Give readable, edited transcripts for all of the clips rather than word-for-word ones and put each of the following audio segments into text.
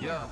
Yeah.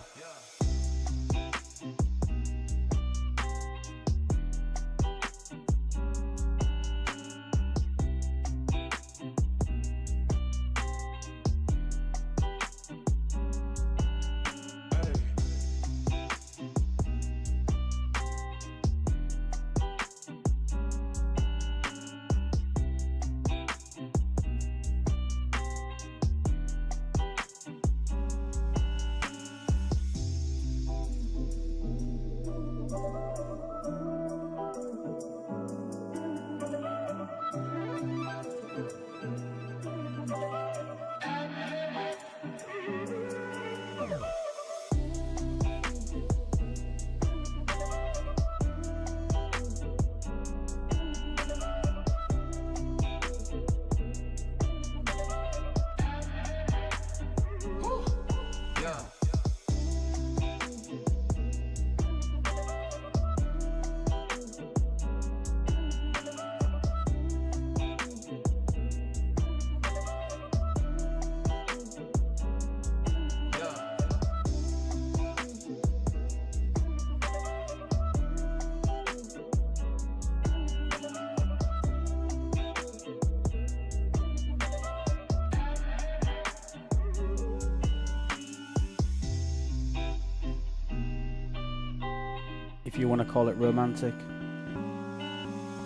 If you want to call it romantic,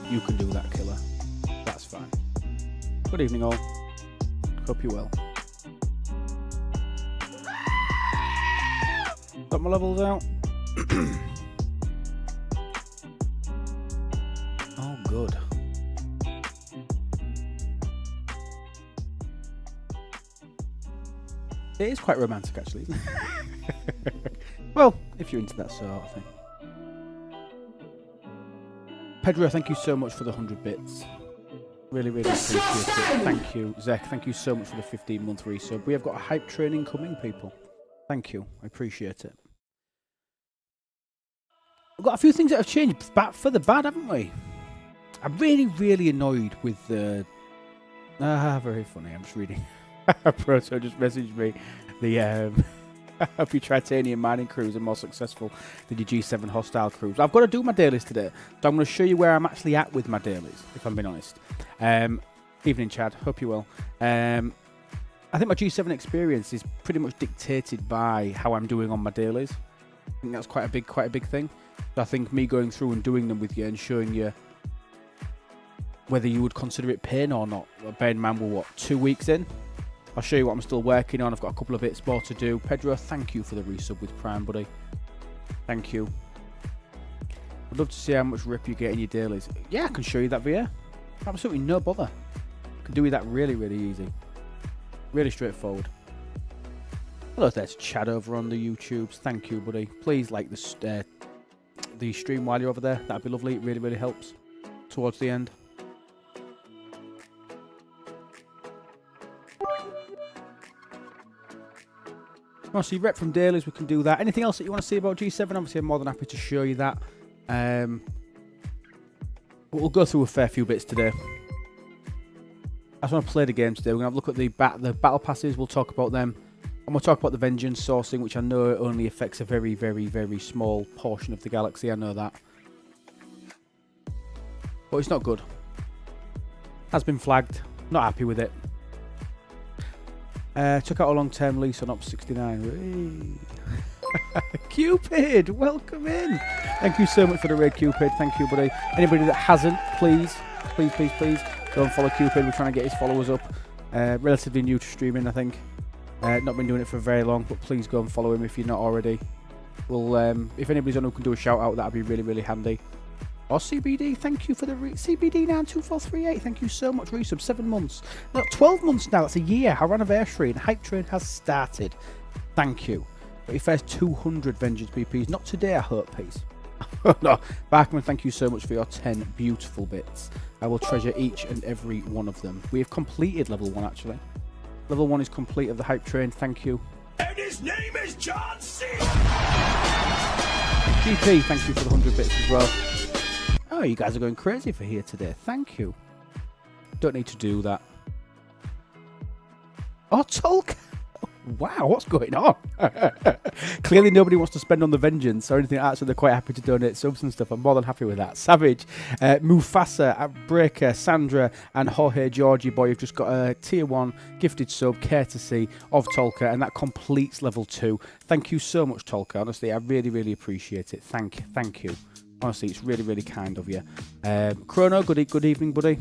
you can do that, killer. That's fine. Good evening, all. Hope you're well. Got my levels out. Oh, good. It is quite romantic, actually, isn't it? Well, if you're into that sort of thing. Pedro, thank you so much for the 100 bits. Really, really appreciate it. Thank you. Zek, thank you so much for the 15-month resub. We have got a hype training coming, people. Thank you. I appreciate it. We've got a few things that have changed for the bad, haven't we? I'm really, really annoyed with the... very funny. I'm just reading. Proto just messaged me. I hope your titanium mining crews are more successful than your G7 hostile crews. I've got to do my dailies today, so I'm going to show you where I'm actually at with my dailies, if I'm being honest. Evening, Chad. Hope you will. I think my G7 experience is pretty much dictated by how I'm doing on my dailies. I think that's quite a big thing. So I think me going through and doing them with you and showing you whether you would consider it pain or not. Bear in mind, we're what, 2 weeks in? I'll show you what I'm still working on. I've got a couple of bits more to do. Pedro, thank you for the resub with Prime, buddy. Thank you. I'd love to see how much rip you get in your dailies. Yeah, I can show you that via. Absolutely no bother. I can do with that really, really easy. Really straightforward. Hello, there's Chad over on the YouTubes. Thank you, buddy. Please like the stream while you're over there. That'd be lovely. It really, really helps towards the end. Oh, so you rep from dailies, we can do that. Anything else that you want to see about G7? Obviously, I'm more than happy to show you that. But we'll go through a fair few bits today. I just want to play the game today. We're going to have a look at the battle passes. We'll talk about them. And we'll talk about the vengeance sourcing, which I know only affects a very, very, very small portion of the galaxy. I know that. But it's not good. Has been flagged. Not happy with it. Took out a long-term lease on Ops 69. Cupid, welcome in. Thank you so much for the raid, Cupid. Thank you, buddy. Anybody that hasn't, please go and follow Cupid. We're trying to get his followers up. Relatively new to streaming, I think. Not been doing it for very long, but please go and follow him if you're not already. We'll, if anybody's on who can do a shout out, that'd be really, really handy. Or CBD, thank you for the CBD92438. Thank you so much. Resub 7 months. No, 12 months now. That's a year. Our anniversary and hype train has started. Thank you. But your first 200 vengeance BPs. Not today, I hope, peace. No, Barkman, thank you so much for your 10 beautiful bits. I will treasure each and every one of them. We have completed level 1, actually. Level 1 is complete of the hype train. Thank you. And his name is John C. GP, thank you for the 100 bits as well. Oh, you guys are going crazy for here today. Thank you. Don't need to do that. Oh, Tolk. Wow, what's going on? Clearly nobody wants to spend on the vengeance or anything like that, so they're quite happy to donate subs and stuff. I'm more than happy with that. Savage, Mufasa, Breaker, Sandra, and Jorge Georgie Boy have just got a tier 1 gifted sub, courtesy of Tolka, and that completes level 2. Thank you so much, Tolka. Honestly, I really, really appreciate it. Thank you. Honestly, it's really, really kind of you. Chrono, good evening, buddy.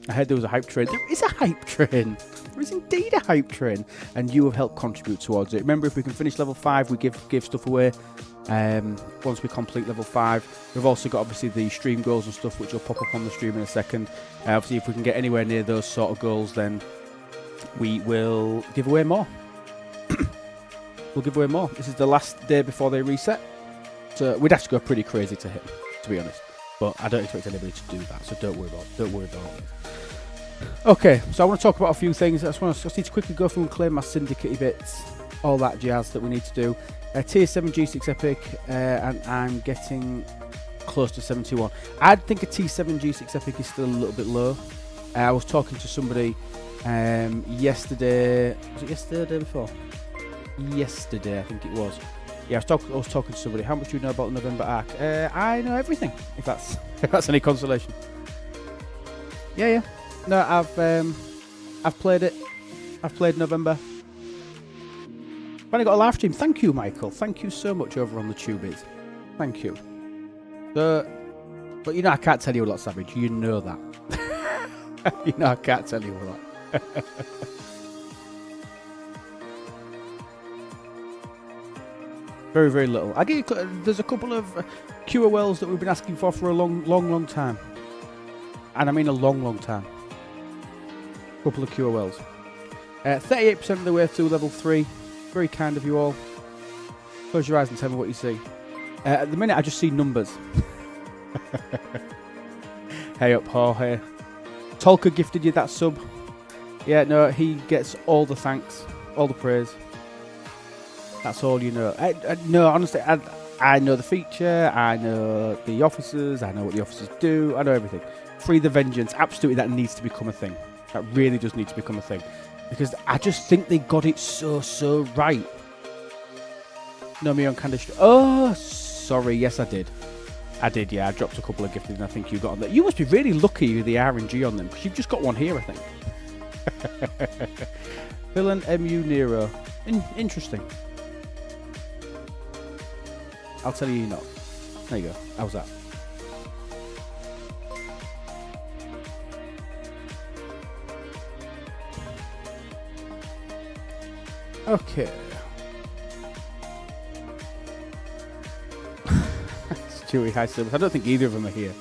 I heard there was a hype train. There is a hype train. There is indeed a hype train. And you have helped contribute towards it. Remember, if we can finish level 5, we give stuff away. Once we complete level 5. We've also got, obviously, the stream goals and stuff, which will pop up on the stream in a second. Obviously, if we can get anywhere near those sort of goals, then we will give away more. We'll give away more. This is the last day before they reset. So we'd have to go pretty crazy to hit them, to be honest. But I don't expect anybody to do that, so don't worry about it. Okay, so I want to talk about a few things. I just need to quickly go through and claim my syndicate bits, all that jazz that we need to do. Tier 7 G6 Epic, and I'm getting close to 71. I think a T7 G6 Epic is still a little bit low. I was talking to somebody yesterday. Was it yesterday or the day before? Yesterday, I think it was. Yeah, I was talking to somebody. How much do you know about the November arc? I know everything, if that's any consolation. Yeah. No, I've played it. I've played November. Finally got a live stream. Thank you, Michael. Thank you so much over on the Tubies. Thank you. But you know I can't tell you a lot, Savage. You know that. You know I can't tell you a lot. Very, very little. There's a couple of QOLs that we've been asking for a long time. And I mean a long time. Couple of QOLs. 38% of the way through level 3. Very kind of you all. Close your eyes and tell me what you see. At the minute, I just see numbers. Hey up, Jorge. Tolka gifted you that sub. Yeah, no, he gets all the thanks, all the praise. That's all you know. No, honestly, I know the feature, I know the officers, I know what the officers do, I know everything. Free the Vengeance, absolutely that needs to become a thing. That really does need to become a thing. Because I just think they got it so right. No, me on Candice. Oh, sorry. Yes, I did. I did, yeah. I dropped a couple of gifted and I think you got on that. You must be really lucky with the RNG on them because you've just got one here, I think. Villain MU Nero. Interesting. I'll tell you not. There you go. How's that? Okay. Stewie, hi, Service. I don't think either of them are here.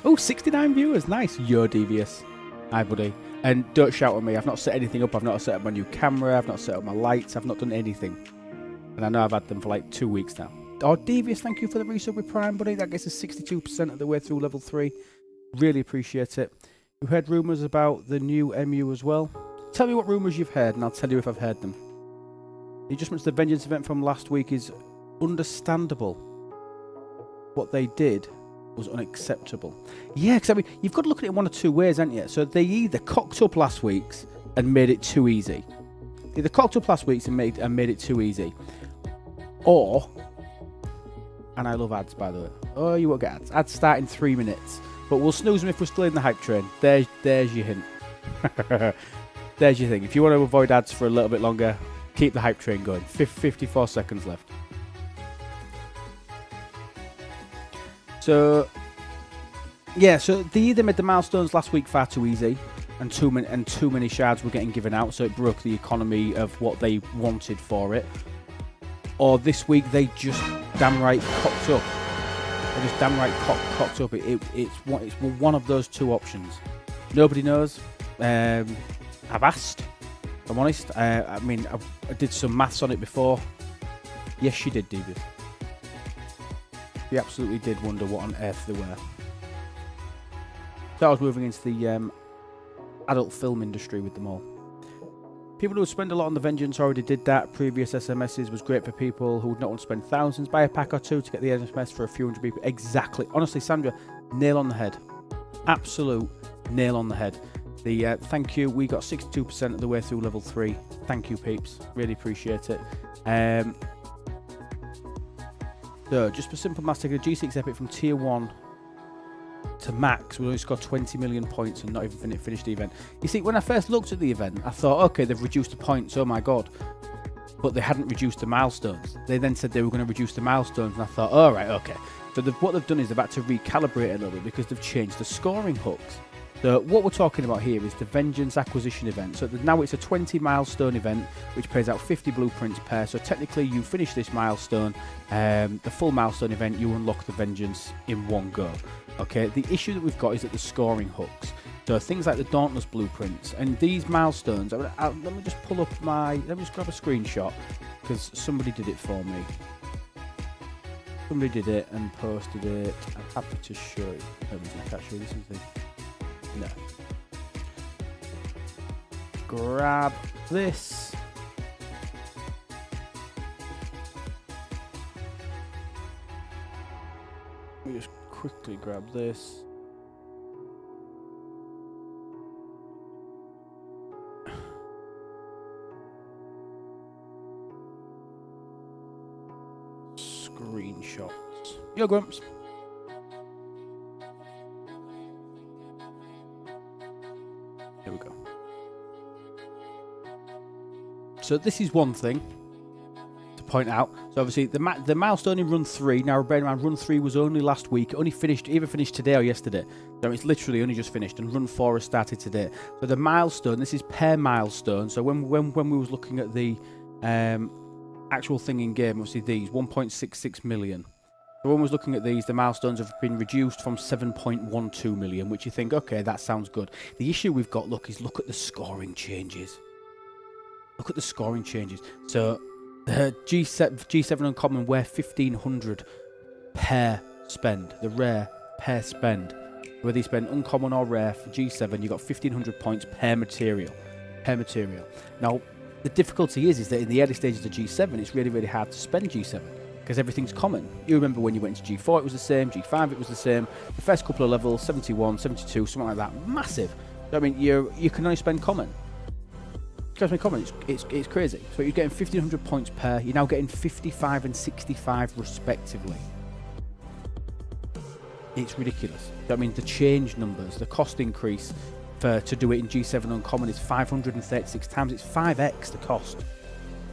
Oh, 69 viewers. Nice. You're devious. Hi, buddy. And don't shout at me. I've not set anything up. I've not set up my new camera. I've not set up my lights. I've not done anything. And I know I've had them for like 2 weeks now. Oh, devious. Thank you for the resub with Prime, buddy. That gets us 62% of the way through level 3. Really appreciate it. You heard rumours about the new MU as well? Tell me what rumours you've heard and I'll tell you if I've heard them. The adjustments to the Vengeance event from last week is understandable. What they did was unacceptable. Yeah, because I mean, you've got to look at it one of two ways, haven't you? So they either cocked up last week's and made it too easy. They either cocked up last week's and made it too easy. Or, and I love ads, by the way. Oh, you won't get ads. Ads start in 3 minutes. But we'll snooze them if we're still in the hype train. There's your hint. There's your thing. If you want to avoid ads for a little bit longer, keep the hype train going. 54 seconds left. So, yeah, so they either made the milestones last week far too easy and too many shards were getting given out, so it broke the economy of what they wanted for it. Or this week they just damn right cocked up. They just damn right cocked up. It's one of those two options. Nobody knows. I've asked, if I'm honest. I mean, I did some maths on it before. Yes, she did, Devious. We absolutely did wonder what on earth they were. So I was moving into the adult film industry with them all. People who spend a lot on the Vengeance already did that. Previous SMSs was great for people who would not want to spend thousands. Buy a pack or two to get the SMS for a few hundred people. Exactly. Honestly, Sandra, nail on the head. Absolute nail on the head. The thank you. We got 62% of the way through level 3. Thank you, peeps. Really appreciate it. So, just for simple maths, taking a G6 Epic from tier 1 to max, we only scored 20 million points and not even finished the event. You see, when I first looked at the event, I thought, okay, they've reduced the points, oh my god. But they hadn't reduced the milestones. They then said they were going to reduce the milestones, and I thought, all right, okay. So what they've done is they've had to recalibrate it a little bit because they've changed the scoring hooks. So what we're talking about here is the Vengeance acquisition event. So now it's a 20 milestone event, which pays out 50 blueprints per. So technically you finish this milestone, the full milestone event, you unlock the Vengeance in one go. Okay, the issue that we've got is that the scoring hooks. So things like the Dauntless blueprints and these milestones, let me just pull up let me just grab a screenshot because somebody did it for me. Somebody did it and posted it. I'm happy to show you. Let me just catch you. This is the... No. Grab this. Let me just quickly grab this. Screenshots. Yo, Grumps. There we go. So this is one thing to point out. So obviously the milestone in run 3. Now bear in mind, run 3 was only last week. It only finished, either finished today or yesterday. So it's literally only just finished, and run 4 has started today. So the milestone, this is per milestone. So when we was looking at the actual thing in game, obviously these 1.66 million. So when we was looking at these, the milestones have been reduced from 7.12 million, which you think, okay, that sounds good. The issue we've got, look at the scoring changes. Look at the scoring changes. So the G7 Uncommon were 1,500 per spend. The rare per spend. Whether you spend Uncommon or rare for G7, you got 1,500 points per material. Now, the difficulty is that in the early stages of G7, it's really, really hard to spend G7. Because everything's common. You remember when you went to G4 it was the same, G5 it was the same, the first couple of levels, 71, 72, something like that, massive. I mean, you can only spend common. Guys, my comment, it's crazy. So you're getting 1,500 points per. You're now getting 55 and 65 respectively. It's ridiculous. I mean, the change numbers, the cost increase to do it in G7 Uncommon is 536 times. It's 5x the cost.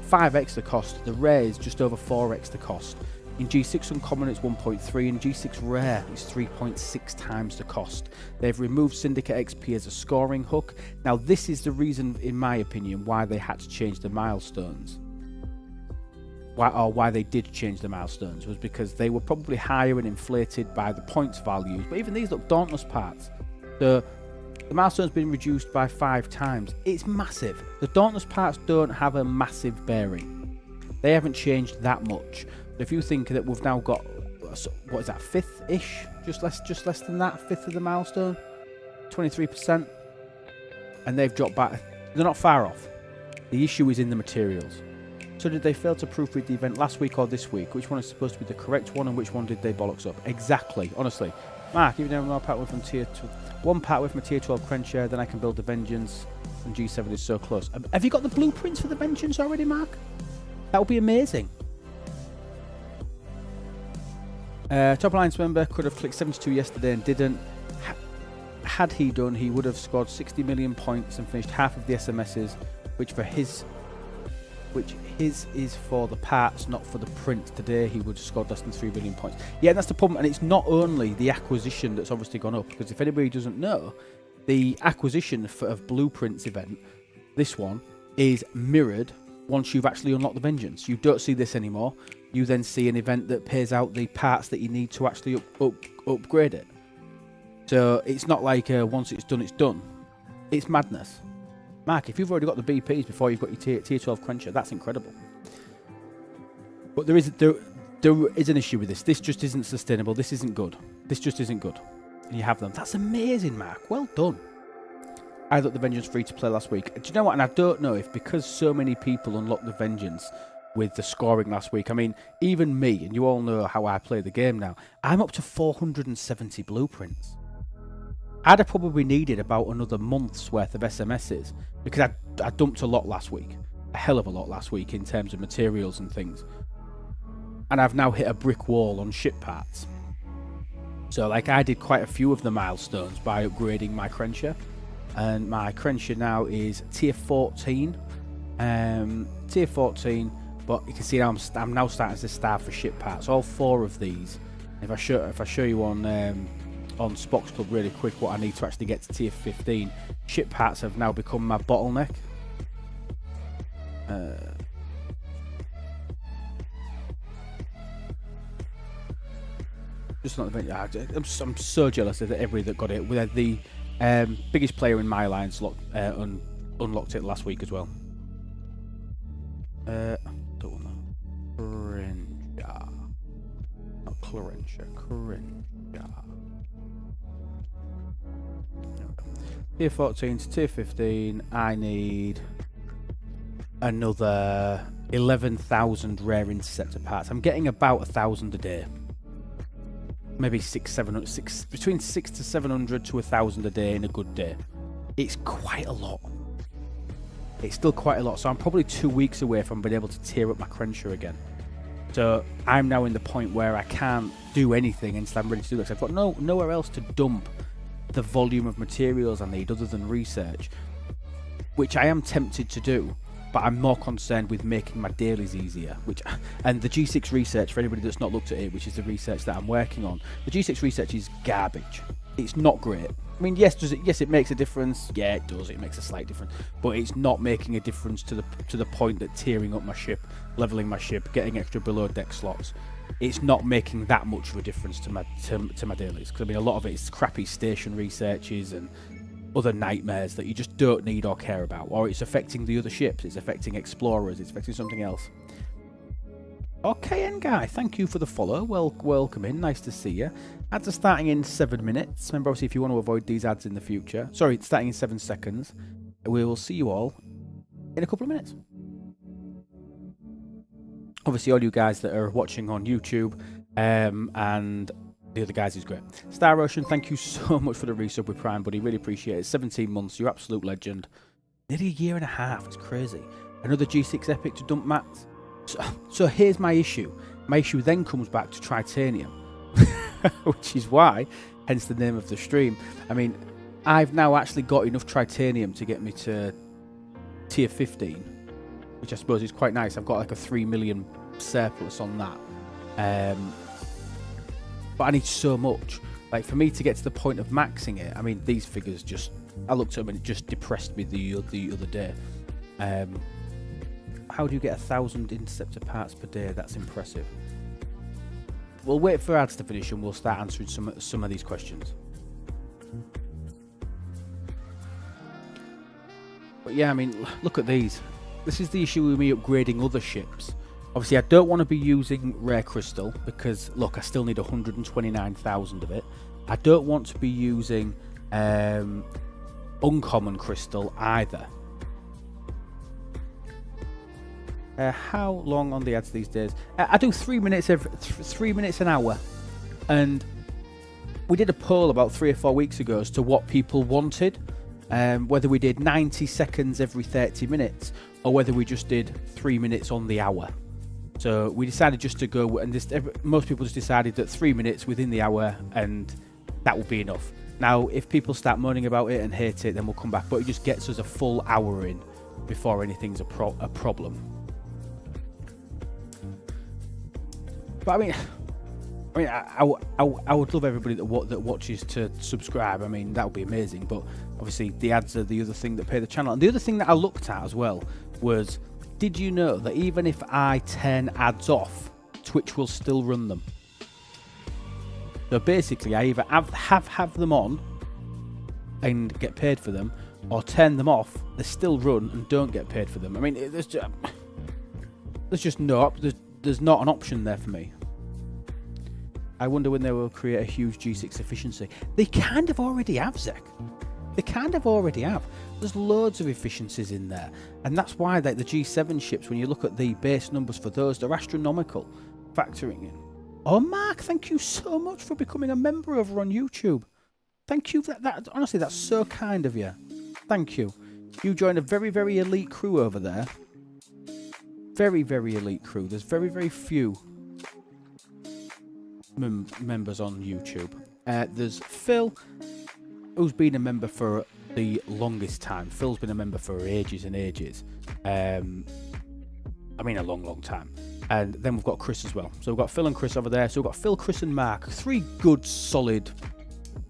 5x the cost. The rare is just over 4x the cost. In G6 Uncommon it's 1.3, and G6 Rare is 3.6 times the cost. They've removed Syndicate XP as a scoring hook. Now this is the reason, in my opinion, why they had to change the milestones. Why they did change the milestones was because they were probably higher and inflated by the points values. But even these look dauntless parts. The milestone's been reduced by 5 times. It's massive. The dauntless parts don't have a massive bearing. They haven't changed that much. If you think that we've now got, what is that, 5th-ish? Just less than that, 5th of the milestone? 23%? And they've dropped back. They're not far off. The issue is in the materials. So did they fail to proofread the event last week or this week? Which one is supposed to be the correct one and which one did they bollocks up? Exactly, honestly. Mark, even though I'm part with from tier 2, one part with my tier 12 Crenshaw, then I can build the Vengeance, and G7 is so close. Have you got the blueprints for the Vengeance already, Mark? That would be amazing. Top Alliance member could have clicked 72 yesterday and didn't. Had he done, he would have scored 60 million points and finished half of the SMSs, which his is for the parts, not for the print. Today he would have scored less than 3 million points. Yeah, that's the problem, and it's not only the acquisition that's obviously gone up, because if anybody doesn't know, the acquisition of Blueprints event, this one, is mirrored once you've actually unlocked the Vengeance. You don't see this anymore. You then see an event that pays out the parts that you need to actually upgrade it. So it's not like once it's done, it's done. It's madness. Mark, if you've already got the BPs before you've got your tier 12 Crenshaw, that's incredible. But there is an issue with this. This just isn't sustainable. This isn't good. This just isn't good. And you have them. That's amazing, Mark. Well done. I got the Vengeance free to play last week. Do you know what? And I don't know if because so many people unlocked the Vengeance with the scoring last week. I mean, even me, and you all know how I play the game now, I'm up to 470 blueprints. I'd have probably needed about another month's worth of SMSs because I dumped a lot last week. A hell of a lot last week in terms of materials and things. And I've now hit a brick wall on ship parts. So like I did quite a few of the milestones by upgrading my Crenshaw. And my Crenshaw now is tier 14. Tier 14, but you can see I'm now starting to starve for ship parts. All 4 of these. If I show you on Spox Club really quick what I need to actually get to tier 15. Ship parts have now become my bottleneck. Just not the I'm so jealous of everybody that got it. We had the biggest player in my alliance unlocked it last week as well. Don't know. Crenshaw. Not Crenshaw. Tier 14 to tier 15, I need another 11,000 rare interceptor parts. I'm getting about 1,000 a day. Maybe between 600 to 700 to 1,000 a day in a good day. It's quite a lot. It's still quite a lot, so I'm probably 2 weeks away from being able to tier up my Crenshaw again. So I'm now in the point where I can't do anything until I'm ready to do this. I've got nowhere else to dump the volume of materials I need other than research, which I am tempted to do, but I'm more concerned with making my dailies easier. And the G6 research, for anybody that's not looked at it, which is the research that I'm working on, the G6 research is garbage. It's not great. I mean, yes, it makes a difference. Yeah, it does. It makes a slight difference, but it's not making a difference to the point that tiering up my ship, leveling my ship, getting extra below deck slots. It's not making that much of a difference to my dailies, because I mean a lot of it is crappy station researches and other nightmares that you just don't need or care about, or it's affecting the other ships, it's affecting explorers, it's affecting something else. Okay, N-Guy, thank you for the follow. Welcome in, nice to see you. Ads are starting in 7 minutes. Remember, obviously, if you want to avoid these ads in the future, sorry, it's starting in 7 seconds. We will see you all in a couple of minutes. Obviously, all you guys that are watching on YouTube and the other guys is great. Star Ocean, thank you so much for the resub with Prime, buddy. Really appreciate it. 17 months, you're absolute legend. Nearly a year and a half. It's crazy. Another G6 Epic to dump mats. So here's my issue. My issue then comes back to Tritanium, which is why, hence the name of the stream. I mean, I've now actually got enough Tritanium to get me to tier 15, which I suppose is quite nice. I've got like a 3 million surplus on that. But I need so much. Like, for me to get to the point of maxing it, I mean, these figures just... I looked at them and it just depressed me the other day. How do you get 1,000 interceptor parts per day? That's impressive. We'll wait for ads to finish and we'll start answering some of these questions. But yeah, I mean, look at these. This is the issue with me upgrading other ships. Obviously, I don't want to be using rare crystal because, look, I still need 129,000 of it. I don't want to be using uncommon crystal either. How long on the ads these days? I do 3 minutes every 3 minutes an hour, and we did a poll about 3 or 4 weeks ago as to what people wanted, whether we did 90 seconds every 30 minutes or whether we just did 3 minutes on the hour. So we decided just to go, and most people just decided that 3 minutes within the hour, and that will be enough. Now, if people start moaning about it and hate it, then we'll come back. But it just gets us a full hour in before anything's a problem. But I would love everybody that watches to subscribe. I mean, that would be amazing. But obviously, the ads are the other thing that pay the channel. And the other thing that I looked at as well was, did you know that even if I turn ads off, Twitch will still run them? So basically, I either have them on and get paid for them, or turn them off, they still run and don't get paid for them. I mean, there's just no there's not an option there for me. I wonder when they will create a huge G6 efficiency. They kind of already have, Zek. They kind of already have. There's loads of efficiencies in there. And that's why like, the G7 ships, when you look at the base numbers for those, they're astronomical, factoring in. Oh, Mark, thank you so much for becoming a member over on YouTube. Thank you. That honestly, that's so kind of you. Thank you. You joined a very, very elite crew over there. Very, very elite crew. There's very, very few members on YouTube. There's Phil, who's been a member for the longest time. Phil's been a member for ages and ages. I mean, a long, long time. And then we've got Chris as well. So we've got Phil and Chris over there. So we've got Phil, Chris and Mark. 3 good, solid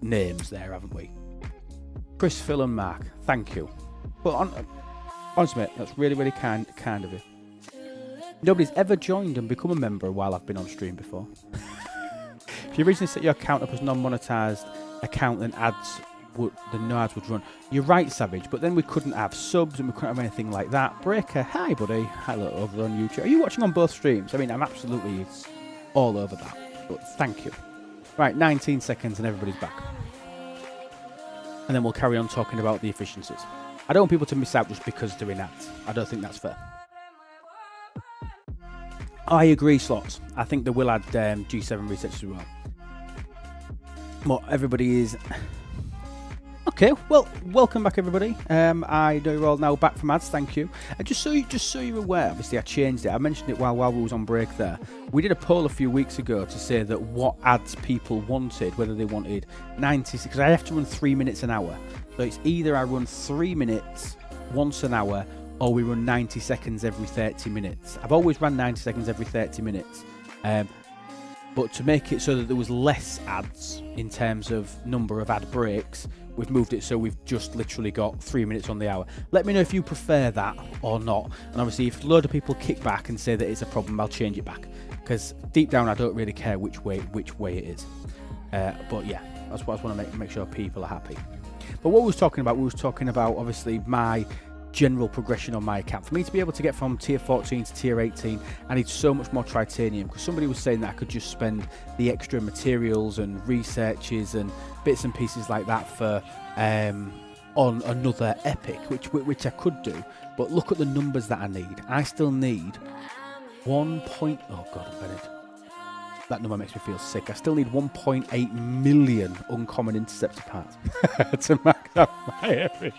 names there, haven't we? Chris, Phil and Mark. Thank you. But honestly, mate, that's really, really kind of you. Nobody's ever joined and become a member while I've been on stream before. If you originally set your account up as non-monetized account, then no ads would run. You're right, Savage, but then we couldn't have subs and we couldn't have anything like that. Breaker, hi buddy. Hello over on YouTube. Are you watching on both streams? I mean, I'm absolutely all over that. But thank you. Right, 19 seconds and everybody's back. And then we'll carry on talking about the efficiencies. I don't want people to miss out just because they're in ads. I don't think that's fair. I agree, Slots. I think they will add G7 resets as well. Well, everybody is... Okay, well, welcome back, everybody. I know you're all now back from ads, thank you. And just so you're aware, obviously I changed it. I mentioned it while we was on break there. We did a poll a few weeks ago to say that what ads people wanted, whether they wanted 90, because I have to run 3 minutes an hour. So it's either I run 3 minutes once an hour, or we run 90 seconds every 30 minutes. I've always run 90 seconds every 30 minutes. But to make it so that there was less ads in terms of number of ad breaks, we've moved it so we've just literally got 3 minutes on the hour. Let me know if you prefer that or not. And obviously, if a load of people kick back and say that it's a problem, I'll change it back. Because deep down, I don't really care which way it is. But yeah, that's what I want to make sure people are happy. But what we was talking about, obviously, my general progression on my account. For me to be able to get from tier 14 to tier 18, I need so much more Tritanium, because somebody was saying that I could just spend the extra materials and researches and bits and pieces like that for on another epic, which I could do. But look at the numbers that I need. I still need oh god, I'm buried. That number makes me feel sick. I still need 1.8 million uncommon interceptor parts to max out my efficiency.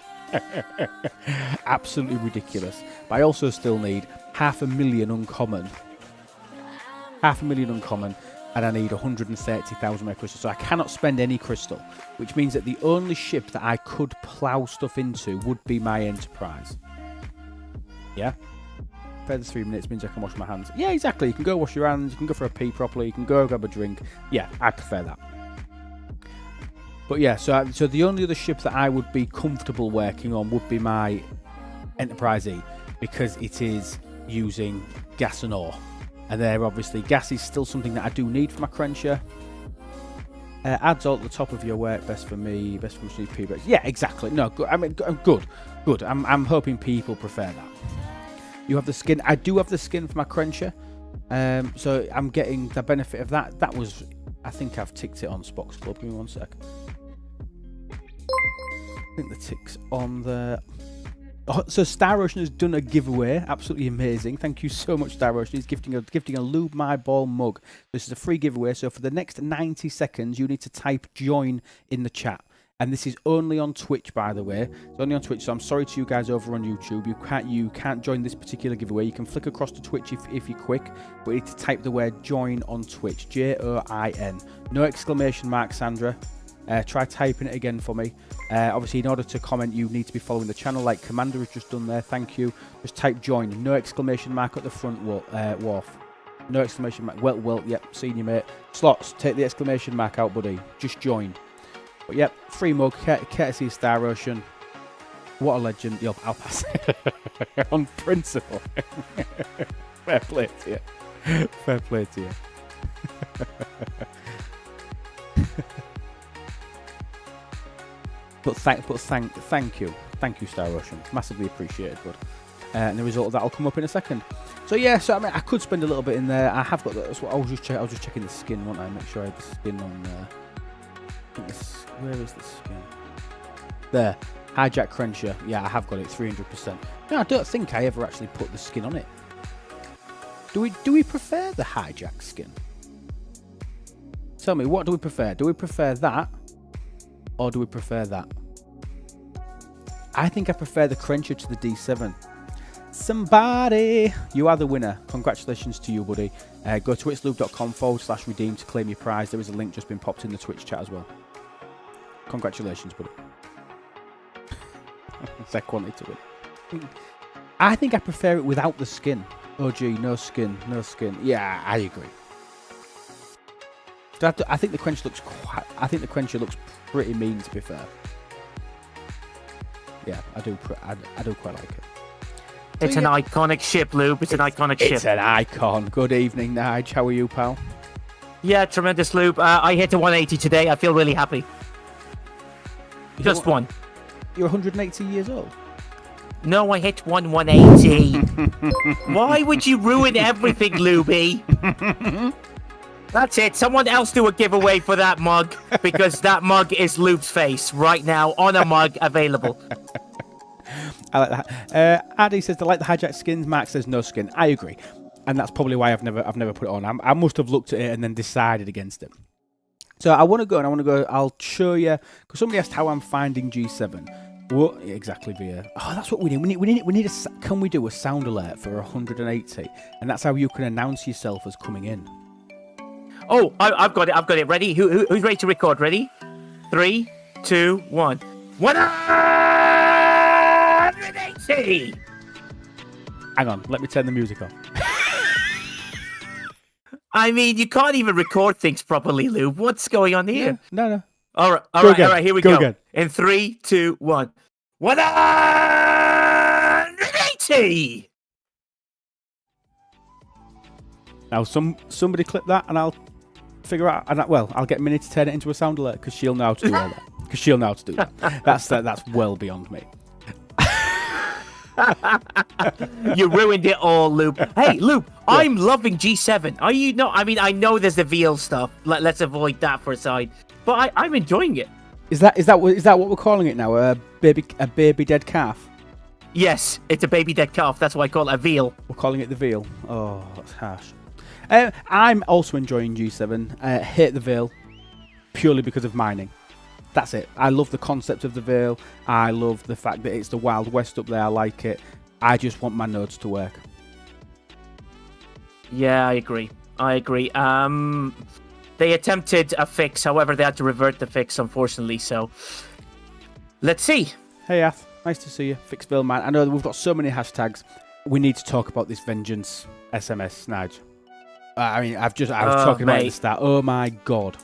Absolutely ridiculous. But I also still need 500,000 uncommon. 500,000 uncommon. And I need 130,000 rare crystals. So I cannot spend any crystal. Which means that the only ship that I could plough stuff into would be my Enterprise. Yeah? Further 3 minutes means I can wash my hands. Yeah, exactly. You can go wash your hands. You can go for a pee properly. You can go grab a drink. Yeah, I prefer that. But yeah, so the only other ship that I would be comfortable working on would be my Enterprise E. Because it is using gas and ore. And there, obviously, gas is still something that I do need for my Crenshaw. Adds all at the top of your work. Best for me. Best for CP. But yeah, exactly. No, good. I mean, good. Good. I'm hoping people prefer that. You have the skin. I do have the skin for my Crenshaw. So I'm getting the benefit of that. That was... I think I've ticked it on Spock's Club. Give me 1 sec. I think the tick's on the... Oh, so Star Ocean has done a giveaway. Absolutely amazing. Thank you so much, Star Ocean. He's gifting a Lube My Ball mug. This is a free giveaway. So for the next 90 seconds, you need to type join in the chat. And this is only on Twitch, by the way. It's only on Twitch, so I'm sorry to you guys over on YouTube. You can't join this particular giveaway. You can flick across to Twitch if you're quick, but you need to type the word join on Twitch. Join. No exclamation mark, Sandra. Try typing it again for me. Obviously, in order to comment, you need to be following the channel, like Commander has just done there. Thank you. Just type join. No exclamation mark at the front, Wharf. No exclamation mark. Well, yep, senior mate. Slots, take the exclamation mark out, buddy. Just join. But yep, free mug, courtesy of Star Ocean. What a legend. Yo, I'll pass it. On principle. Fair play to you. Fair play to you. But thank you. Thank you, Star Ocean. Massively appreciated, bud. And the result of that will come up in a second. So yeah, so I mean, I could spend a little bit in there. I have got that. I was just checking the skin, wasn't I? Make sure I had the skin on there. Where is the skin? There. Hijack Crenshaw. Yeah, I have got it. 300%. No, I don't think I ever actually put the skin on it. Do we prefer the hijack skin? Tell me, what do we prefer? Do we prefer that? Or do we prefer that? I think I prefer the Crenshaw to the D7. Somebody! You are the winner. Congratulations to you, buddy. Go to itslube.com/redeem to claim your prize. There is a link just been popped in the Twitch chat as well. Congratulations, buddy. Zach wanted to win. I think I prefer it without the skin. Oh, gee, no skin, no skin. Yeah, I agree. I think the Crenshaw looks pretty mean, to be fair. Yeah, I do quite like it. So, it's an iconic ship, Lube. It's an iconic ship. It's an icon. Good evening, Nige. How are you, pal? Yeah, tremendous, Lube. I hit the 180 today. I feel really happy. Just one. You're 180 years old? No, I hit 180. Why would you ruin everything, Lubey? That's it. Someone else do a giveaway for that mug, because that mug is Luke's face right now on a mug available. I like that. Addy says they like the hijack skins. Max says no skin. I agree, and that's probably why I've never put it on. I must have looked at it and then decided against it. So I want to go. I'll show you, because somebody asked how I'm finding G7. What exactly, Via? Oh, that's what we need. We need a. Can we do a sound alert for 180? And that's how you can announce yourself as coming in. Oh, I've got it. Ready? Who's ready to record? Ready? 3, 2, 1. 180! Hang on, let me turn the music on. I mean, you can't even record things properly, Lube. What's going on here? Yeah, no. All right, here we go. Again. In 3, 2, 1. 180! Now, somebody clip that, and I'll figure out. And I'll get Minnie to turn it into a sound alert, because she'll know how to do all that. Because she'll know how to do that. That's well beyond me. You ruined it all, Loop. Hey, Loop, yeah. I'm loving G7. Are you not? I mean, I know there's the VL stuff. Let's avoid that for a side. But I'm enjoying it. Is that what we're calling it now? A baby dead calf? Yes, it's a baby dead calf. That's why I call it a veal. We're calling it the veal. Oh, that's harsh. I'm also enjoying G7. Hate the veal purely because of mining. That's it. I love the concept of the Vale. I love the fact that it's the Wild West up there. I like it. I just want my nodes to work. Yeah, I agree. They attempted a fix, however, they had to revert the fix, unfortunately. So, let's see. Hey, Ath. Nice to see you. Fixville man. I know that we've got so many hashtags. We need to talk about this Vengeance SMS, Snidge. I was talking about it at the start. Oh my god.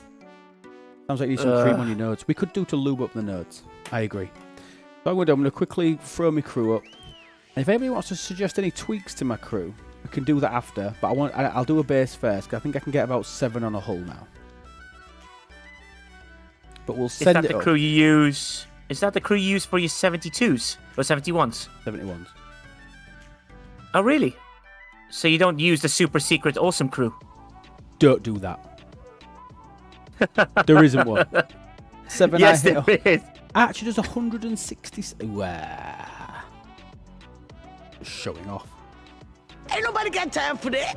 Sounds like you need some cream on your nodes. We could do to lube up the nodes. I agree. So I'm going to quickly throw my crew up. And if anybody wants to suggest any tweaks to my crew, we can do that after. But I'll do a base first, because I think I can get about 7 on a hull now. But we'll send it up. Is that the crew you use? Is that the crew you use for your 72s or 71s? 71s. Oh, really? So you don't use the super secret awesome crew? Don't do that. There isn't one. 7 yes, there is. Actually, there's 160. Showing off. Ain't nobody got time for that.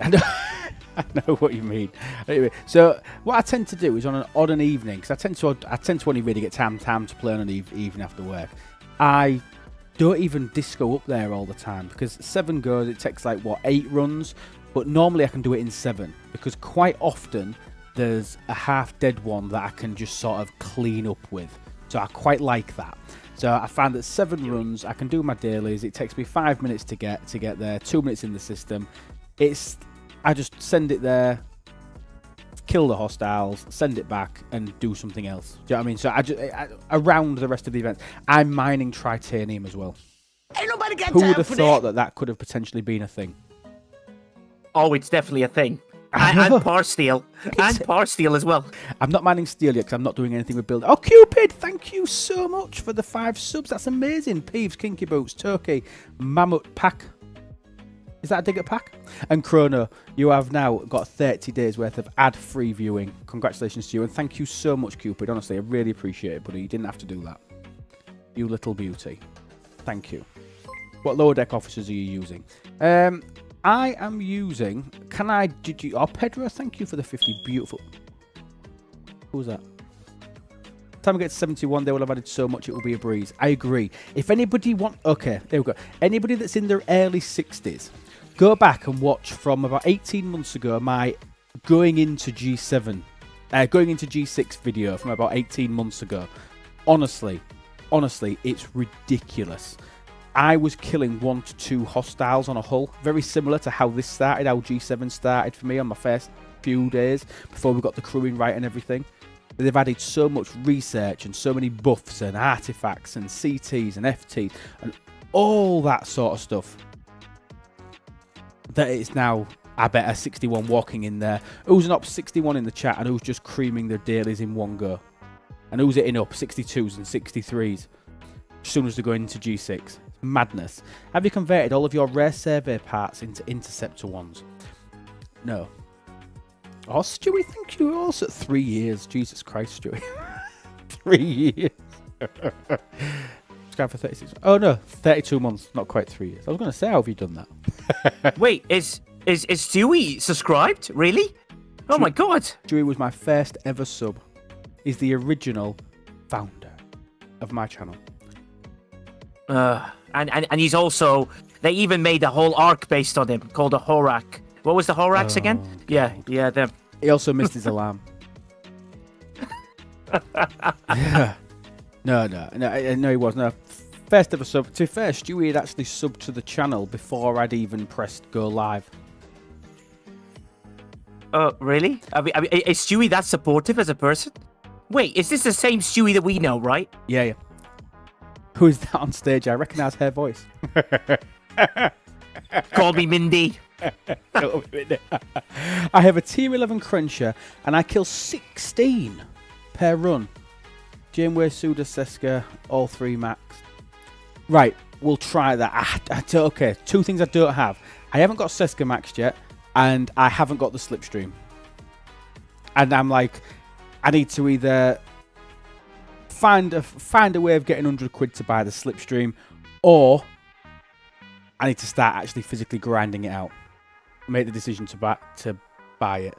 I know what you mean. Anyway, so what I tend to do is on an odd and evening, because I tend to only really get time to play on an evening after work. I don't even disco up there all the time, because 7 goes, it takes like, 8 runs? But normally I can do it in 7, because quite often there's a half-dead one that I can just sort of clean up with. So I quite like that. So I found that 7 runs, I can do my dailies. It takes me 5 minutes to get there, 2 minutes in the system. I just send it there, kill the hostiles, send it back, and do something else. Do you know what I mean? So around the rest of the event, I'm mining titanium as well. Ain't nobody got Who time would have for thought that could have potentially been a thing? Oh, it's definitely a thing. And par steel. And par steel as well. I'm not mining steel yet because I'm not doing anything with building. Oh, Cupid, thank you so much for the 5 subs. That's amazing. Peeves, Kinky Boots, Turkey, Mammoth Pack. Is that a dig at Pack? And Chrono, you have now got 30 days worth of ad-free viewing. Congratulations to you. And thank you so much, Cupid. Honestly, I really appreciate it, buddy. You didn't have to do that. You little beauty. Thank you. What lower deck officers are you using? I am using... Pedro, thank you for the 50. Beautiful. Who's that? Time I get to 71, they will have added so much it will be a breeze. I agree. If anybody Okay, there we go. Anybody that's in their early 60s, go back and watch from about 18 months ago my going into G6 video from about 18 months ago. Honestly, it's ridiculous. I was killing 1 to 2 hostiles on a hull. Very similar to how this started, how G7 started for me on my first few days before we got the crewing right and everything. They've added so much research and so many buffs and artifacts and CTs and FTs and all that sort of stuff that it's now, I bet, a 61 walking in there. Who's an up 61 in the chat and who's just creaming their dailies in one go? And who's hitting up 62s and 63s as soon as they're going into G6? Madness. Have you converted all of your rare survey parts into interceptor ones? No. Oh, Stewie, thank you. Also 3 years. Jesus Christ, Stewie. 3 years. Subscribe for 36. Oh no, 32 months. Not quite 3 years. I was going to say, how have you done that? Wait, is Stewie subscribed? Really? Oh my god. Stewie was my first ever sub. He's the original founder of my channel. And he's also, they even made a whole arc based on him called the Horak. What was the Horaks again? Okay. Yeah, them. He also missed his alarm. Yeah. No, he wasn't. No. First ever sub. To be fair, Stewie had actually subbed to the channel before I'd even pressed go live. Oh, really? I mean, is Stewie that supportive as a person? Wait, is this the same Stewie that we know, right? Yeah. Who is that on stage? I recognise her voice. Call me Mindy. I have a tier 11 cruncher and I kill 16 per run. Janeway, Suda, Seska, all 3 max. Right, we'll try that. Okay, 2 things I don't have. I haven't got Seska maxed yet, and I haven't got the slipstream. And I'm like, I need to either find a way of getting 100 quid to buy the slipstream, or I need to start actually physically grinding it out. Make the decision to buy it.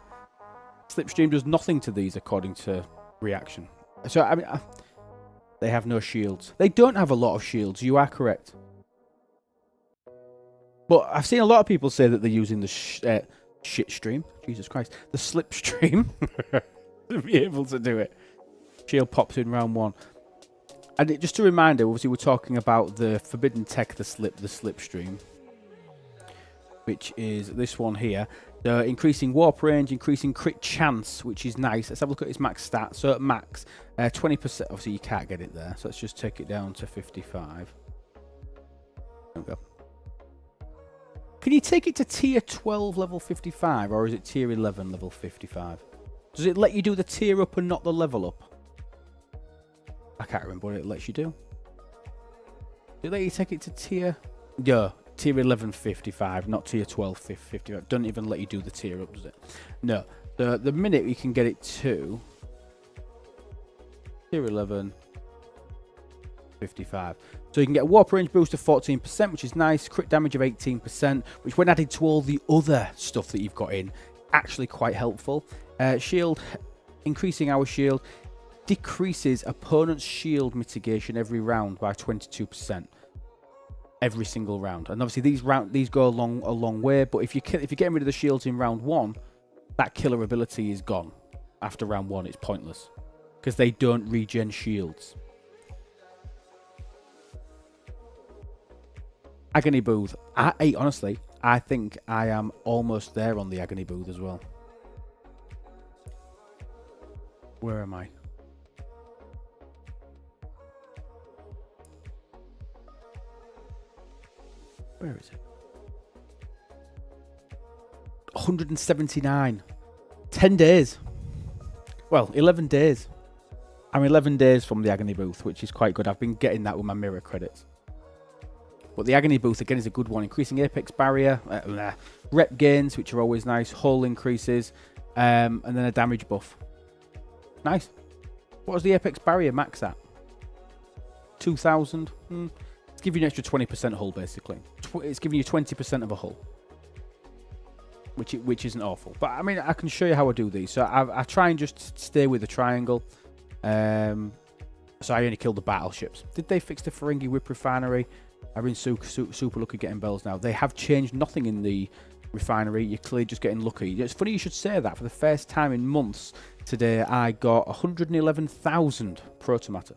Slipstream does nothing to these according to reaction. So I mean, They have no shields. They don't have a lot of shields. You are correct. But I've seen a lot of people say that they're using the shit stream. Jesus Christ. The slipstream to be able to do it. Shield pops in round 1. And just a reminder, obviously we're talking about the forbidden tech, the slipstream, which is this one here. Increasing warp range, increasing crit chance, which is nice. Let's have a look at his max stat. So at max, 20%. Obviously you can't get it there, so let's just take it down to 55. There we go. Can you take it to tier 12 level 55, or is it tier 11 level 55? Does it let you do the tier up and not the level up? I can't remember what it lets you do. Did it let you take it to tier... Yeah, tier 11 55, not tier 12 55. Doesn't even let you do the tier up, does it? No. The minute you can get it to... tier 11 55. So you can get a warp range boost of 14%, which is nice. Crit damage of 18%, which when added to all the other stuff that you've got in, actually quite helpful. Shield, increasing our shield, decreases opponent's shield mitigation every round by 22%. Every single round. And obviously these go a long way, but if you're getting rid of the shields in round 1, that killer ability is gone. After round 1, it's pointless. Because they don't regen shields. Agony Booth. Honestly, I think I am almost there on the Agony Booth as well. Where am I? Where is it? 179. 10 days. Well, 11 days. I'm 11 days from the Agony Booth, which is quite good. I've been getting that with my mirror credits. But the Agony Booth, again, is a good one. Increasing Apex Barrier, rep gains, which are always nice, hull increases, and then a damage buff. Nice. What was the Apex Barrier max at? 2,000? It's giving you an extra 20% hull, basically. It's giving you 20% of a hull. Which isn't awful. But, I mean, I can show you how I do these. So I try and just stay with the triangle. So I only kill the battleships. Did they fix the Ferengi Whip Refinery? I've been super lucky getting bells now. They have changed nothing in the refinery. You're clearly just getting lucky. It's funny you should say that. For the first time in months today, I got 111,000 protomatter.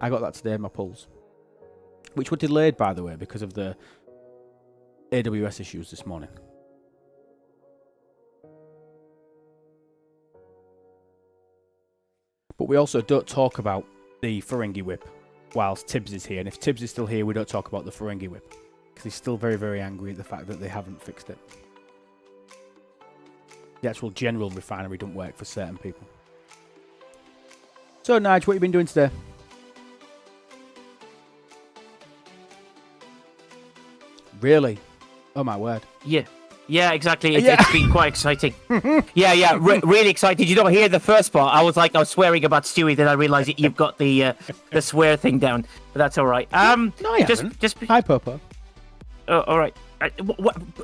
I got that today in my pulls. Which were delayed, by the way, because of the AWS issues this morning. But we also don't talk about the Ferengi Whip whilst Tibbs is here. And if Tibbs is still here, we don't talk about the Ferengi Whip. Because he's still very, very angry at the fact that they haven't fixed it. The actual general refinery don't work for certain people. So, Nige, what have you been doing today? Really? Oh, my word. Yeah. Yeah, exactly. It's been quite exciting. Yeah, really excited. You don't hear the first part. I was swearing about Stewie, then I realised you've got the swear thing down. But that's all right. No, I haven't. Hi, Popo. Oh, all right.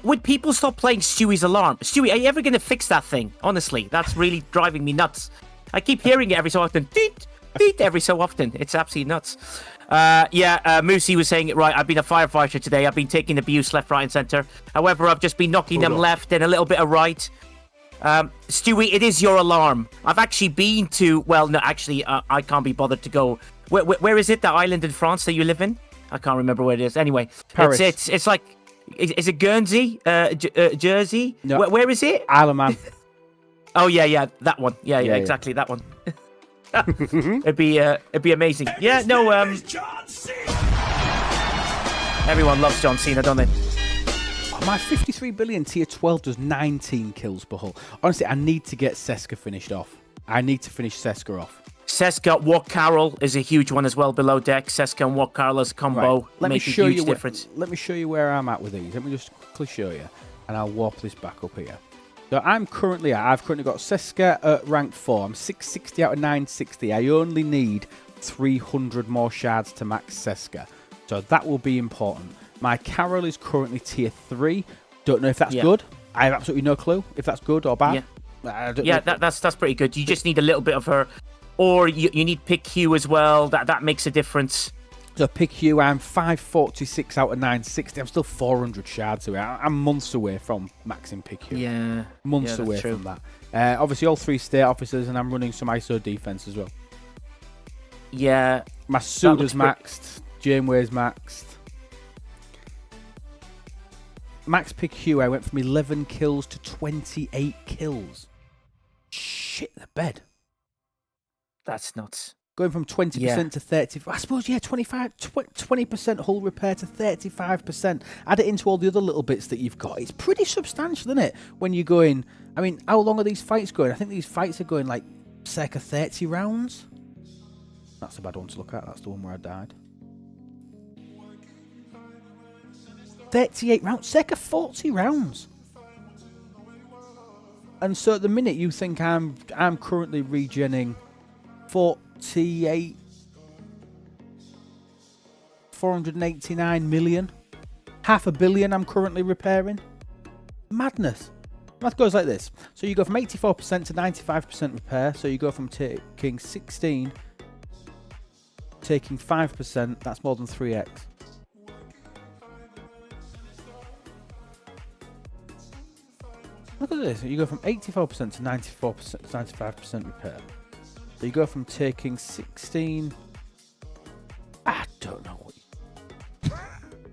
Would people stop playing Stewie's alarm? Stewie, are you ever going to fix that thing? Honestly, that's really driving me nuts. I keep hearing it every so often. Deet, deet, every so often. It's absolutely nuts. Moosey was saying it right. I've been a firefighter today. I've been taking abuse left, right, and centre. However, I've just been knocking them left and a little bit of right. Stewie, it is your alarm. I've actually been to... Well, no, actually, I can't be bothered to go. Where is it? The island in France that you live in? I can't remember where it is. Anyway, Paris. It's like... Is it Guernsey? Jersey? No. Where is it? Isle of Man. Oh, yeah, that one. Yeah, exactly, that one. It'd be amazing. Yeah, no, everyone loves John Cena, don't they? Oh, my 53 billion tier 12 does 19 kills per hull. Honestly, I need to get Seska finished off. I need to finish Seska off. Seska, Walk Carol is a huge one as well below deck. Seska and Walk Carol as a combo make a huge difference. Let me show you where I'm at with these. Let me just quickly show you, and I'll warp this back up here. So I've currently got Seska at rank 4. I'm 660 out of 960. I only need 300 more shards to max Seska. So that will be important. My Carol is currently tier 3. Don't know if that's good. I have absolutely no clue if that's good or bad. Yeah, that's pretty good. You just need a little bit of her or you need pick hue as well. That makes a difference. So pick hue, I'm 546 out of 960. I'm still 400 shards away. I'm months away from maxing pick hue. Yeah. Months away from that. Obviously, all 3 state officers, and I'm running some ISO defense as well. Yeah. Masuda's maxed. Janeway's maxed. Max pick hue, I went from 11 kills to 28 kills. Shit the bed. That's nuts. Going from 20% to 30%. I suppose, yeah, 20% hull repair to 35%. Add it into all the other little bits that you've got. It's pretty substantial, isn't it? When you're going... I mean, how long are these fights going? I think these fights are going like circa 30 rounds. That's a bad one to look at. That's the one where I died. 38 rounds. Circa 40 rounds. And so at the minute you think I'm currently regenning 48... 489 million. $500 million I'm currently repairing. Madness. Math goes like this. So you go from 84% to 95% repair. So you go from taking 16, taking 5%. That's more than 3x. Look at this. You go from 84% to 94% to 95% repair. So you go from taking 16. I don't know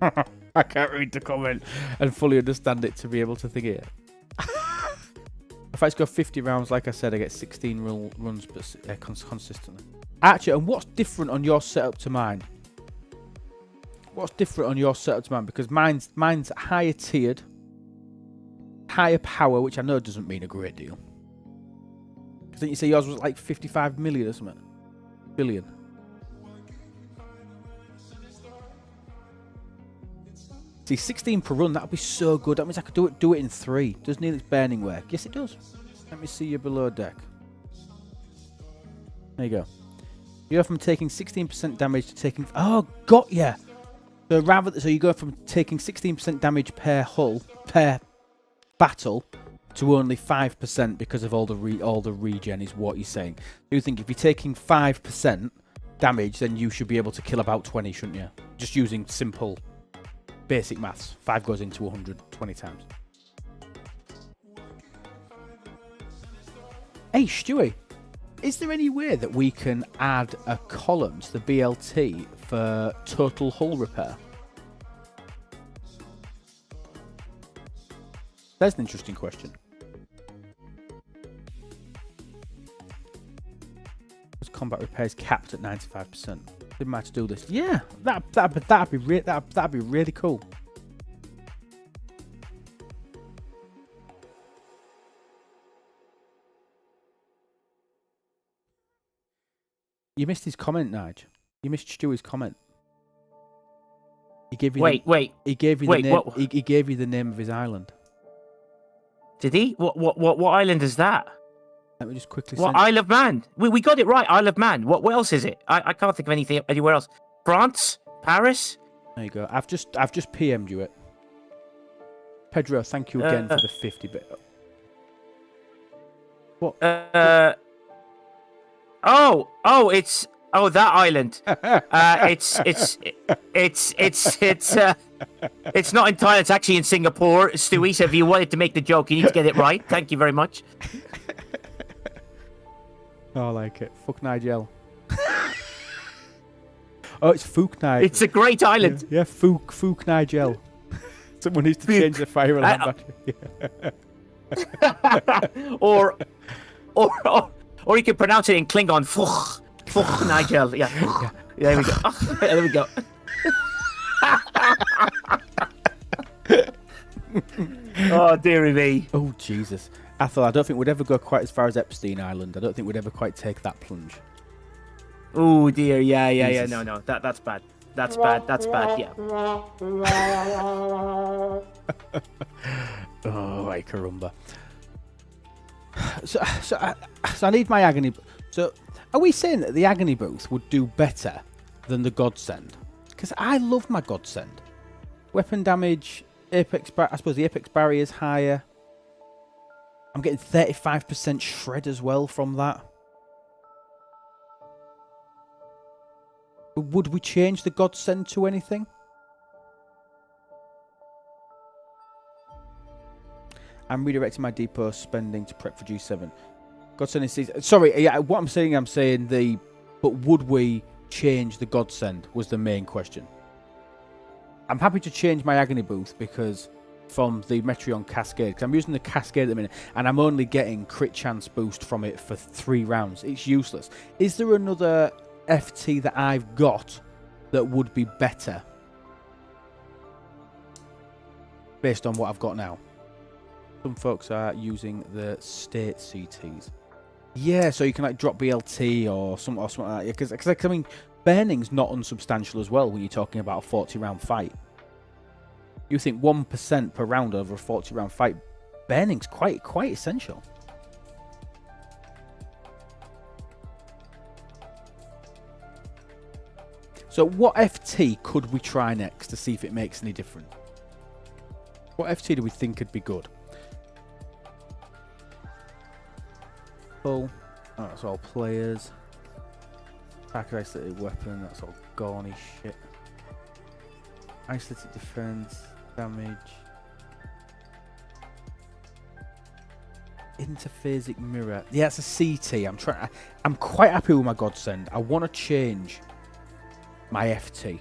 what. I can't read the comment and fully understand it to be able to think it. If I just go 50 rounds, like I said, I get 16 runs but consistently. Actually, and what's different on your setup to mine? What's different on your setup to mine? Because mine's higher tiered, higher power, which I know doesn't mean a great deal. Because didn't you say yours was like 55 million or something? Billion. See, 16 per run, that would be so good. That means I could do it in 3. Does need its burning work? Yes, it does. Let me see your below deck. There you go. You go from taking 16% damage to taking... Oh, got ya! So you go from taking 16% damage per hull, per battle, to only 5% because of all the regen is what you're saying. So you think if you're taking 5% damage, then you should be able to kill about 20, shouldn't you? Just using simple... basic maths. 5 goes into 100 20 times. Hey, Stewie, is there any way that we can add a column to the BLT for total hull repair? That's an interesting question. Because combat repair is capped at 95%. Didn't matter to do this. Yeah, that'd be really cool. You missed his comment, Nige. You missed Stewie's comment. He gave you He gave you the name. He gave you the name of his island. Did he? What island is that? Let me just quickly. What, Isle of Man? We got it right. Isle of Man. What else is it? I can't think of anything anywhere else. France, Paris. There you go. I've just PM'd you it. Pedro, thank you again for the 50 bit. What? It's that island. It's not in Thailand. It's actually in Singapore. Stewie, so if you wanted to make the joke, you need to get it right. Thank you very much. Oh, I like it. Fuck Nigel. Oh, it's Fook Nigel. It's a great island. Yeah, Fook Nigel. Someone needs to change the fire alarm battery. Or you can pronounce it in Klingon. Fuck Nigel. Yeah. There we go. Oh, there we go. Oh, dearie me. Oh, Jesus. Athel, I don't think we'd ever go quite as far as Epstein Island. I don't think we'd ever quite take that plunge. Oh, dear. Yeah. No. That's bad. That's bad, yeah. Oh, ay caramba. So I need my agony... So, are we saying that the agony booth would do better than the Godsend? Because I love my Godsend. Weapon damage, apex... I suppose the apex barrier is higher. I'm getting 35% shred as well from that. Would we change the godsend to anything? I'm redirecting my depot spending to prep for G7. Godsend is... Sorry, yeah, what I'm saying the... But would we change the godsend was the main question. I'm happy to change my agony booth because from the Metreon Cascade, because I'm using the Cascade at the minute, and I'm only getting crit chance boost from it for 3 rounds. It's useless. Is there another FT that I've got that would be better based on what I've got now? Some folks are using the state CTs. Yeah, so you can like drop BLT or something like that. Because I mean, burning's not unsubstantial as well when you're talking about a 40-round fight. You think 1% per round over a 40-round fight, burning's quite essential. So what FT could we try next to see if it makes any difference? What FT do we think could be good? Oh, that's all players. Attack isolated weapon, that's all gawny shit. Isolated defense, damage. Interphasic mirror. Yeah, it's a CT. I'm quite happy with my godsend. I want to change my FT,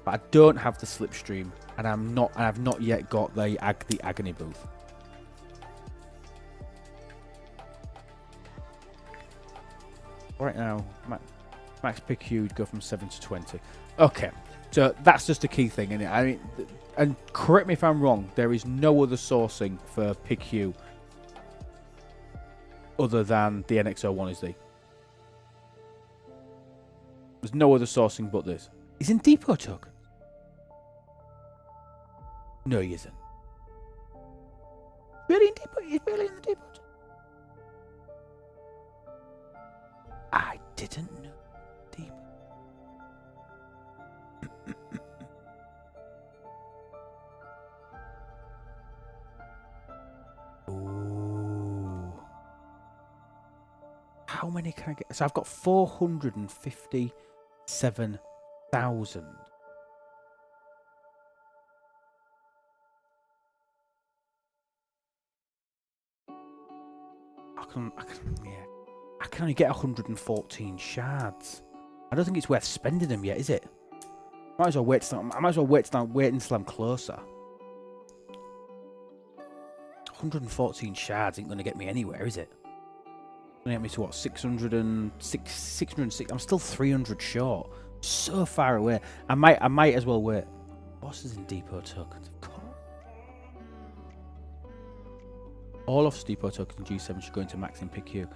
but I don't have the slipstream, and I've not yet got the agony booth. Right now, max PQ would go from 7 to 20. Okay, so that's just a key thing, innit? I mean, and correct me if I'm wrong, there is no other sourcing for PQ other than the NX01 is the. There's no other sourcing but this. He's in depot token. No, he isn't. Really in depot? He's really in the depot token. I didn't know. Depot. Ooh. How many can I get? So I've got 457,000. I can only get 114 shards. I don't think it's worth spending them yet, is it? I might as well wait till I'm closer. 114 shards ain't going to get me anywhere, is it? It's going to get me to what, 606? I'm still 300 short. So far away. I might as well wait. Bosses in depot tokens, of course. All off depot tokens in G7 should go into max in PQ.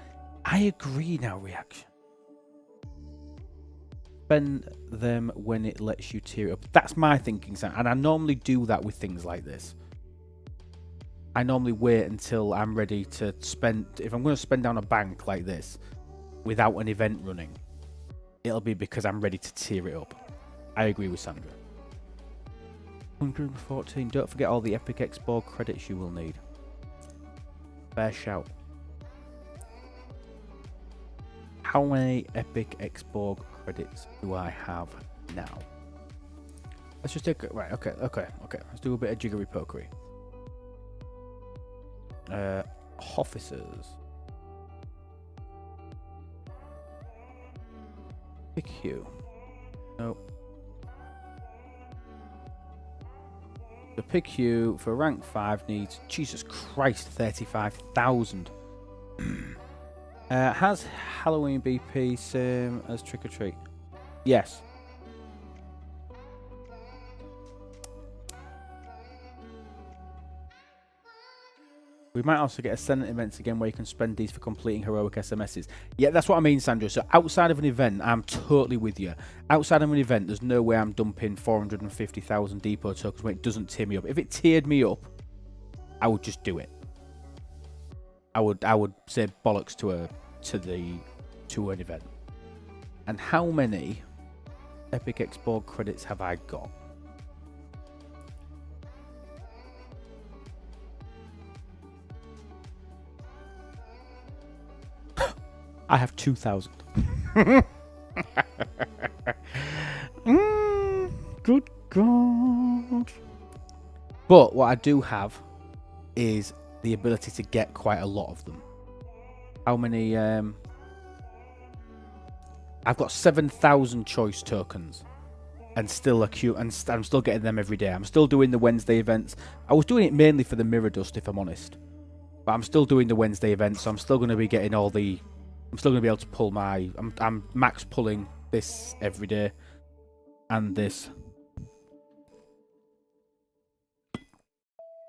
I agree now, reaction. Spend them when it lets you tier it up. That's my thinking, Sam. And I normally do that with things like this. I normally wait until I'm ready to spend. If I'm going to spend down a bank like this without an event running, it'll be because I'm ready to tier it up. I agree with Sandra. 114. Don't forget all the Epic Expo credits you will need. Fair shout. How many Epic Expo credits do I have now? Let's just take it. Right, okay. Let's do a bit of jiggery pokery. Officers. PQ. Nope. The PQ for rank 5 needs, Jesus Christ, 35,000. Has Halloween BP same as Trick or Treat? Yes. We might also get a Senate events again where you can spend these for completing heroic SMSs. Yeah, that's what I mean, Sandra. So outside of an event, I'm totally with you. Outside of an event, there's no way I'm dumping 450,000 depot tokens when it doesn't tier me up. If it tiered me up, I would just do it. I would say bollocks to an event. And how many Epic Expo credits have I got? I have 2,000. But what I do have is the ability to get quite a lot of them. How many? I've got 7,000 choice tokens, and still I'm still getting them every day. I'm still doing the Wednesday events. I was doing it mainly for the mirror dust, if I'm honest. But I'm still doing the Wednesday events, so I'm still going to be getting all the. I'm still going to be able to pull my. I'm max pulling this every day, and this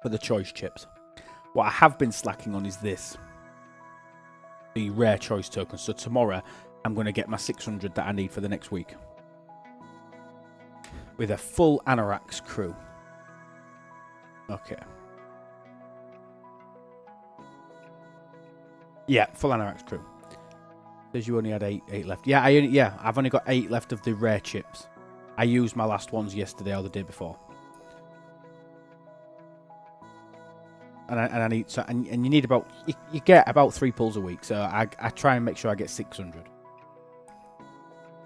for the choice chips. What I have been slacking on is this, the rare choice tokens. So tomorrow, I'm going to get my 600 that I need for the next week, with a full Anorak's crew. Okay. Yeah, full Anorak's crew. Says you only had eight left. Yeah, I've only got 8 left of the rare chips. I used my last ones yesterday or the day before. And I need and you need about you get about 3 pulls a week, so I try and make sure I get 600,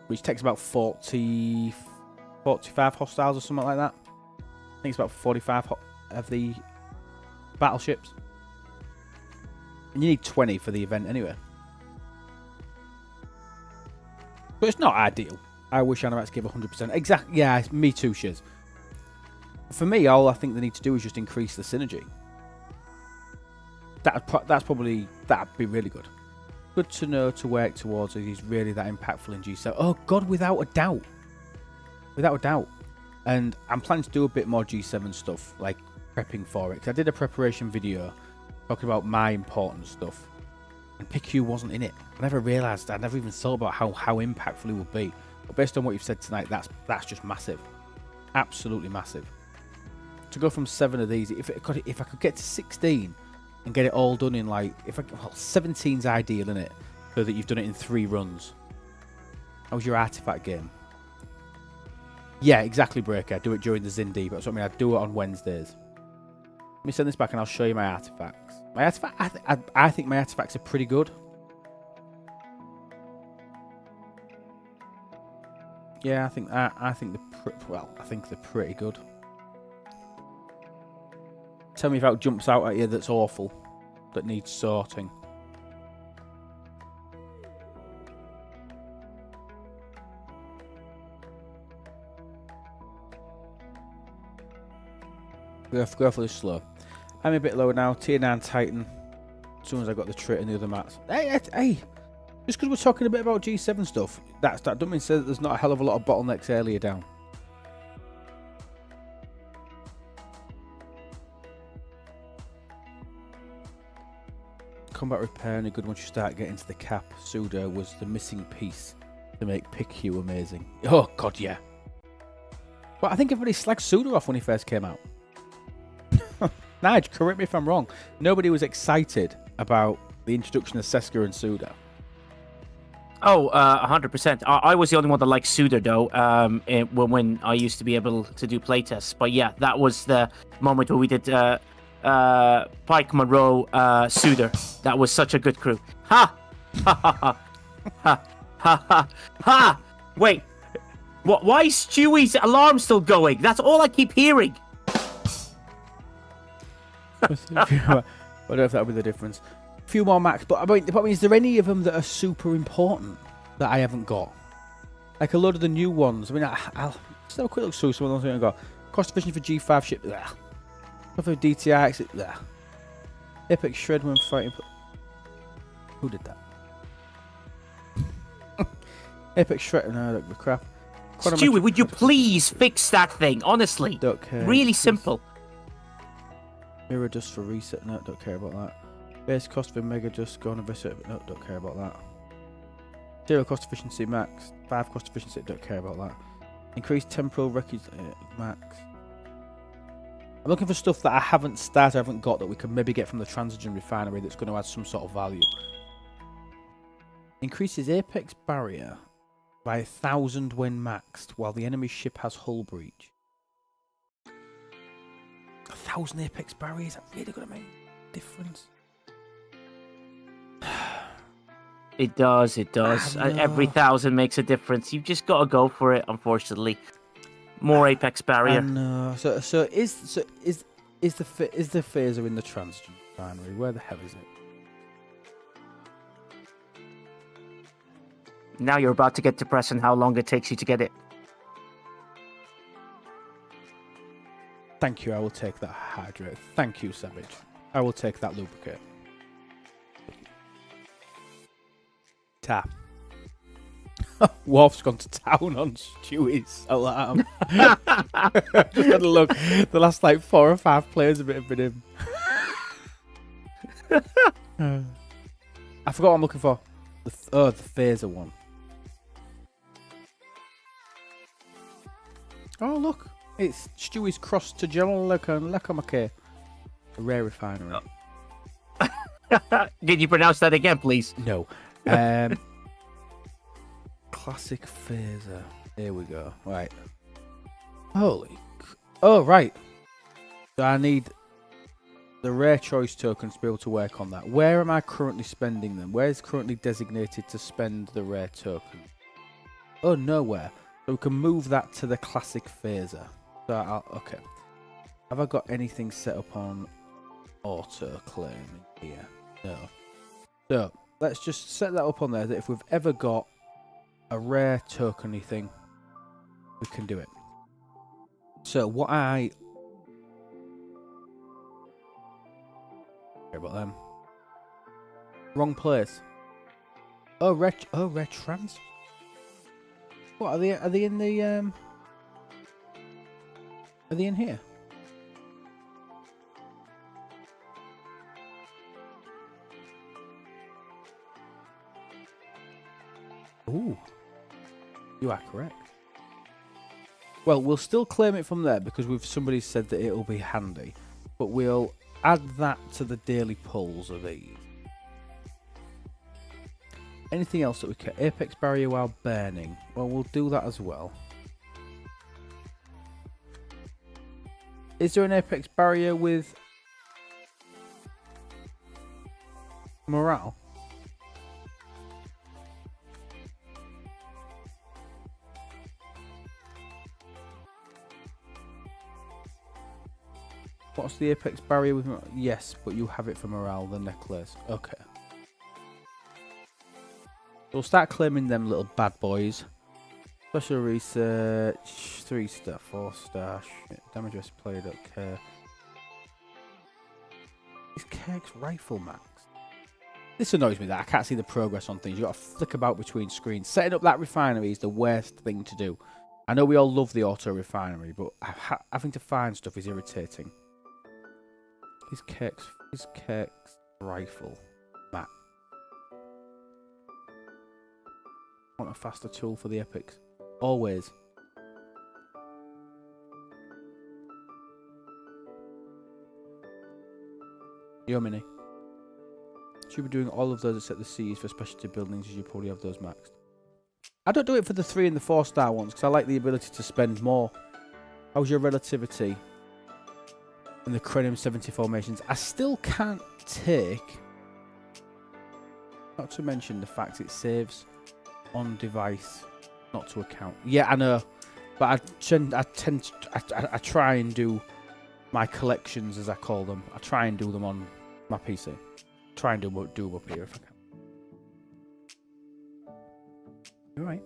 which takes about 45 hostiles or something like that. I think it's about 45 of the battleships, and you need 20 for the event anyway. But it's not ideal. I wish Anorak's give 100%. Exactly. Yeah, me too, Shiz. For me, all I think they need to do is just increase the synergy. That'd be really good. Good to know to work towards it. He's really that impactful in G7. Oh God, without a doubt. Without a doubt. And I'm planning to do a bit more G7 stuff, like prepping for it. 'Cause I did a preparation video talking about my important stuff, and PQ wasn't in it. I never realised. I never even thought about how impactful it would be. But based on what you've said tonight, that's just massive. Absolutely massive. To go from 7 of these, if I could get to 16. And get it all done in 17's ideal, isn't it? So that you've done it in 3 runs. How's your artifact game? Yeah, exactly, Breaker. Do it during the Zindi. That's what I mean. I do it on Wednesdays. Let me send this back and I'll show you my artifacts. I think my artifacts are pretty good. Yeah, I think they're pretty good. Tell me if it jumps out at you that's awful, that needs sorting. Go for this slow. I'm a bit lower now. Tier 9 Titan. As soon as I got the trait and the other mats. Hey! Just because we're talking a bit about G7 stuff, that doesn't mean to say that there's not a hell of a lot of bottlenecks earlier down. Combat repair, and a good once you start getting to the cap. Suda was the missing piece to make PQ amazing. Oh God, yeah. But I think everybody slagged Suda off when he first came out. Nige, correct me if I'm wrong. Nobody was excited about the introduction of Seska and Suda. Oh, 100%. I was the only one that liked Suda though. When I used to be able to do playtests. But yeah, that was the moment where we did. Pike, Monroe, Suda. That was such a good crew. Ha! Ha ha ha! Ha ha ha ha! Wait, why is Stewie's alarm still going? That's all I keep hearing. I don't know if that'll be the difference. A few more max, but I mean, is there any of them that are super important that I haven't got? Like a load of the new ones. I mean, I'll just have a quick look through some of those. I got cost efficient for G5 ship. Blech. For DTR, there. Epic shred when fighting. Who did that? Epic shred. No, look, the crap. Stewie, would you please fix that thing? Honestly, really simple. Mirror dust for reset. No, don't care about that. Base cost for mega dust. Go on a reset. No, don't care about that. 0 cost efficiency max. 5 cost efficiency. Don't care about that. Increased temporal records max. I'm looking for stuff that I haven't started, I haven't got, that we can maybe get from the Transigen refinery that's going to add some sort of value. Increases apex barrier by 1,000 when maxed, while the enemy ship has hull breach. 1,000 apex barrier, is that really going to make a difference? It does. Every 1,000 makes a difference. You've just got to go for it, unfortunately. More apex barrier. So is Is the phaser in the transgender binary? Where the hell is it? Now you're about to get depressed on how long it takes you to get it. Thank you, I will take that hydrate. Thank you, Savage. I will take that lubricate. Tap. Worf's gone to town on Stewie's alarm. Just had a look. The last like 4 or 5 players have been him. I forgot what I'm looking for. The phaser one. Oh look, it's Stewie's cross to Jamalaka, a rare refinery. Did you pronounce that again, please? No. Classic phaser. Here we go. Right. Holy. Oh, right. So I need the rare choice tokens to be able to work on that. Where am I currently spending them? Where is currently designated to spend the rare token? Oh, nowhere. So we can move that to the classic phaser. So okay. Have I got anything set up on auto claim in here? No. So let's just set that up on there that if we've ever got a rare tokeny thing, we can do it. So what sorry about them. Wrong place. Oh, red trans. What are they in the are they in here? Ooh. You are correct. Well, we'll still claim it from there because somebody said that it'll be handy. But we'll add that to the daily pulls of these. Anything else that we can? Apex barrier while burning. Well, we'll do that as well. Is there an apex barrier with morale? What's the apex barrier with morale? Yes, but you have it for morale, the necklace. Okay. We'll start claiming them little bad boys. Special research, 3-star, 4-star, shit. Damage rest player, don't care. Is Kirk's rifle max? This annoys me that I can't see the progress on things. You've got to flick about between screens. Setting up that refinery is the worst thing to do. I know we all love the auto refinery, but having to find stuff is irritating. Is Kirk's rifle max? I want a faster tool for the epics. Always. Yo, Mini. Should be doing all of those except the C's for specialty buildings, as you probably have those maxed. I don't do it for the 3 and the 4-star ones because I like the ability to spend more. How's your relativity in the Cranium 70 formations? I still can't take, not to mention the fact it saves on device, not to account. Yeah, I know, but I try and do my collections, as I call them. I try and do them on my PC. Try and do them up here if I can. All right.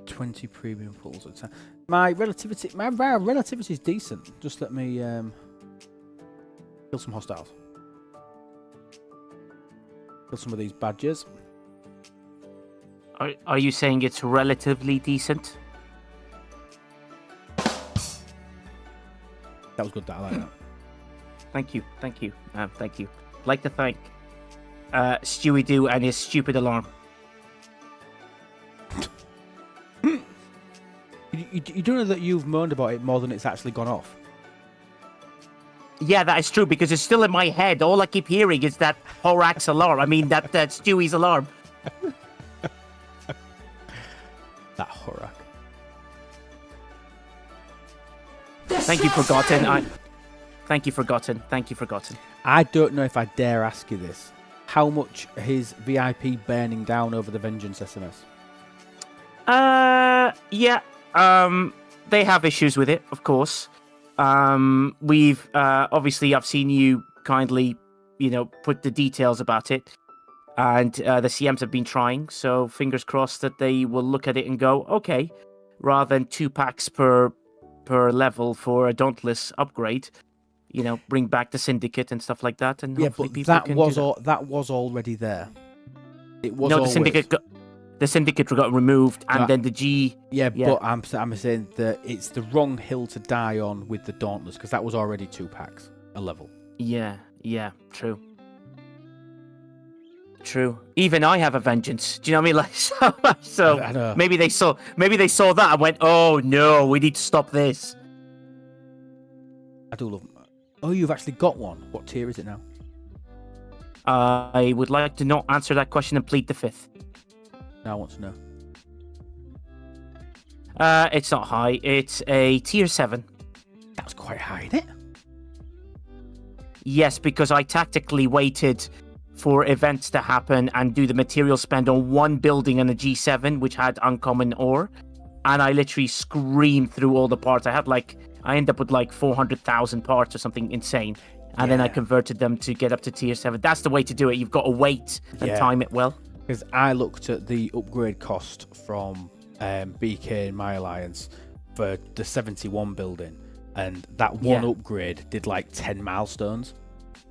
20 premium pulls at a time. My relativity is decent. Just let me kill some hostiles. Kill some of these badges. Are you saying it's relatively decent? That was good. That I like that. Thank you. Thank you. Thank you. I'd like to thank Stewie Doo and his stupid alarm. You do know that you've moaned about it more than it's actually gone off? Yeah, that is true, because it's still in my head. All I keep hearing is that Horak's alarm. I mean, that Stewie's alarm. That Horak. Thank you, Forgotten. Thank you, Forgotten. Thank you, Forgotten. I don't know if I dare ask you this. How much his VIP burning down over the Vengeance SMS? Yeah. They have issues with it, of course. We've obviously I've seen you kindly, put the details about it, and the CMs have been trying. So fingers crossed that they will look at it and go, okay, rather than 2 packs per level for a Dauntless upgrade, bring back the Syndicate and stuff like that, and hopefully people that can was do that. that was already there. It was No, always... the Syndicate got removed, and then the G. Yeah, but I'm saying that it's the wrong hill to die on with the Dauntless, because that was already 2 packs a level. Yeah, true. Even I have a vengeance. Do you know what I mean? Like, so I know. maybe they saw that and went, oh no, we need to stop this. I do love... Oh, you've actually got one. What tier is it now? I would like to not answer that question and plead the 5th. Now I want to know. It's not high. It's a tier 7. That's quite high, isn't it? Yes, because I tactically waited for events to happen and do the material spend on one building on a G7, which had uncommon ore. And I literally screamed through all the parts. I ended up with like 400,000 parts or something insane. And then I converted them to get up to tier 7. That's the way to do it. You've got to wait and time it well. Because I looked at the upgrade cost from BK in my alliance for the 71 building, and that one upgrade did like 10 milestones.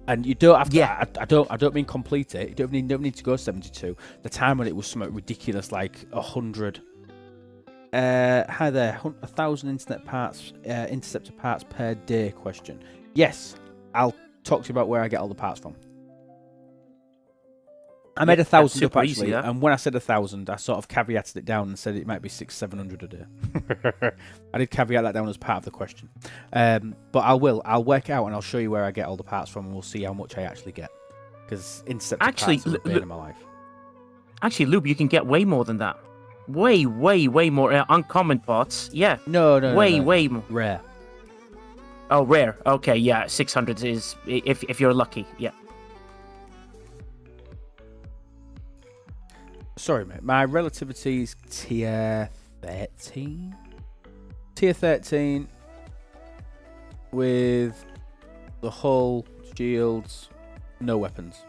And you don't have to. I don't mean complete it. You don't need to go 72. The time on it was something ridiculous, like 100. Hi there, 1,000 interceptor parts per day? Question. Yes, I'll talk to you about where I get all the parts from. I made 1,000 up actually, easy, and when I said 1,000, I sort of caveated it down and said it might be 600-700 a day. I did caveat that down as part of the question, but I'll work it out and I'll show you where I get all the parts from, and we'll see how much I actually get. Because interceptor parts are the bane of my life. Actually, Lube, you can get way more than that. Way more uncommon parts. Yeah. No. Way more rare. Oh, rare. Okay, yeah. 600 is if you're lucky. Yeah. Sorry, mate. My relativity is tier 13. Tier 13 with the hull, shields, no weapons.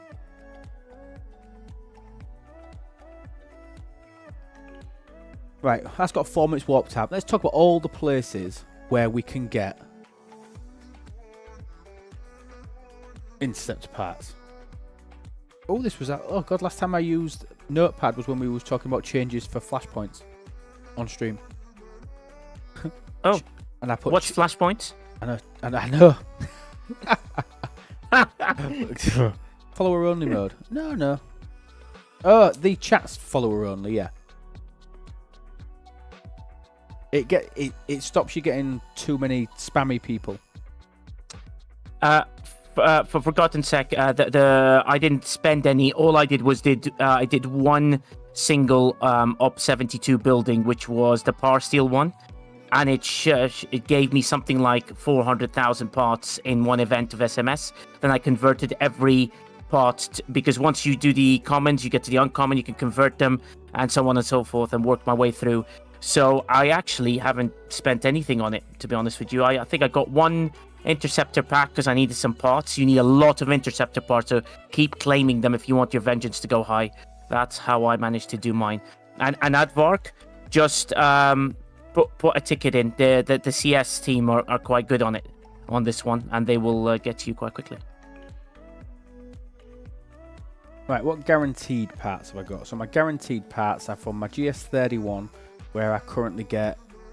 Right, that's got 4 minutes warp tab. Let's talk about all the places where we can get interceptor parts. Oh, this was... Oh, God, last time I used Notepad was when we was talking about changes for flashpoints on stream. Oh, and I put... What's flashpoints? I know. Follower only mode. No. Oh, the chat's follower only, yeah. It stops you getting too many spammy people. For Forgotten Sec, I didn't spend any. All I did was I did one single Op 72 building, which was the Power Steel one, and it gave me something like 400,000 parts in one event of SMS. Then I converted every part because once you do the commons, you get to the uncommon, you can convert them, and so on and so forth, and work my way through. So I actually haven't spent anything on it, to be honest with you. I think I got one interceptor pack because I needed some parts. You need a lot of interceptor parts, so keep claiming them if you want your vengeance to go high. That's how I managed to do mine. And Advark, just put a ticket in. The CS team are quite good on it, on this one, and they will get to you quite quickly. Right, what guaranteed parts have I got? So my guaranteed parts are from my GS31, where I currently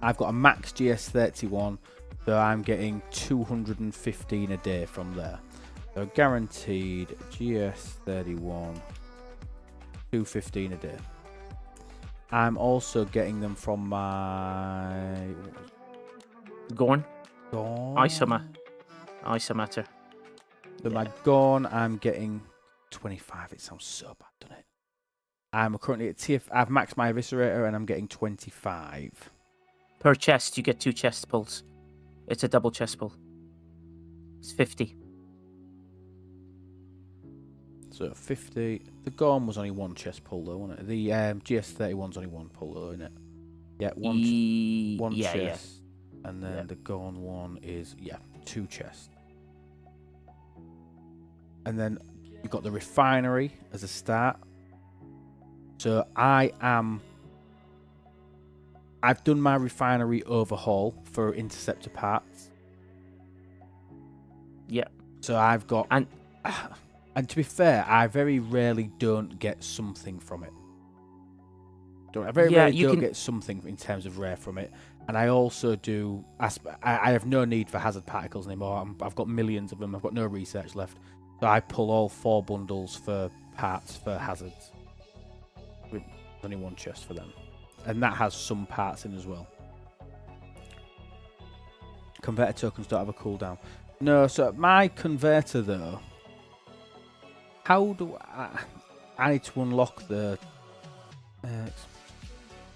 I've got a max GS31, so I'm getting 215 a day from there. So guaranteed GS31, 215 a day. I'm also getting them from my Gorn. Gorn. Isomatter. So my Gorn, I'm getting 25. It sounds so bad, doesn't it? I'm currently at tier. I've maxed my Eviscerator and I'm getting 25. Per chest, you get 2 chest pulls. It's a double chest pull. It's 50. So 50. The Gorm was only 1 chest pull though, wasn't it? The GS31's only 1 pull though, isn't it? Yeah, one yeah, chest. And then Yeah. the gone one is, 2 chests. And then you've got the refinery as a start. So I've done my refinery overhaul for interceptor parts. Yeah. So I've got, and to be fair, I very rarely don't get something from it. I very rarely don't get something in terms of rare from it. And I also do, I have no need for hazard particles anymore. I've got millions of them. I've got no research left. So I pull all 4 bundles for parts for hazards. With only 1 chest for them. And that has some parts in as well. Converter tokens don't have a cooldown. No, so my converter though, how do I need to unlock the...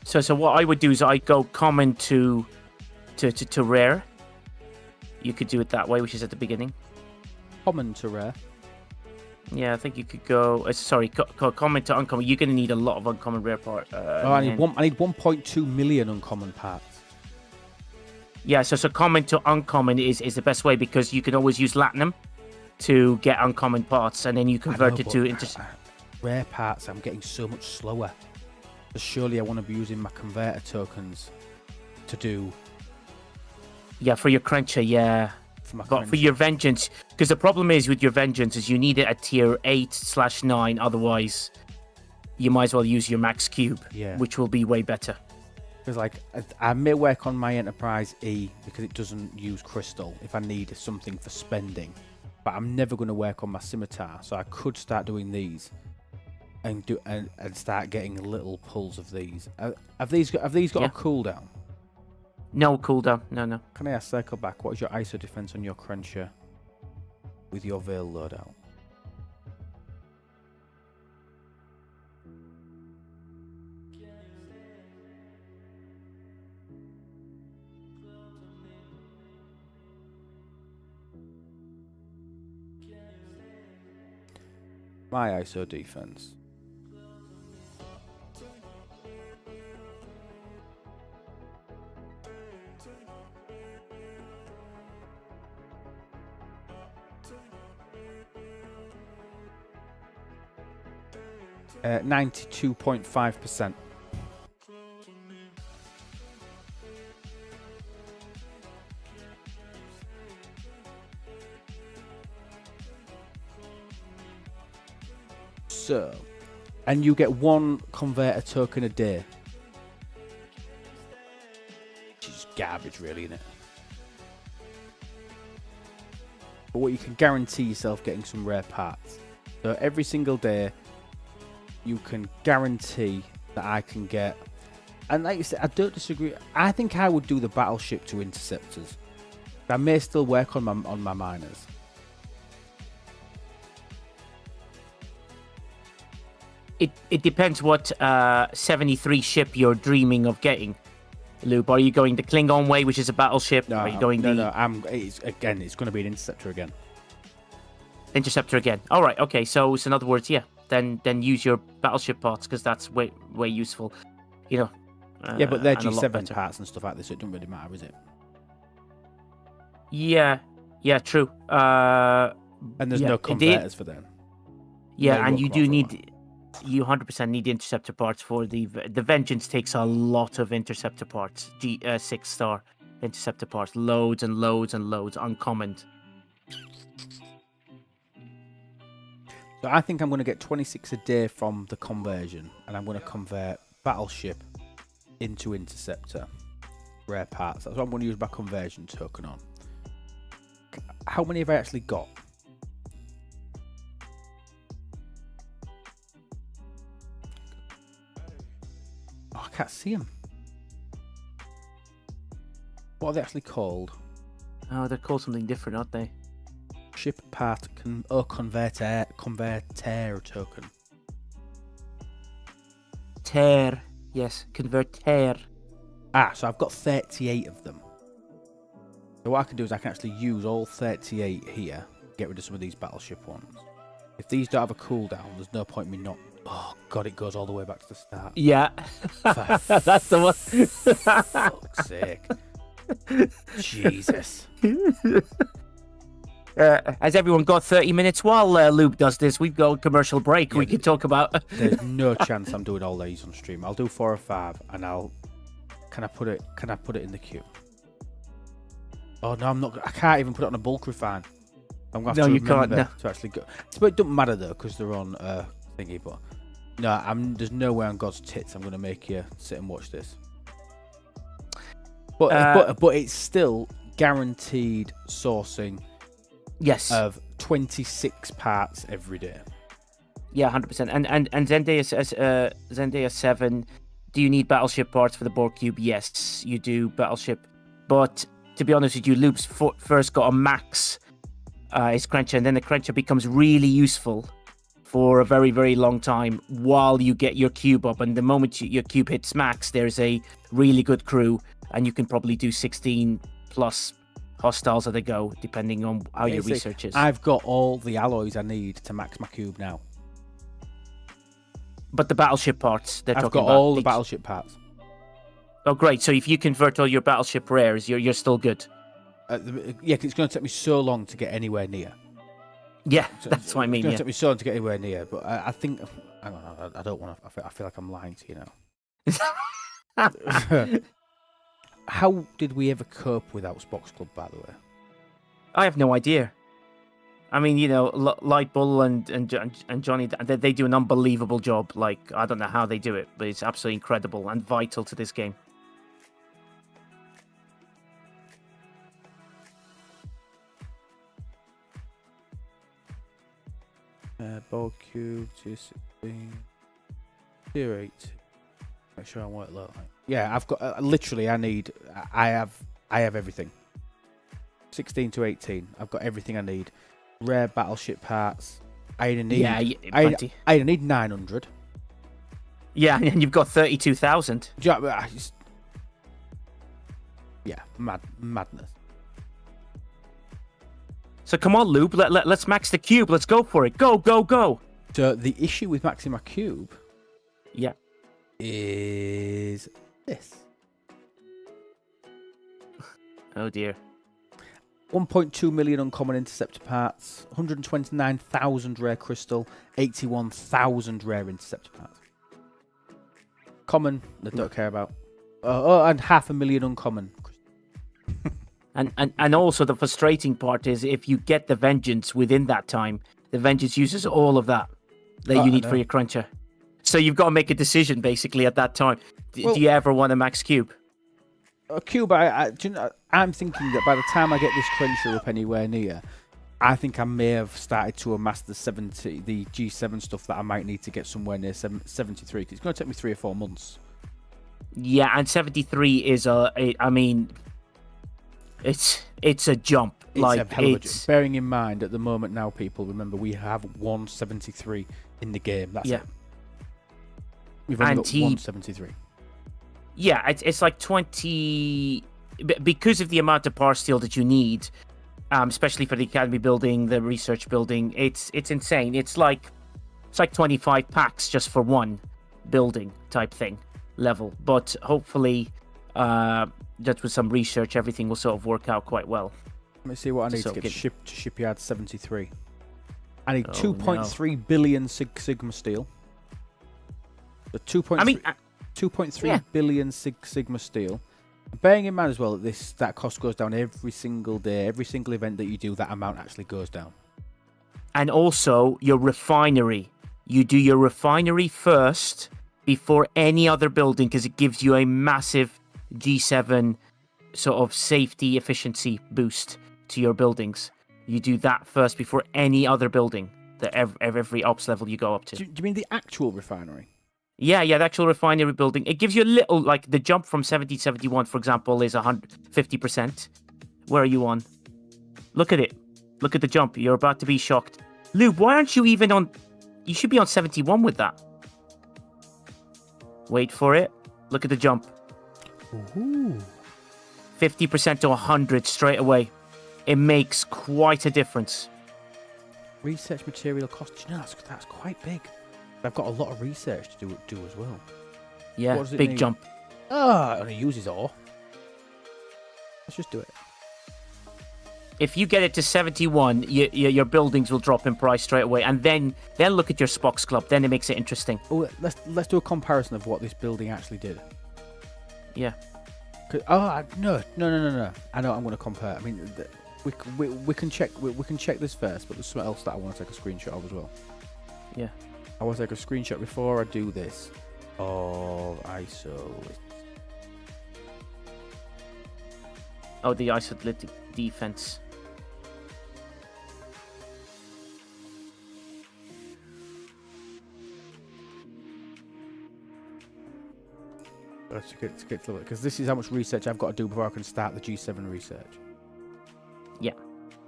So what I would do is I go common to rare. You could do it that way, which is at the beginning. Common to rare. Yeah, I think you could go. Common to uncommon. You're gonna need a lot of uncommon rare part. I need 1.2 million uncommon parts. Yeah, so common to uncommon is the best way because you can always use Latinum to get uncommon parts, and then you convert it to rare parts. I'm getting so much slower. So surely I want to be using my converter tokens to do. Yeah, for your cruncher, yeah. For your vengeance, because the problem is with your vengeance is you need it at tier 8/9, otherwise you might as well use your max cube, which will be way better. Because like I may work on my Enterprise E because it doesn't use crystal if I need something for spending, but I'm never going to work on my scimitar, so I could start doing these and start getting little pulls of these. Have these got a cooldown? No cooldown, no. Can I circle back? What is your ISO defense on your cruncher with your veil loadout? My ISO defense. Uh, 92.5%. So, and you get 1 converter token a day. Which is garbage, really, isn't it? But what you can guarantee yourself getting some rare parts. So every single day, you can guarantee that I can get, and like you said, I don't disagree. I think I would do the battleship to interceptors. I may still work on my miners. It depends what 73 ship you're dreaming of getting, Lube. Are you going the Klingon way, which is a battleship? No, are you going it's going to be an interceptor again. Interceptor again. All right. Okay. So in other words, yeah. Then use your battleship parts because that's way useful. You know. Yeah, but they're G7 parts and stuff like this, so it doesn't really matter, is it? Yeah. Yeah. True. And there's no converters for them. Yeah, and you do need. You 100% need interceptor parts for the Vengeance. Takes a lot of interceptor parts. 6-star interceptor parts, loads and loads and loads, uncommon. So I think I'm going to get 26 a day from the conversion, and I'm going to convert battleship into interceptor rare parts. That's what I'm going to use my conversion token on. How many have I actually got? Oh, I can't see them. What are they actually called? Oh, they're called something different, aren't they? Ship part converter token. Tear. Yes, converter. Ah, so I've got 38 of them. So what I can do is I can actually use all 38 here, get rid of some of these battleship ones. If these don't have a cooldown, there's no point in me not Oh, God, it goes all the way back to the start. Yeah. That's the one. Fuck's sake. Jesus. Has everyone got 30 minutes while Luke does this? We've got a commercial break. Yeah, we can talk about. There's no chance I'm doing all these on stream. I'll do 4 or 5, and Can I put it in the queue? Oh no, I'm not. I can't even put it on a bulk refine. I'm gonna have to remember to actually go. But it doesn't matter though, because they're on thingy. But no, there's no way on God's tits I'm gonna make you sit and watch this. But it's still guaranteed sourcing. Yes. Of 26 parts every day. Yeah, 100%. And Zendaya 7. Do you need Battleship parts for the Borg Cube? Yes, you do, Battleship. But to be honest with you, Loop's first got a max his Crencher, and then the Crencher becomes really useful for a very, very long time while you get your cube up. And the moment your cube hits max, there's a really good crew, and you can probably do 16 plus hostiles at a go, depending on how your research is. I've got all the alloys I need to max my cube now. But the battleship parts, I've got all the battleship parts. Oh, great. So if you convert all your battleship rares, you're still good. Yeah, because it's going to take me so long to get anywhere near. Yeah, that's what I mean. It's going to take me so long to get anywhere near, but I think... Hang on, I don't want to... I feel like I'm lying to you now. How did we ever cope without Spox Club, by the way? I have no idea. I mean, you know, Light Bull and Johnny, they do an unbelievable job. Like, I don't know how they do it, but it's absolutely incredible and vital to this game. Ball Cube, 216, Tier 8. Make sure I want it low. Yeah, I've got literally. I have everything. 16 to 18. I've got everything I need. Rare battleship parts. I need. I need 900. Yeah, and you've got 32,000. Yeah, madness. So come on, Lube. Let's max the cube. Let's go for it. Go, go, go. So the issue with maxing my cube, yeah, is this. Oh dear. 1.2 million uncommon interceptor parts, 129,000 rare crystal, 81,000 rare interceptor parts. Common, I don't care about. And 500,000 uncommon. And also the frustrating part is if you get the Vengeance within that time, the Vengeance uses all of that you need for your Cruncher. So you've got to make a decision basically at that time. Do you ever want a max cube? A cube, I'm thinking that by the time I get this Cruncher up anywhere near, I think I may have started to amass the G7 stuff that I might need to get somewhere near 73. It's going to take me 3 or 4 months. Yeah, and 73 is it's a jump. It's a hell of a jump. Bearing in mind, at the moment now, people, remember, we have 173 in the game. That's it. We've only got 173. Yeah, it's like 20... Because of the amount of power steel that you need, especially for the academy building, the research building, it's insane. It's like 25 packs just for one building type thing level. But hopefully, just with some research, everything will sort of work out quite well. Let me see what I need to get shipped to Shipyard 73. I need 2.3 billion Sigma steel. The 2.3 billion Sigma steel. Bearing in mind as well that that cost goes down every single day, every single event that you do, that amount actually goes down. And also your refinery. You do your refinery first before any other building because it gives you a massive G7 sort of safety efficiency boost to your buildings. You do that first before any other building that every ops level you go up to. Do you mean the actual refinery? Yeah, the actual refinery building. It gives you a little, like, the jump from 70 to 71, for example, is 150%. Where are you on? Look at it. Look at the jump. You're about to be shocked. Lube, why aren't you even on... You should be on 71 with that. Wait for it. Look at the jump. Ooh. 50% to 100 straight away. It makes quite a difference. Research material cost. You know, that's quite big. I've got a lot of research to do as well. Yeah, What does it big need? jump. Ah, it only uses ore. Let's just do it. If you get it to 71, your buildings will drop in price straight away, and then look at your Spock's Club. Then it makes it interesting. Oh, let's do a comparison of what this building actually did. Yeah. No. I know I'm going to compare. I mean, we can check this first, but there's something else that I want to take a screenshot of as well. Yeah. I want to take a screenshot before I do this of ISO. Oh, the isolated defense. Let's get to it, because this is how much research I've got to do before I can start the G7 research. Yeah.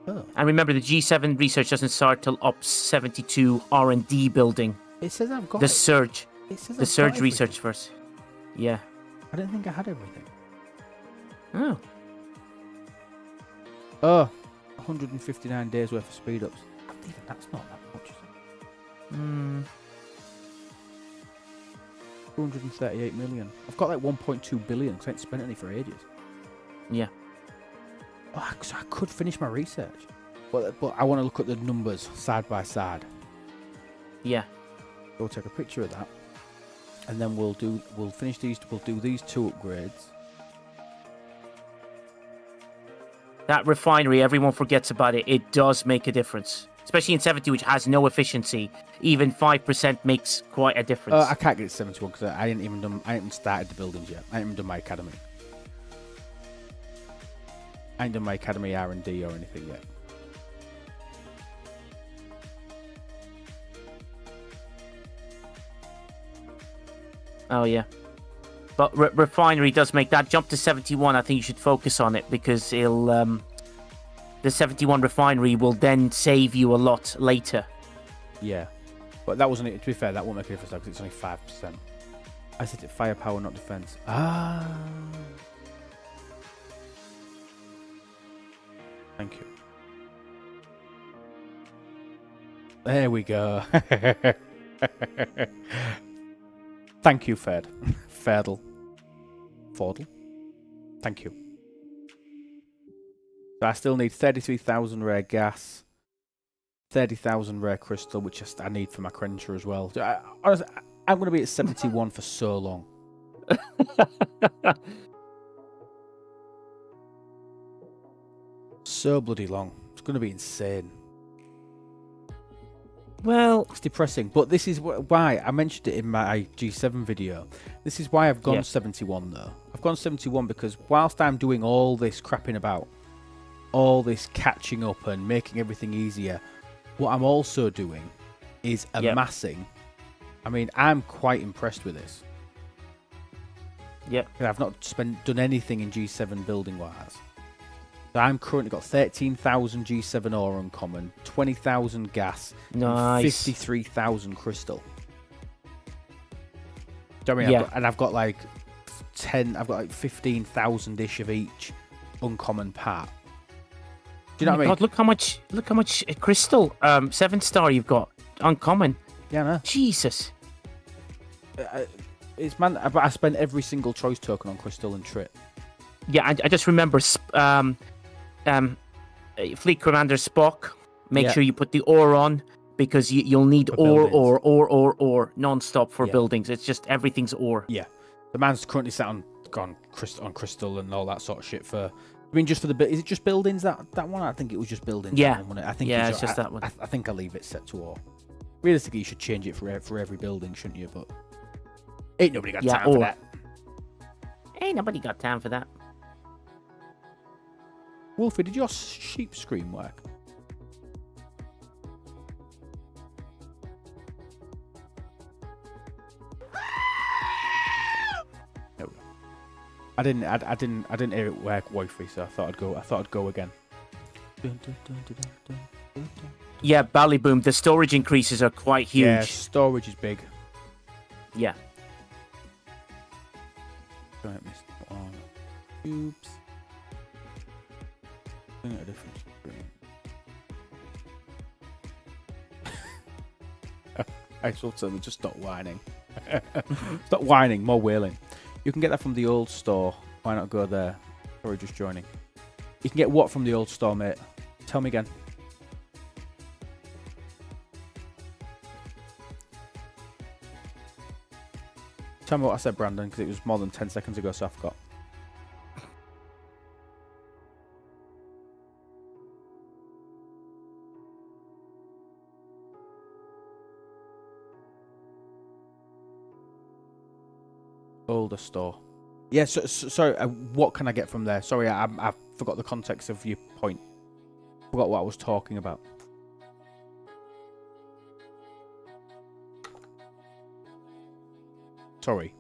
Oh. And remember, the G7 research doesn't start till up 72 R&D building. It says I've got the it. surge. It says The I've surge got research everything. first. Yeah. I didn't think I had everything. Oh. Oh, 159 days worth of speed ups. Even that's not that much, is it? Hmm. 238 million. I've got like 1.2 billion because I ain't spent any for ages. Yeah. Oh, so I could finish my research. But I want to look at the numbers side by side. Yeah. We'll take a picture of that. And then we'll finish these, we'll do these 2 upgrades. That refinery, everyone forgets about it. It does make a difference. Especially in 70, which has no efficiency. Even 5% makes quite a difference. I can't get it 71 because I ain't started the buildings yet. I haven't done my academy. I ain't done my academy R&D or anything yet. Oh, yeah. But refinery does make that jump to 71. I think you should focus on it because it'll... the 71 refinery will then save you a lot later. Yeah. But that wasn't it. To be fair, that won't make a difference because it's only 5%. I said it firepower, not defense. Ah. Thank you. There we go. Thank you, Fed. Ferdle. Fordle. Thank you. So I still need 33,000 rare gas, 30,000 rare crystal, which I need for my Crenshaw as well. So honestly, I'm going to be at 71 for so long. So bloody long. It's going to be insane. Well, it's depressing, but this is why I mentioned it in my G7 video. This is why I've gone 71 though. I've gone 71 because whilst I'm doing all this crapping about, all this catching up and making everything easier, what I'm also doing is amassing. I mean, I'm quite impressed with this. Yep. I've not done anything in G7 building wise. So I'm currently got 13,000 G7 ore uncommon, 20,000 gas, nice. and 53,000 crystal. Do you know what I mean? I've got like 15,000-ish of each uncommon part. Do you know what I mean? God, look how much crystal 7-star you've got uncommon. Yeah, I know. Jesus. It's man, but I spent every single choice token on crystal and trip. Yeah, I just remember Fleet Commander Spock. Make sure you put the ore on because you'll need ore non-stop for buildings. It's just everything's ore. Yeah, the man's currently sat on crystal and all that sort of shit for. I mean, just for the is it just buildings that one? I think it was just buildings. Yeah, that one, wasn't it? I think it's just that one. I think I'll leave it set to ore. Realistically, you should change it for every building, shouldn't you? But ain't nobody got time for that. Ain't nobody got time for that. Wolfie, did your sheep screen work? No. I didn't hear it work, Wolfie, so I thought I'd go again. Yeah, Ballyboom, the storage increases are quite huge. Yeah, storage is big. Yeah. Don't miss on oops. A different screen. I shall tell them just stop whining. Stop whining, more wailing. You can get that from the old store. Why not go there? Sorry, just joining. You can get what from the old store, mate? Tell me again. Tell me what I said, Brandon, because it was more than 10 seconds ago, so I forgot. Older store. Yeah, sorry, what can I get from there? Sorry, I forgot the context of your point. Forgot what I was talking about. Sorry.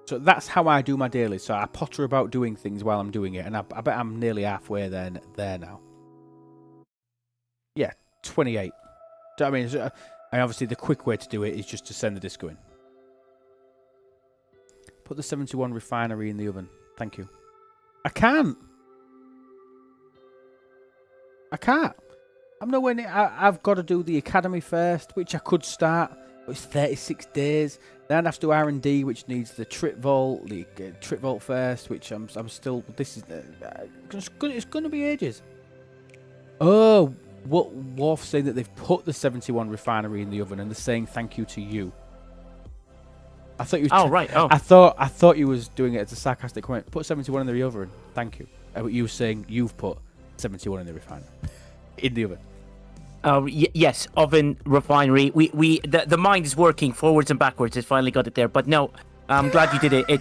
So that's how I do my daily. So I potter about doing things while I'm doing it, and I bet I'm nearly halfway there now. Yeah, 28. Do you know what I mean? And obviously the quick way to do it is just to send the disco in. Put the 71 refinery in the oven. Thank you. I can't. I'm nowhere near. I've got to do the academy first, which I could start. But it's 36 days. Then I have to do R&D, which needs the trip vault, first, which I'm still. This is. It's going to be ages. Oh. What Worf saying that they've put the 71 refinery in the oven and they're saying thank you to you. I thought you. Right. Oh. I thought you was doing it as a sarcastic comment. Put 71 in the oven. Thank you. But you were saying you've put 71 in the refinery in the oven. Yes, oven refinery. The mind is working forwards and backwards. It's finally got it there. But no, I'm glad you did it.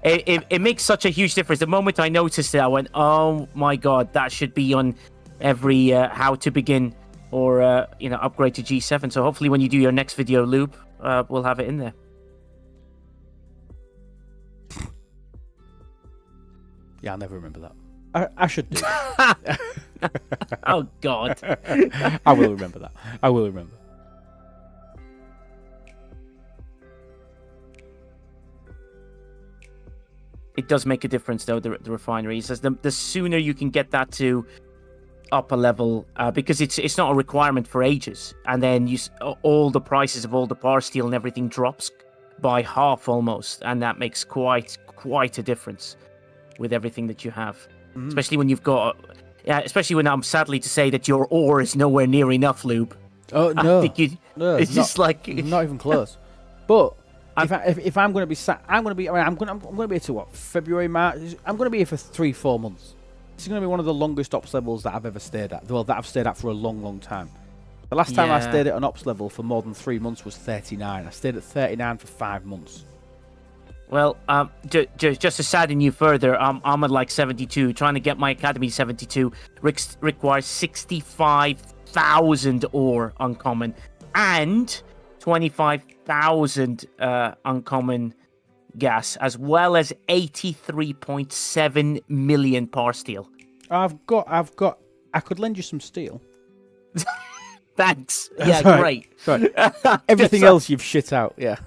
It makes such a huge difference. The moment I noticed it, I went, oh my god, that should be on every how to begin or upgrade to G7. So hopefully when you do your next video, Lube, we'll have it in there. Yeah, I'll never remember that. I should do. Oh god. I will remember that. I will remember. It does make a difference though, the refineries. As the sooner you can get that to upper level, because it's not a requirement for ages, and then all the prices of all the power steel and everything drops by half almost, and that makes quite a difference with everything that you have. Especially when you've got, especially when I'm sadly to say that your ore is nowhere near enough, Lube. Oh no, it's just like not even close. But if I'm going to be sat, I'm going to be here to what, February, March? I'm going to be here for 3-4 months. This is going to be one of the longest ops levels that I've ever stayed at. Well, that I've stayed at for a long time. The last time I stayed at an ops level for more than 3 months was 39. I stayed at 39 for 5 months. Well, just to sadden you further, I'm at like 72. Trying to get my academy 72 requires 65,000 ore uncommon and 25,000 uncommon gas, as well as 83.7 million power steel. I could lend you some steel. Thanks. Yeah, great. Sorry. Everything else you've shit out. Yeah.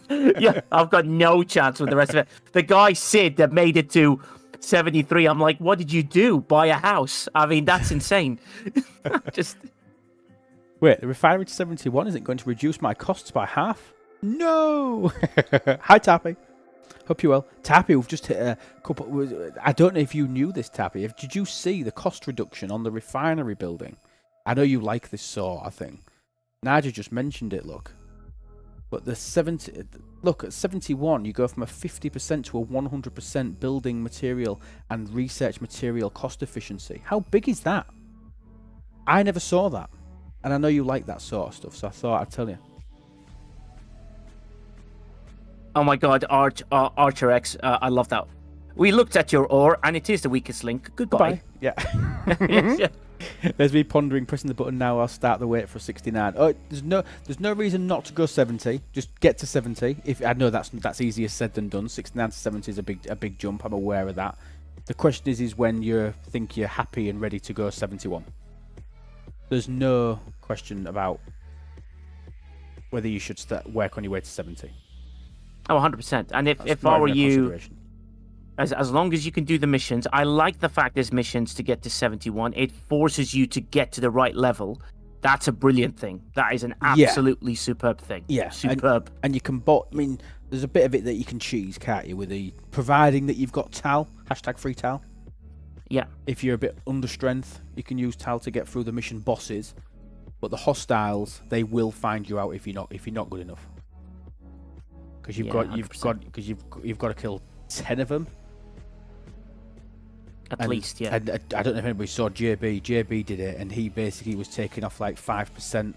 Yeah, I've got no chance with the rest of it. The guy Sid that made it to 73. I'm like, what did you do? Buy a house? I mean, that's insane. Just wait. The refinery to 71 isn't going to reduce my costs by half. No. Hi, Tappy. Hope you well. Tappy, we've just hit a couple. I don't know if you knew this, Tappy. Did you see the cost reduction on the refinery building? I know you like this sort of thing. Nadia just mentioned it, look. But the 70, look, at 71, you go from a 50% to a 100% building material and research material cost efficiency. How big is that? I never saw that. And I know you like that sort of stuff, so I thought I'd tell you. Oh my god, Archer X, I love that. We looked at your ore, and it is the weakest link. Goodbye. Yeah. Yeah. There's me pondering, pressing the button now. I'll start the wait for 69. Oh, there's no reason not to go 70. Just get to 70. If I know that's easier said than done. 69 to 70 is a big jump. I'm aware of that. The question is when you think you're happy and ready to go 71. There's no question about whether you should work on your way to 70. Oh, 100%. And if I were you, As long as you can do the missions. I like the fact there's missions to get to 71. It forces you to get to the right level. That's a brilliant thing. That is an absolutely superb thing. Yeah, superb. And you can bot. I mean, there's a bit of it that you can cheese, can't you? With the providing that you've got Tal, #free Tal. Yeah. If you're a bit under strength, you can use Tal to get through the mission bosses. But the hostiles, they will find you out if you're not good enough. Because you've got to kill 10 of them. At least, yeah. And I don't know if anybody saw JB. JB did it, and he basically was taking off like 5%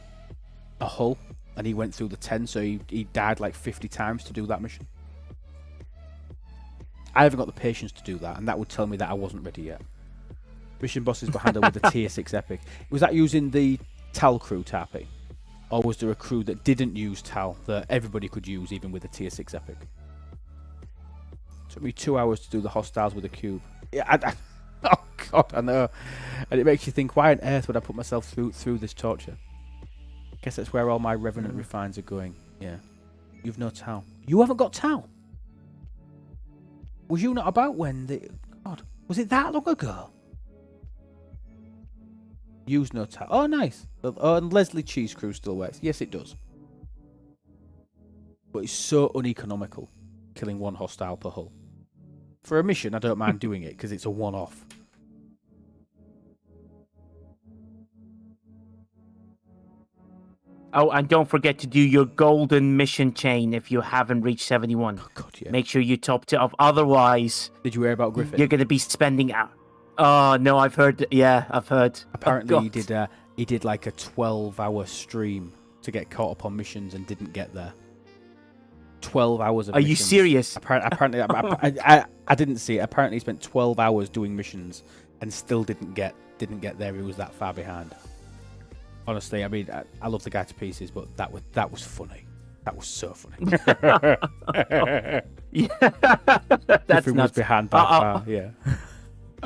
a hull, and he went through the 10, so he died like 50 times to do that mission. I haven't got the patience to do that, and that would tell me that I wasn't ready yet. Mission bosses were handled with the tier 6 epic. Was that using the Tal crew, Tarpy? Or was there a crew that didn't use Tal that everybody could use, even with the tier 6 epic? Took me 2 hours to do the hostiles with a cube. Yeah, oh god, I know. And it makes you think, why on earth would I put myself through this torture? Guess that's where all my revenant refines are going. Yeah. You've no Tal. You haven't got Tal? Was you not about when the... God, was it that long ago? Use no Tal. Oh, nice. Oh, and Leslie Cheese Crew still works. Yes, it does. But it's so uneconomical, killing one hostile per hull. For a mission, I don't mind doing it, because it's a one-off. Oh, and don't forget to do your golden mission chain if you haven't reached 71. Oh, God, yeah. Make sure you topped it off. Otherwise... Did you hear about Griffin? You're going to be spending... Oh, no, I've heard... Yeah, I've heard. Apparently, he did like a 12-hour stream to get caught up on missions and didn't get there. 12 hours of missions. Are you serious? Apparently, I didn't see it. Apparently, he spent 12 hours doing missions and still didn't get there. He was that far behind. Honestly, I mean, I love the guy to pieces, but that was funny. That was so funny. Yeah, that's nuts. Was behind by far. Yeah.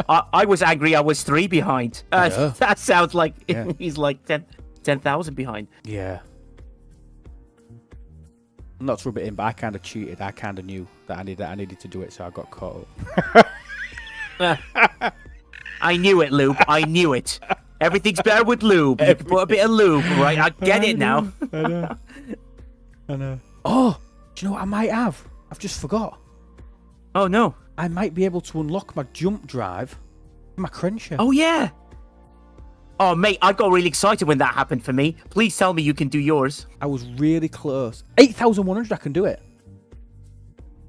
I was angry. I was 3 behind. That sounds like he's like 10,000 behind. Yeah. Not to rub it in, but I kind of cheated. I kind of knew that I needed to do it, so I got caught up. I knew it, Lube. I knew it. Everything's better with lube. You can put a bit of lube, right? I get it now. I know. Oh, do you know what I might have? I've just forgot. Oh, no. I might be able to unlock my jump drive in my Crenshaw. Oh, yeah. Oh, mate, I got really excited when that happened for me. Please tell me you can do yours. I was really close. 8,100, I can do it.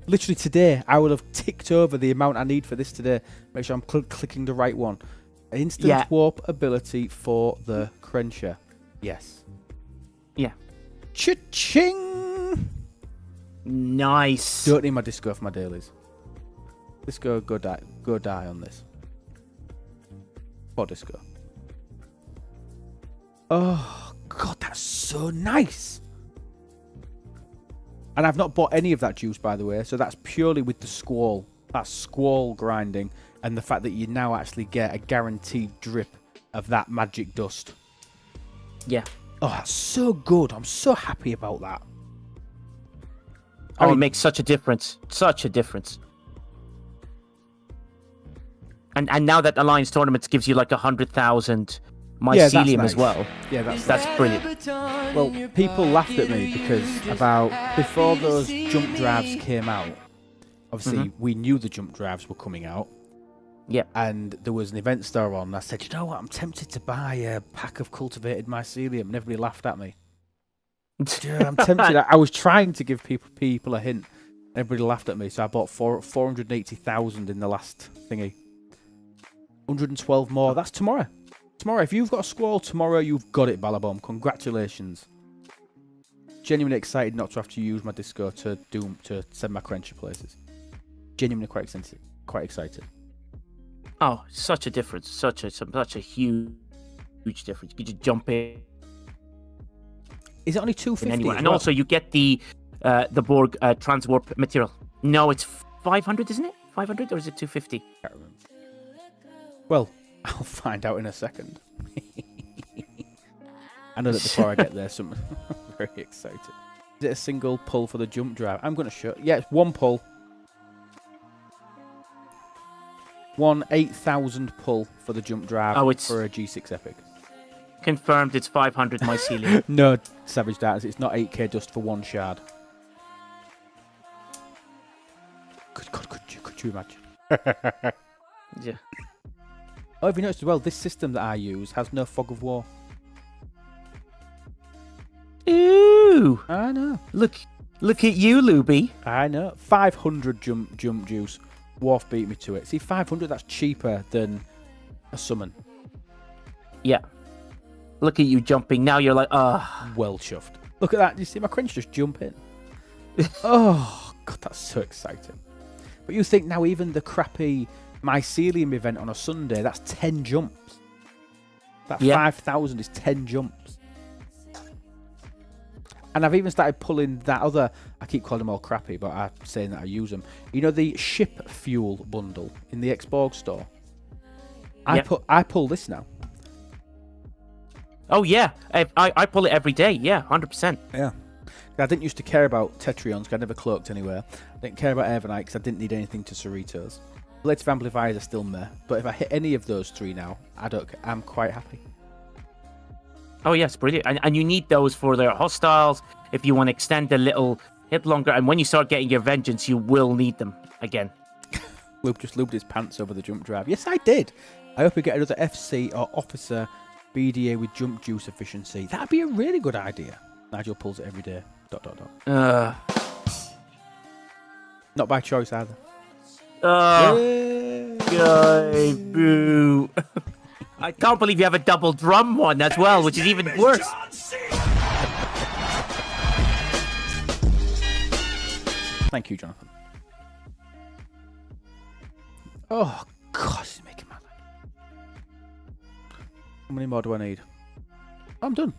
Literally today, I would have ticked over the amount I need for this today. Make sure I'm clicking the right one. Instant warp ability for the Crenshaw. Yes. Yeah. Cha-ching! Nice. Don't need my disco for my dailies. Disco, go die on this. For disco. Oh, God, that's so nice. And I've not bought any of that juice, by the way, so that's purely with the squall. That's squall grinding, and the fact that you now actually get a guaranteed drip of that magic dust. Yeah. Oh, that's so good. I'm so happy about that. Oh, it makes such a difference. Such a difference. And now that Alliance Tournaments gives you like 100,000 mycelium as well. Yeah, that's brilliant. Well, people laughed at me because before those jump drives came out, obviously we knew the jump drives were coming out. Yeah. And there was an event store on. And I said, you know what? I'm tempted to buy a pack of cultivated mycelium. And everybody laughed at me. Yeah, I'm tempted. I was trying to give people a hint. Everybody laughed at me. So I bought 480,000 in the last thingy. 112 more. That's tomorrow. Tomorrow. If you've got a squall tomorrow, you've got it, Ballabomb. Congratulations. Genuinely excited not to have to use my disco to send my Crenshaw places. Genuinely quite excited. Oh, such a difference. Such a huge difference. You just jump in. Is it only 250? Anywhere. And also you get the Borg transwarp material. No, it's 500, isn't it? 500 or is it 250? Can't remember. Well, I'll find out in a second. I know that before I get there, I'm very excited. Is it a single pull for the jump drive? I'm going to show. Yeah, it's one pull. One 8,000 pull for the jump drive it's for a G6 Epic. confirmed. It's 500 mycelium. No, Savage Darts, it's not 8k dust for one shard. Could you imagine? Yeah. Oh, have you noticed as well, this system that I use has no fog of war. Ooh. I know. Look at you, Luby. I know. 500 jump juice. Wharf beat me to it. See, 500, that's cheaper than a summon. Yeah. Look at you jumping. Now you're like, ah. Well chuffed. Look at that. You see my crunch just jump in? Oh, God, that's so exciting. But you think now even the crappy mycelium event on a Sunday, that's 10 jumps. That 5,000 is 10 jumps. And I've even started pulling that other, I keep calling them all crappy, but I'm saying that I use them. You know the ship fuel bundle in the Xborg store? I pull this now. Oh, yeah. I pull it every day. Yeah, 100%. Yeah. I didn't used to care about Tetrions because I never cloaked anywhere. I didn't care about Aeronite because I didn't need anything to Cerritos. Relative amplifiers are still meh, but if I hit any of those three now, I'm quite happy. Oh, yes, brilliant. And you need those for their hostiles if you want to extend a little hit longer. And when you start getting your vengeance, you will need them again. Luke just lubed his pants over the jump drive. Yes, I did. I hope we get another FC or officer BDA with jump juice efficiency. That'd be a really good idea. Nigel pulls it every day. ... Not by choice either. Yay, boo. I can't believe you have a double drum one as well, which is even worse. Thank you, Jonathan. Oh, God, this is making my life. How many more do I need? I'm done.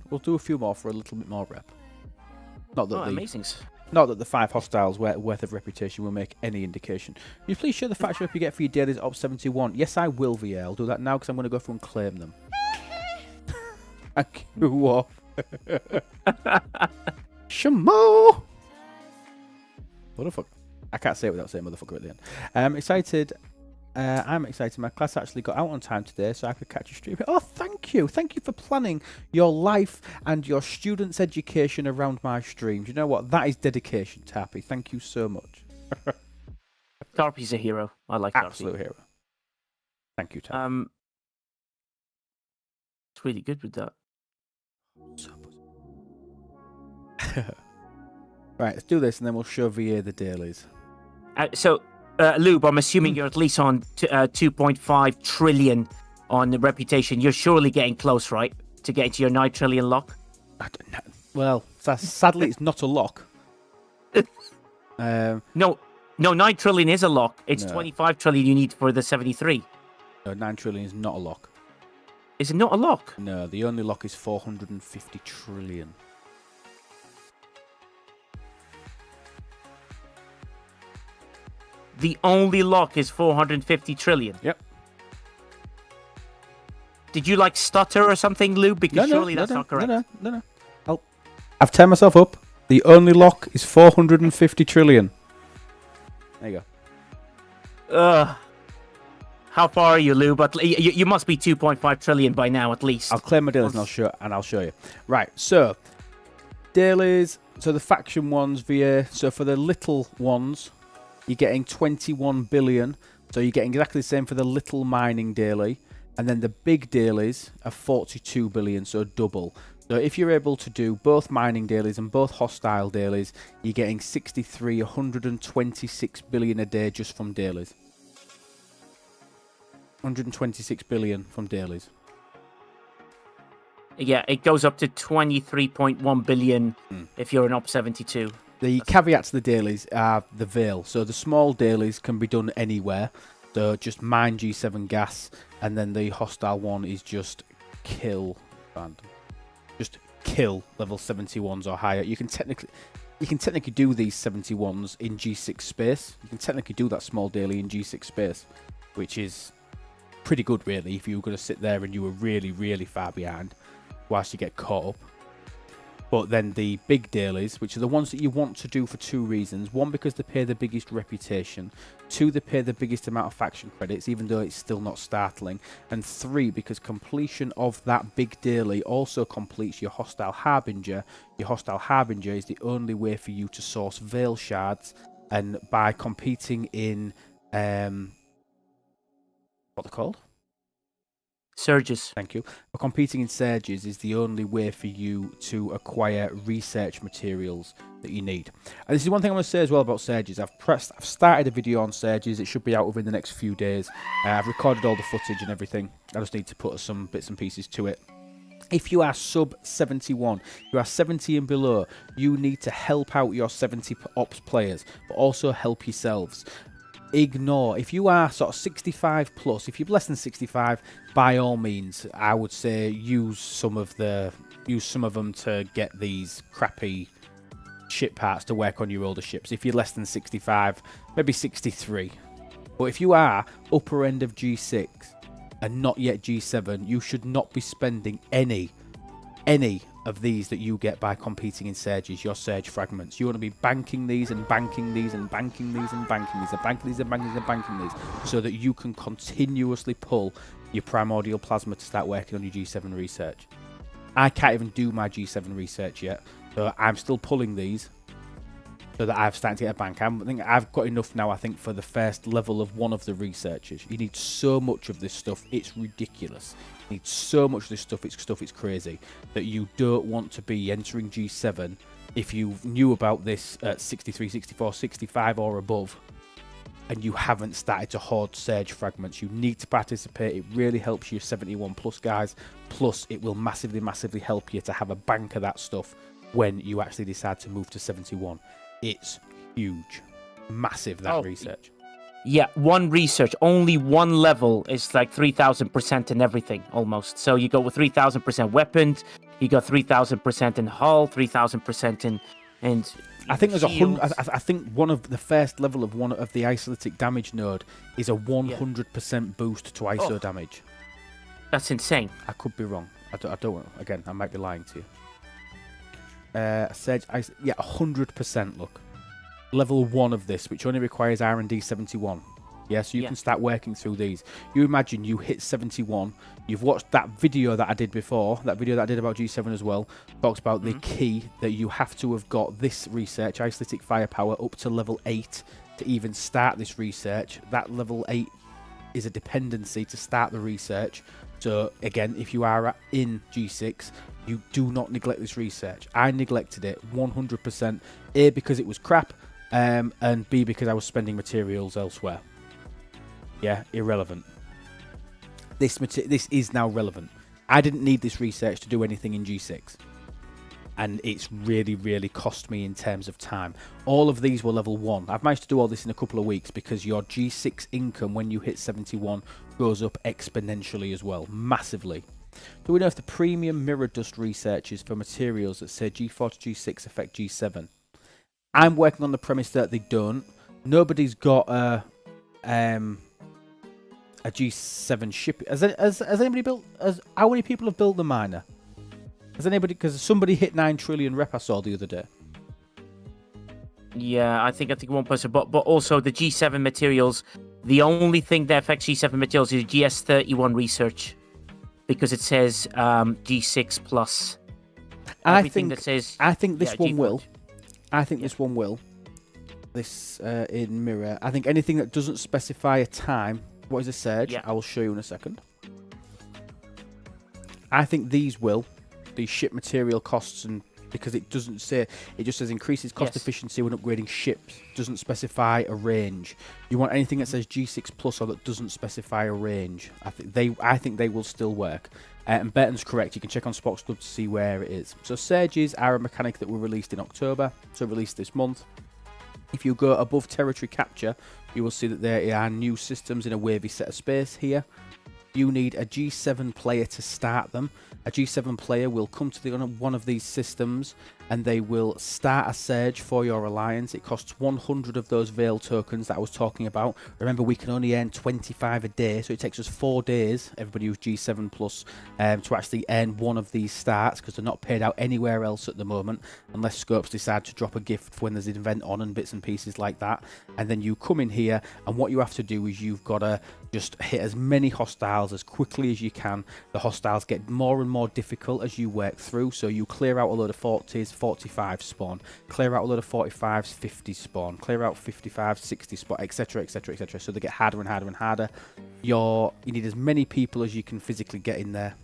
We'll do a few more for a little bit more rep. Not that the 5 hostiles worth of reputation will make any indication. Can you please show the faction up you get for your dailies at Op 71? Yes, I will, VA. I'll do that now because I'm going to go through and claim them. Thank you, Wolf. Shamo! Motherfucker. I can't say it without saying motherfucker at the end. I'm excited. My class actually got out on time today, so I could catch a stream. Oh, thank you. Thank you for planning your life and your students' education around my stream. Do you know what? That is dedication, Tarpy. Thank you so much. Tarpy's a hero. I like Tarpy. Absolute hero. Thank you, Tarpy. It's really good with that. Right, let's do this, and then we'll show VA the dailies. Lube, I'm assuming you're at least on 2.5 trillion on the reputation. You're surely getting close, right? To getting to your 9 trillion lock? I don't know. Well, sadly, it's not a lock. No, 9 trillion is a lock. It's 25 trillion you need for the 73. No, 9 trillion is not a lock. Is it not a lock? No, the only lock is 450 trillion. The only lock is 450 trillion. Yep. Did you stutter or something, Lou? Because surely that's not correct. No. I've turned myself up. The only lock is 450 trillion. There you go. How far are you, Lou? But you must be 2.5 trillion by now, at least. I'll claim my dailies and I'll show you. Right, so dailies. So the faction ones via. So for the little ones, you're getting 21 billion. So you're getting exactly the same for the little mining daily. And then the big dailies are 42 billion, so double. So if you're able to do both mining dailies and both hostile dailies, you're getting 126 billion a day just from dailies. 126 billion from dailies. Yeah, it goes up to 23.1 billion if you're an Op 72. The caveat to the dailies are the veil. So the small dailies can be done anywhere. So just mine G7 gas, and then the hostile one is just kill random. Just kill level 71s or higher. You can technically do these 71s in G6 space. You can technically do that small daily in G6 space, which is pretty good really if you were going to sit there and you were really, really far behind whilst you get caught up. But then the big dailies, which are the ones that you want to do for two reasons. One, because they pay the biggest reputation. Two, they pay the biggest amount of faction credits, even though it's still not startling. And three, because completion of that big daily also completes your hostile harbinger. Your hostile harbinger is the only way for you to source veil shards. And by competing in, what they're called? Surges. Thank you. But competing in surges is the only way for you to acquire research materials that you need. And this is one thing I want to say as well about surges. I've started a video on surges. It should be out within the next few days. I've recorded all the footage and everything. I just need to put some bits and pieces to it. If you are sub 71, you are 70 and below, you need to help out your 70 ops players, but also help yourselves. Ignore, if you are sort of 65 plus, if you're less than 65, by all means, I would say use some of them to get these crappy ship parts to work on your older ships. If you're less than 65, maybe 63. But if you are upper end of G6 and not yet G7, you should not be spending any of these that you get by competing in surges, your surge fragments. You want to be banking these and banking these and banking these and banking these and banking these and banking these and banking these so that you can continuously pull your primordial plasma to start working on your G7 research. I can't even do my G7 research yet, so I'm still pulling these so that I've started to get a bank. I think I've got enough now, I think, for the first level of one of the researchers. You need so much of this stuff, it's ridiculous. You need so much of this stuff, it's crazy, that you don't want to be entering G7 if you knew about this at 63, 64, 65 or above, and you haven't started to hoard surge fragments. You need to participate. It really helps you 71 plus guys, plus it will massively help you to have a bank of that stuff when you actually decide to move to 71. It's huge, massive, that research. Yeah, one research, only one level is like 3,000% in everything, almost. So you go with 3,000% weapons, you got 3,000% in hull, 3,000% in I think there's shields. I think one of the first level of one of the isolytic damage node is a 100% boost to ISO damage. That's insane. I could be wrong. I don't. Again, I might be lying to you. Surge, yeah, 100%. Look, level 1 of this, which only requires R&D 71. Yeah, so you can start working through these. You imagine you hit 71. You've watched that video that I did before, that video that I did about G7 as well. Talks about the key that you have to have got this research, isolytic firepower, up to level 8 to even start this research. That level 8 is a dependency to start the research. So again, if you are in G6, you do not neglect this research. I neglected it 100%. A, because it was crap, and B, because I was spending materials elsewhere. Yeah, irrelevant. This is now relevant. I didn't need this research to do anything in G6. And it's really cost me in terms of time. All of these were level 1. I've managed to do all this in a couple of weeks because your G6 income when you hit 71 goes up exponentially as well, massively. Do we know if the premium mirror dust researches for materials that say G4 to G6 affect G7? I'm working on the premise that they don't. Nobody's got a G7 ship. Has anybody built? How many people have built the miner? Has anybody? Because somebody hit 9 trillion rep I saw the other day. Yeah, I think one person, but also the G7 materials. The only thing that affects G7 materials is GS31 research, because it says G6 plus. I think this one G4. will. I think this one will. This in mirror. I think anything that doesn't specify a time. What is a surge? Yeah. I will show you in a second. I think these will. These ship material costs, and because it doesn't say, it just says increases cost efficiency when upgrading ships. Doesn't specify a range. You want anything that says G6 plus or that doesn't specify a range. I think they will still work. And Burton's correct. You can check on Spox Club to see where it is. So surges are a mechanic that were released in October, so released this month. If you go above territory capture, you will see that there are new systems in a wavy set of space here. You need a G7 player to start them. A G7 player will come to one of these systems and they will start a surge for your alliance. It costs 100 of those Veil tokens that I was talking about. Remember, we can only earn 25 a day, so it takes us 4 days, everybody who's G7 plus, to actually earn one of these starts, because they're not paid out anywhere else at the moment, unless Scopes decide to drop a gift when there's an event on and bits and pieces like that. And then you come in here, and what you have to do is you've got to just hit as many hostiles as quickly as you can. The hostiles get more and more difficult as you work through, so you clear out a load of 40s, 45 spawn, clear out a load of 45s, 50 spawn, clear out 55, 60 spawn, etc, etc, etc. So they get harder and harder and harder. You need as many people as you can physically get in there.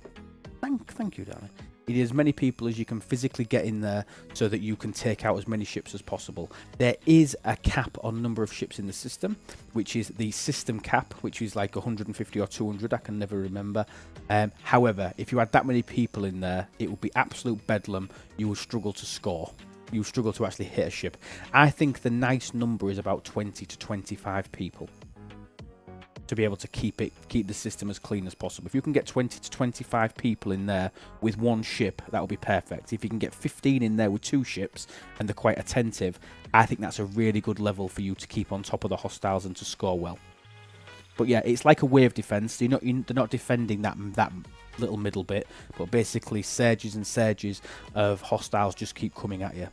Thank you, darling. You need as many people as you can physically get in there so that you can take out as many ships as possible. There is a cap on number of ships in the system, which is the system cap, which is like 150 or 200. I can never remember. However, if you had that many people in there, it would be absolute bedlam. You would struggle to score. You would struggle to actually hit a ship. I think the nice number is about 20 to 25 people, to be able to keep the system as clean as possible. If you can get 20 to 25 people in there with one ship, that will be perfect. If you can get 15 in there with 2 ships and they're quite attentive, I think that's a really good level for you to keep on top of the hostiles and to score well. But yeah, it's like a wave defense. They're not defending that little middle bit, but basically surges and surges of hostiles just keep coming at you.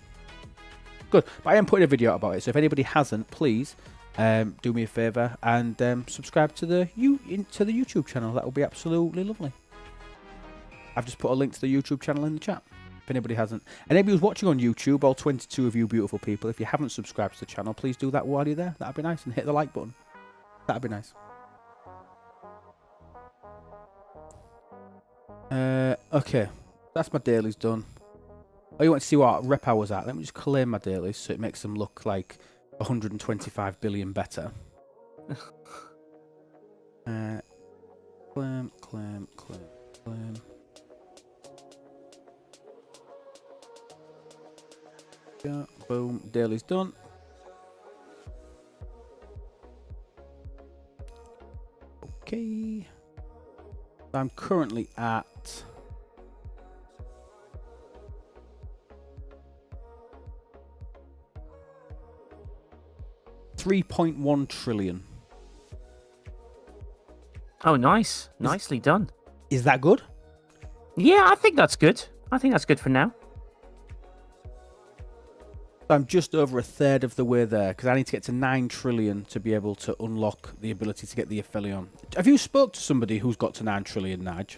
Good, but I am putting a video out about it, so if anybody hasn't, please do me a favour and subscribe to the YouTube channel. That would be absolutely lovely. I've just put a link to the YouTube channel in the chat, if anybody hasn't. And anybody who's watching on YouTube, all 22 of you beautiful people, if you haven't subscribed to the channel, please do that while you're there. That'd be nice. And hit the like button. That'd be nice. Okay, that's my dailies done. Oh, you want to see what rep I was at? Let me just claim my dailies so it makes them look like 125 billion better. Claim. Yeah, boom, daily's done. Okay. I'm currently at 3.1 trillion. Oh, nice. Nicely done. Is that good? Yeah, I think that's good. I think that's good for now. I'm just over a third of the way there, because I need to get to 9 trillion to be able to unlock the ability to get the Aphelion. Have you spoke to somebody who's got to 9 trillion, Nige?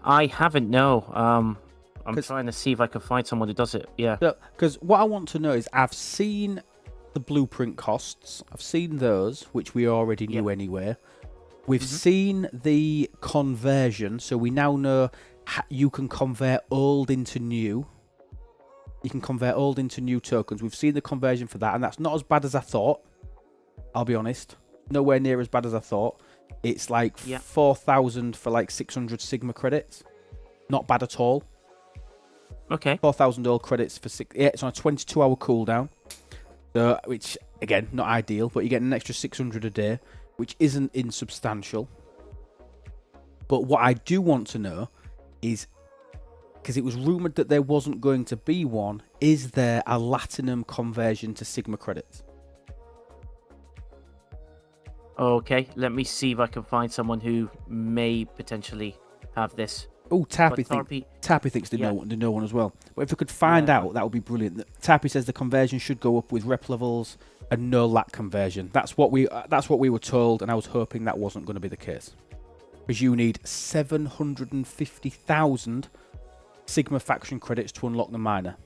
I haven't, no. I'm trying to see if I can find someone who does it, yeah. Because what I want to know is, I've seen the blueprint costs. I've seen those, which we already knew anyway. We've seen the conversion, so we now know you can convert old into new. You can convert old into new tokens. We've seen the conversion for that, and that's not as bad as I thought. I'll be honest. Nowhere near as bad as I thought. It's like 4,000 for like 600 Sigma credits. Not bad at all. Okay. 4,000 old credits for 6. Yeah, it's on a 22-hour cooldown. So, which, again, not ideal, but you get an extra 600 a day, which isn't insubstantial. But what I do want to know is, because it was rumoured that there wasn't going to be one, is there a Latinum conversion to Sigma credits? Okay, let me see if I can find someone who may potentially have this. Oh, Tappy thinks they know one as well. But if we could find out, that would be brilliant. Tappy says the conversion should go up with rep levels and no lat conversion. That's what we were told, and I was hoping that wasn't going to be the case. Because you need 750,000 Sigma faction credits to unlock the miner.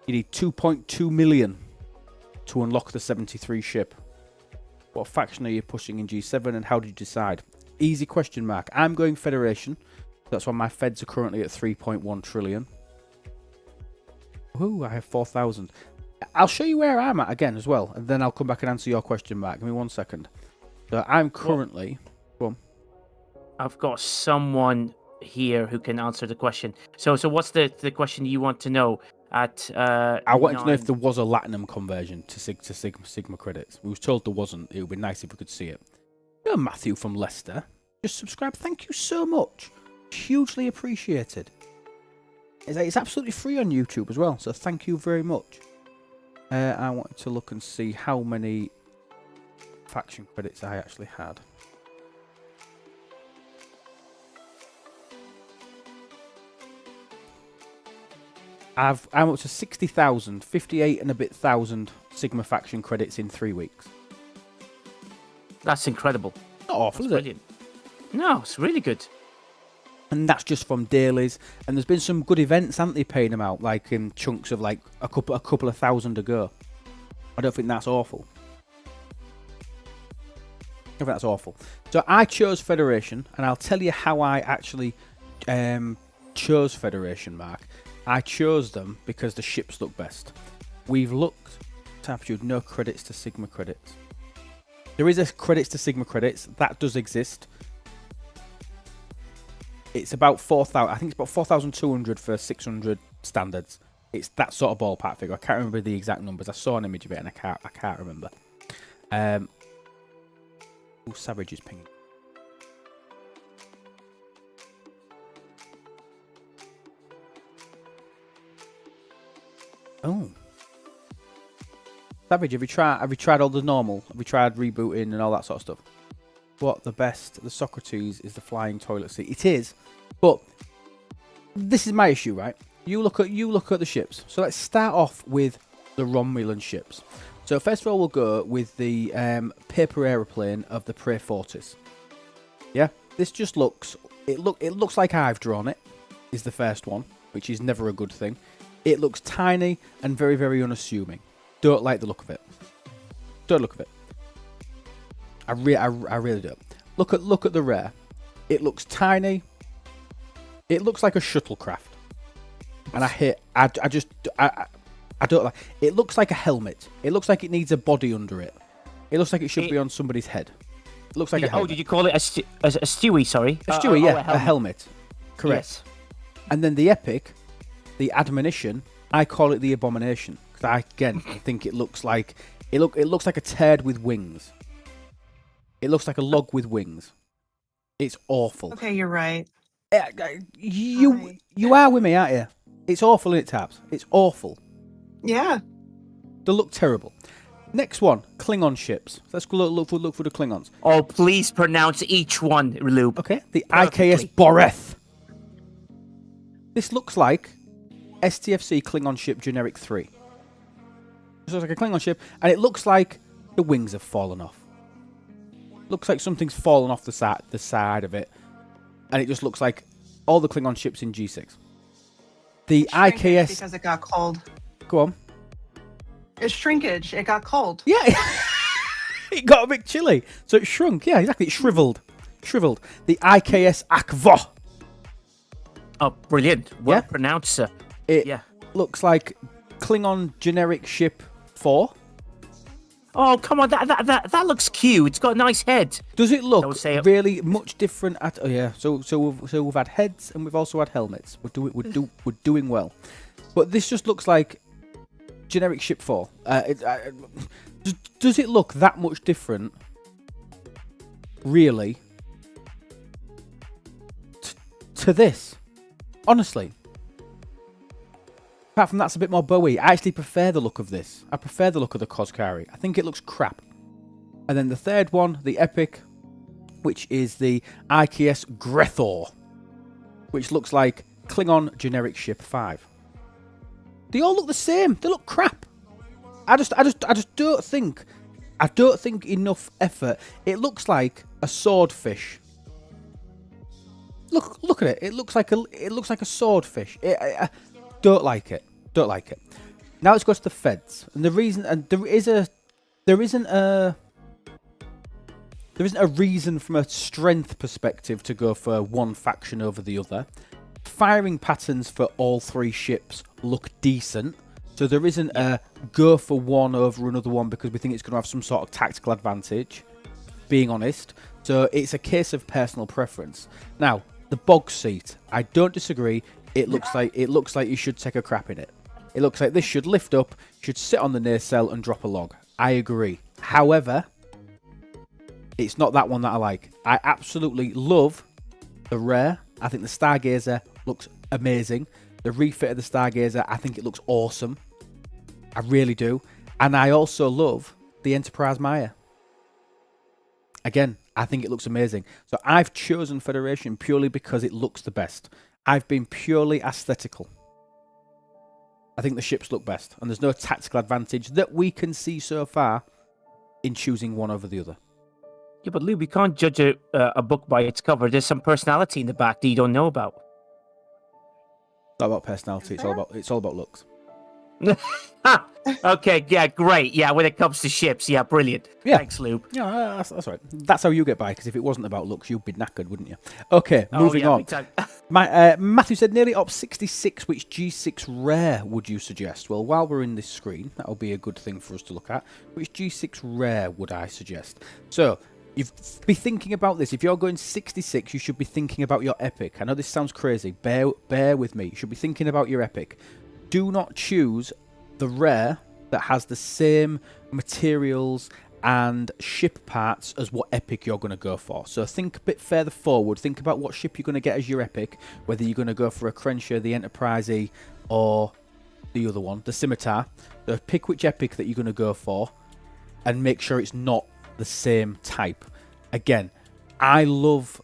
You need 2.2 million to unlock the 73 ship. What faction are you pushing in G7, and how did you decide? Easy question mark. I'm going Federation. That's why my feds are currently at 3.1 trillion. Ooh, I have 4,000. I'll show you where I'm at again as well, and then I'll come back and answer your question mark. Give me 1 second. So I'm currently... Go on. I've got someone here who can answer the question. So what's the question you want to know? I wanted to know if there was a Latinum conversion to Sigma credits. We was told there wasn't. It would be nice if we could see it. Hello, Matthew from Leicester. Just subscribe. Thank you so much. Hugely appreciated. It's absolutely free on YouTube as well, so thank you very much. I wanted to look and see how many faction credits I actually had. I'm up to 60,000, 58 and a bit thousand Sigma faction credits in 3 weeks. That's incredible. Not awful, is it? No, it's really good. And that's just from dailies. And there's been some good events, haven't they, paying them out, like in chunks of like a couple of thousand a go. I don't think that's awful. I think that's awful. So I chose Federation, and I'll tell you how I actually chose Federation, Mark. I chose them because the ships look best. We've looked to Aptitude, no credits to Sigma credits. There is a credits to Sigma credits. That does exist. It's about 4,000. I think it's about 4,200 for 600 standards. It's that sort of ballpark figure. I can't remember the exact numbers. I saw an image of it and I can't remember. Oh, Savage is pinging. Oh, Savage, have you tried all the normal? Have you tried rebooting and all that sort of stuff? What the best? The Socrates is the flying toilet seat. It is, but this is my issue, right? You look at the ships. So let's start off with the Romulan ships. So first of all, we'll go with the paper aeroplane of the Prey Fortis. Yeah, this just looks. It looks like I've drawn it. Is the first one, which is never a good thing. It looks tiny and very, very unassuming. Don't like the look of it. Don't look of it. I really don't. Look at the rare. It looks tiny. It looks like a shuttlecraft. And I don't like. It looks like a helmet. It looks like it needs a body under it. It looks like it should be on somebody's head. It looks like a helmet. Oh, did you call it a Stewie? Sorry, a Stewie, yeah, a helmet. Correct. Yes. And then the epic, the admonition, I call it the abomination because I think it looks like it looks like a turd with wings. It looks like a log with wings. It's awful. Okay, you're right. You are with me, aren't you? It's awful, isn't it, Tabs? It's awful. Yeah. They look terrible. Next one, Klingon ships. Let's go look for the Klingons. Oh, please pronounce each one, Lube. Okay, the Perfectly. IKS Boreth. This looks like STFC Klingon ship generic 3. This looks like a Klingon ship, and it looks like the wings have fallen off. Looks like something's fallen off the side of it, and it just looks like all the Klingon ships in G6. The Shrinkage IKS because it got cold. Go on. It's shrinkage. It got cold. Yeah, it got a bit chilly, so it shrunk. Yeah, exactly. It shriveled. The IKS Akvo. Oh, brilliant. Well pronounced, sir. It looks like Klingon generic ship 4. Oh, come on. That looks cute. It's got a nice head. Does it look it. really much different? Oh yeah. So we've had heads and we've also had helmets. We're doing well, but this just looks like generic ship 4. Does it look that much different? Really? To this? Honestly. Apart from that's a bit more Bowie. I actually prefer the look of this. I prefer the look of the Coscari. I think it looks crap. And then the third one, the Epic, which is the IKS Grethor, which looks like Klingon generic ship 5. They all look the same. They look crap. I just don't think enough effort. It looks like a swordfish. Look at it. It looks like a swordfish. Don't like it. Now let's go to the feds. And the reason, and there isn't a reason from a strength perspective to go for one faction over the other. Firing patterns for all 3 ships look decent. So there isn't a go for one over another one because we think it's going to have some sort of tactical advantage, being honest. So it's a case of personal preference. Now, the bog seat, I don't disagree. It looks like you should take a crap in it. It looks like this should lift up, should sit on the nacelle and drop a log. I agree. However, it's not that one that I like. I absolutely love the rare. I think the Stargazer looks amazing. The refit of the Stargazer, I think it looks awesome. I really do. And I also love the Enterprise Maya. Again, I think it looks amazing. So I've chosen Federation purely because it looks the best. I've been purely aesthetical. I think the ships look best. And there's no tactical advantage that we can see so far in choosing one over the other. Yeah, but Lou, we can't judge a book by its cover. There's some personality in the back that you don't know about. It's not about personality. It's all about looks. Okay, yeah, great. Yeah, when it comes to ships, yeah, brilliant. Yeah. Thanks, Lou. Yeah, that's right. That's how you get by, because if it wasn't about looks, you'd be knackered, wouldn't you? Okay, moving on. Matthew said, nearly op 66, which G6 rare would you suggest? Well, while we're in this screen, that'll be a good thing for us to look at. Which G6 rare would I suggest? So, you'd be thinking about this. If you're going 66, you should be thinking about your epic. I know this sounds crazy. Bear with me. You should be thinking about your epic. Do not choose the rare that has the same materials and ship parts as what epic you're going to go for. So think a bit further forward. Think about what ship you're going to get as your epic, whether you're going to go for a Crenshaw, the Enterprise, or the other one, the Scimitar. So pick which epic that you're going to go for and make sure it's not the same type. Again, I love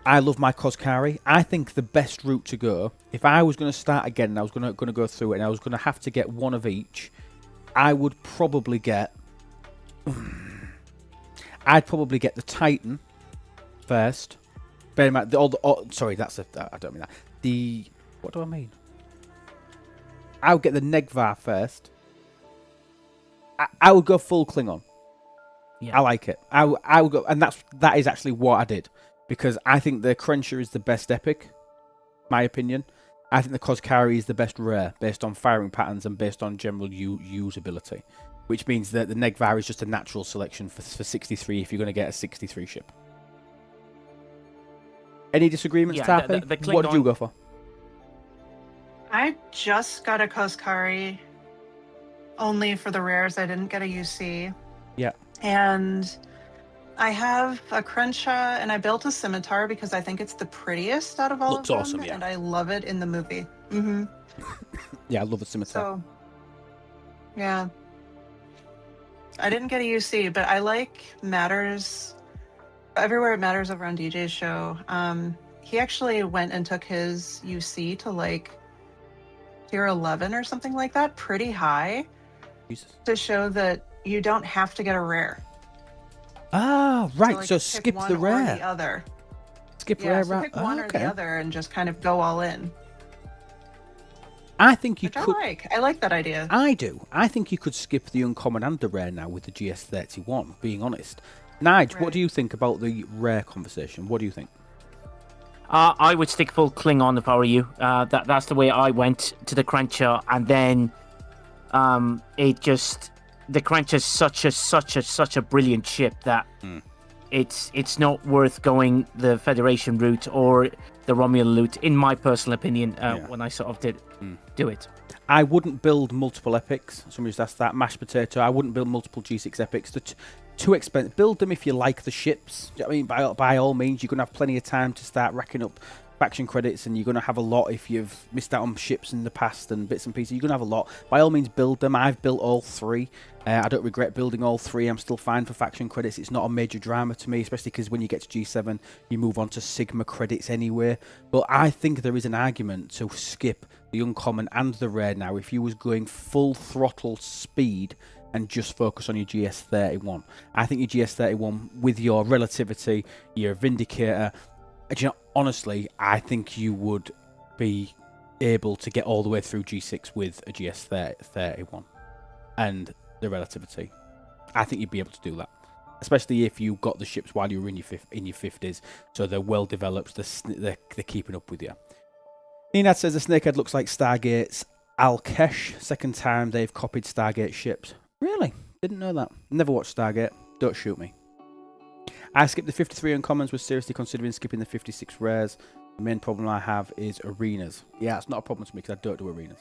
my Copyri. I think the best route to go, if I was going to start again and I was going to go through it and I was going to have to get one of each, I would probably get... I'd probably get the Titan first. Bear in mind, sorry, I don't mean that. What do I mean? I would get the Negvar first. I would go full Klingon. Yeah. I like it. I would go, and that is actually what I did. Because I think the Crenshaw is the best epic, my opinion. I think the Copyri is the best rare, based on firing patterns and based on general usability. Which means that the Negvar is just a natural selection for 63 if you're going to get a 63 ship. Any disagreements, Tappy? What did you go for? I just got a Copyri only for the rares. I didn't get a UC. Yeah. And I have a Crenshaw, and I built a Scimitar because I think it's the prettiest out of all of them. Looks awesome, yeah. And I love it in the movie. Mm-hmm. Yeah, I love the Scimitar. So, yeah. I didn't get a UC, but I like Matters. Everywhere It Matters over on DJ's show. He actually went and took his UC to like tier 11 or something like that, pretty high, Jesus. To show that you don't have to get a rare. Ah, right. So skip the rare. Or the other. Skip rare. So pick one or the other and just kind of go all in. I think you could. I like that idea. I do. I think you could skip the uncommon and the rare now with the GS31. Being honest, Nige, what do you think about the rare conversation? What do you think? I would stick full Klingon if I were you. That's the way I went to the Crenshaw, and then the Crenshaw is such a brilliant ship that it's not worth going the Federation route or the Romulan route, in my personal opinion. When I sort of did do it, I wouldn't build multiple epics. Somebody's asked that. Mashed potato. I wouldn't build multiple G6 epics. They're too expensive. Build them if you like the ships. I mean, by all means, you're gonna have plenty of time to start racking up faction credits, and you're going to have a lot if you've missed out on ships in the past and bits and pieces. You're going to have a lot. By all means, build them. I've built all three. I don't regret building all three. I'm still fine for faction credits. It's not a major drama to me, especially because when you get to G7, you move on to Sigma credits anyway. But I think there is an argument to skip the uncommon and the rare now if you was going full throttle speed and just focus on your GS31. I think your GS31, with your relativity, your Vindicator, you know, honestly, I think you would be able to get all the way through G6 with a GS31 and the relativity. I think you'd be able to do that, especially if you got the ships while you were in your 50s, so they're well developed. They're keeping up with you. Nenad says the Snakehead looks like Stargate's Alkesh. Second time they've copied Stargate ships. Really? Didn't know that. Never watched Stargate. Don't shoot me. I skipped the 53 uncommons, was seriously considering skipping the 56 rares. The main problem I have is arenas. Yeah, it's not a problem to me because I don't do arenas.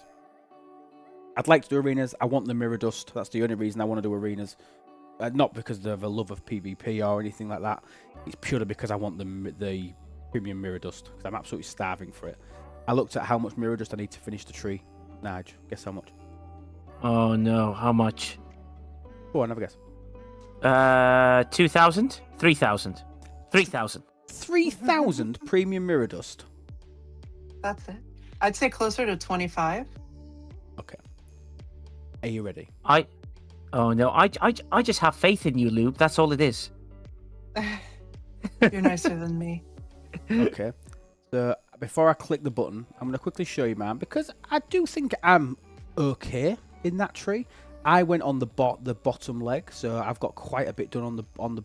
I'd like to do arenas. I want the mirror dust. That's the only reason I want to do arenas. Not because of a love of PvP or anything like that. It's purely because I want the premium mirror dust, because I'm absolutely starving for it. I looked at how much mirror dust I need to finish the tree. Nige, guess how much? Oh no, how much? Go on, have a guess. 2,000? 3,000? 3,000. 3,000 premium mirror dust. That's it. I'd say closer to 25. Okay. Are you ready? Oh no, I just have faith in you, Lube. That's all it is. You're nicer than me. Okay. So before I click the button, I'm going to quickly show you mine because I do think I'm okay in that tree. I went on the bottom leg, so I've got quite a bit done on the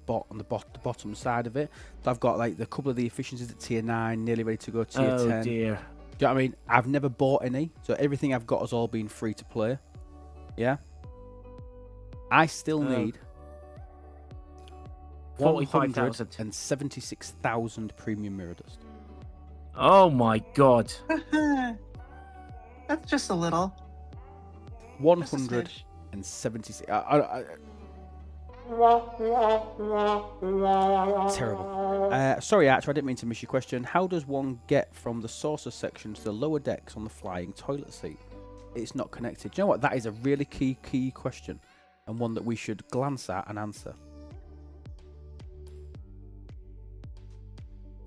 bottom side of it. So I've got like a couple of the efficiencies at tier 9, nearly ready to go tier 10. Oh dear. Do you know what I mean? I've never bought any, so everything I've got has all been free to play. Yeah. I still need 45,000 and 76,000 premium mirror dust. Oh my god. That's just a little. 176. Terrible. Sorry, Archer, I didn't mean to miss your question. How does one get from the saucer section to the lower decks on the flying toilet seat? It's not connected. Do you know what? That is a really key question, and one that we should glance at and answer.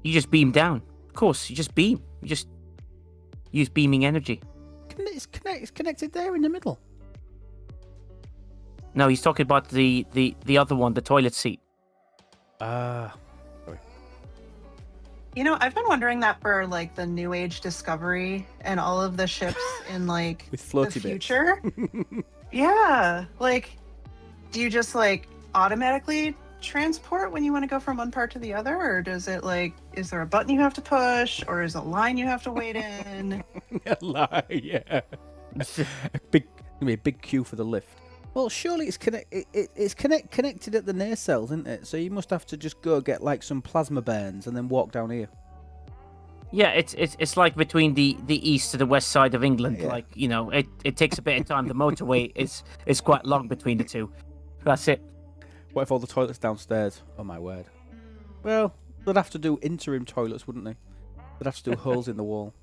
You just beam down. Of course, you just beam. You just use beaming energy. It's connected there in the middle. No, he's talking about the other one, the toilet seat. Sorry. You know, I've been wondering that for like the New Age Discovery and all of the ships in like With floaty the bits. future. Yeah, like, do you just like automatically transport when you want to go from one part to the other, or does it like, is there a button you have to push, or is a line you have to wait in? Yeah. Gonna be a big queue for the lift. Well, surely it's connected at the nacelles, isn't it? So you must have to just go get like some plasma bands and then walk down here. Yeah, it's like between the east to the west side of England. Yeah. Like, you know, it takes a bit of time. The motorway is quite long between the two. That's it. What if all the toilets downstairs? Oh my word. Well, they'd have to do interim toilets, wouldn't they? They'd have to do holes in the wall.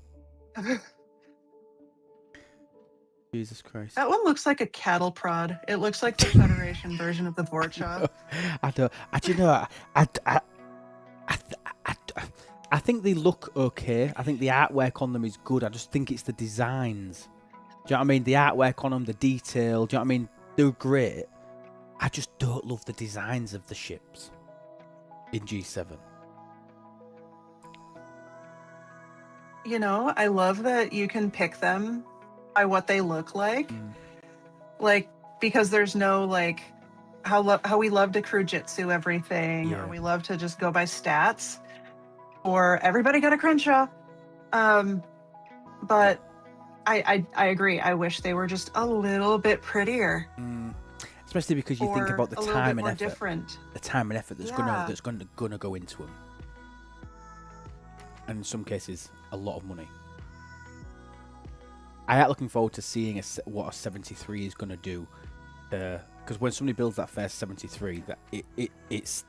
Jesus Christ. That one looks like a cattle prod. It looks like the Federation version of the board shop. I don't. Do you know? I think they look okay. I think the artwork on them is good. I just think it's the designs. Do you know what I mean? The artwork on them, the detail. Do you know what I mean? They're great. I just don't love the designs of the ships in G7. You know, I love that you can pick them by what they look like. Like, because there's no like how we love to Crujitsu everything, Yeah. or we love to just go by stats, or everybody got a Crenshaw. But I agree. I wish they were just a little bit prettier. Especially because you think or about the a little time bit and more effort. different. The time and effort that's Yeah. gonna go into them, and in some cases, a lot of money. I am looking forward to seeing what a 73 is gonna do, because when somebody builds that first 73, that it's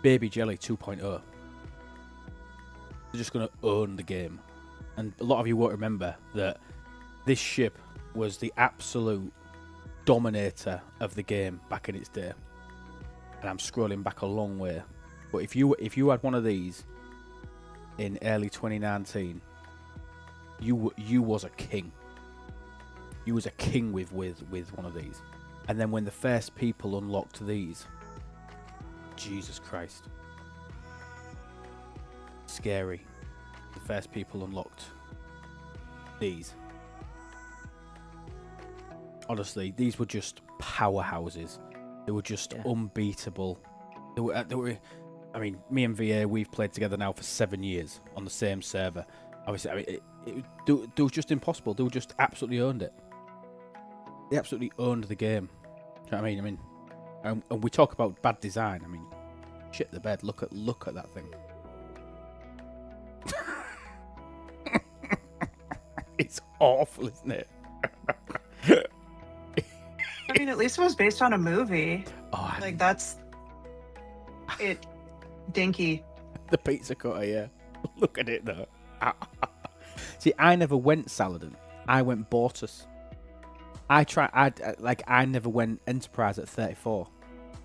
Baby Jelly 2.0. They're just gonna own the game, and a lot of you won't remember that this ship was the absolute dominator of the game back in its day. And I'm scrolling back a long way, but if you had one of these in early 2019, you was a king. You was a king with one of these. And then when the first people unlocked these, Jesus Christ, scary. The first people unlocked these. Honestly, these were just powerhouses. They were just unbeatable. They were. I mean, me and VA, we've played together now for 7 years on the same server. Obviously, I mean, they were just impossible. They were just absolutely owned it. They absolutely owned the game. Do you know what I mean? And we talk about bad design. I mean, shit the bed. Look at that thing. It's awful, isn't it? I mean, at least it was based on a movie. Oh, Like, that's it. Dinky. the pizza cutter, yeah. Look at it though. See, I never went Saladin. I went Bortus. I never went Enterprise at 34.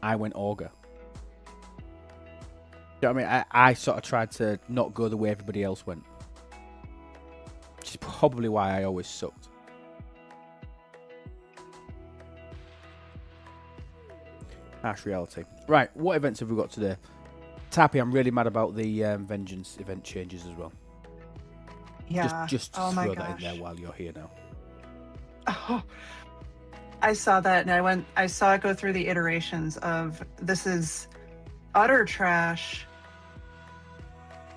I went Augur. You know what I mean? I sort of tried to not go the way everybody else went. Which is probably why I always sucked. Harsh reality. Right, what events have we got today? Tappy, I'm really mad about the Vengeance event changes as well. Yeah. Just oh my throw gosh. that in there while you're here now. Oh, I saw that and I saw it go through the iterations of this is utter trash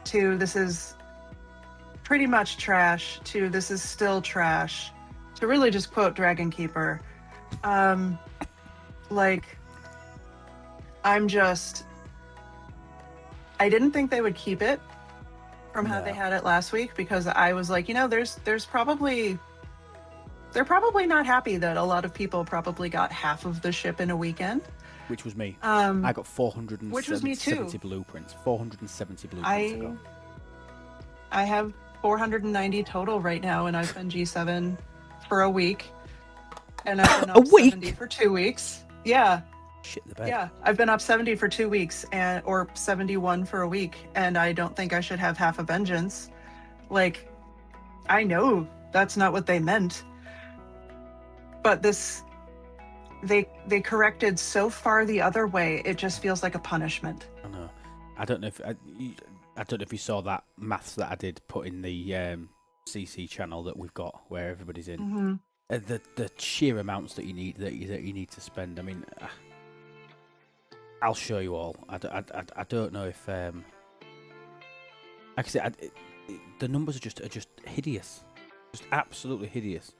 to this is pretty much trash to this is still trash to really just quote Dragon Keeper. Like, I didn't think they would keep it from how they had it last week, because I was like, they're probably not happy that a lot of people probably got half of the ship in a weekend. Which was me. I got which was me too. 470 blueprints. 470 blueprints to go. I have 490 total right now, and I've been G7 for a week. And I've been up 70 for 2 weeks. Yeah. Shit the bed. Yeah, I've been up 70 for 2 weeks, or 71 for a week, and I don't think I should have half a vengeance. Like, I know that's not what they meant, but they corrected so far the other way. It just feels like a punishment. I know. I don't know if you saw that maths that I did put in the CC channel that we've got where everybody's in. Mm-hmm. The sheer amounts that you need to spend. I mean. I'll show you all. I don't know if like I said, the numbers are just hideous, just absolutely hideous.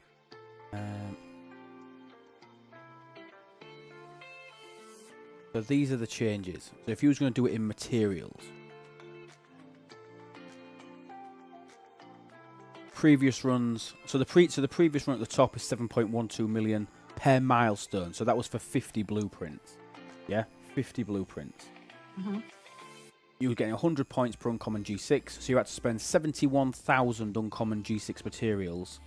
So these are the changes. So if you was going to do it in materials, previous runs. So the previous run at the top is 7.12 million per milestone. So that was for 50 blueprints. Yeah. 50 blueprints. Mm-hmm. You were getting 100 points per uncommon G6, so you had to spend 71,000 uncommon G6 materials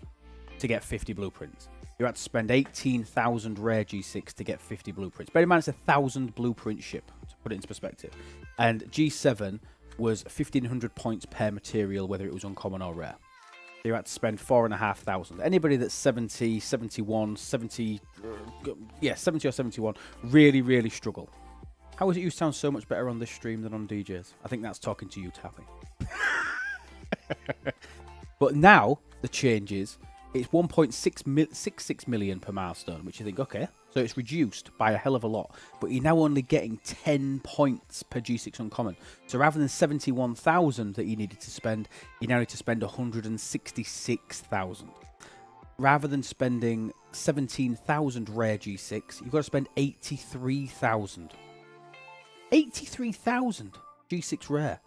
to get 50 blueprints. You had to spend 18,000 rare G6 to get 50 blueprints. Bear in mind, it's 1,000 blueprint ship, to put it into perspective. And G7 was 1,500 points per material, whether it was uncommon or rare. So you had to spend 4,500. Anybody that's 70, 71, 70, yeah, 70 or 71, really, really struggle. How is it you sound so much better on this stream than on DJ's? I think that's talking to you, Tappy. But now, the change is, it's 1.66 million per milestone, which you think, okay, so it's reduced by a hell of a lot. But you're now only getting 10 points per G6 uncommon. So rather than 71,000 that you needed to spend, you now need to spend 166,000. Rather than spending 17,000 rare G6, you've got to spend 83,000. 83,000 G6 rare.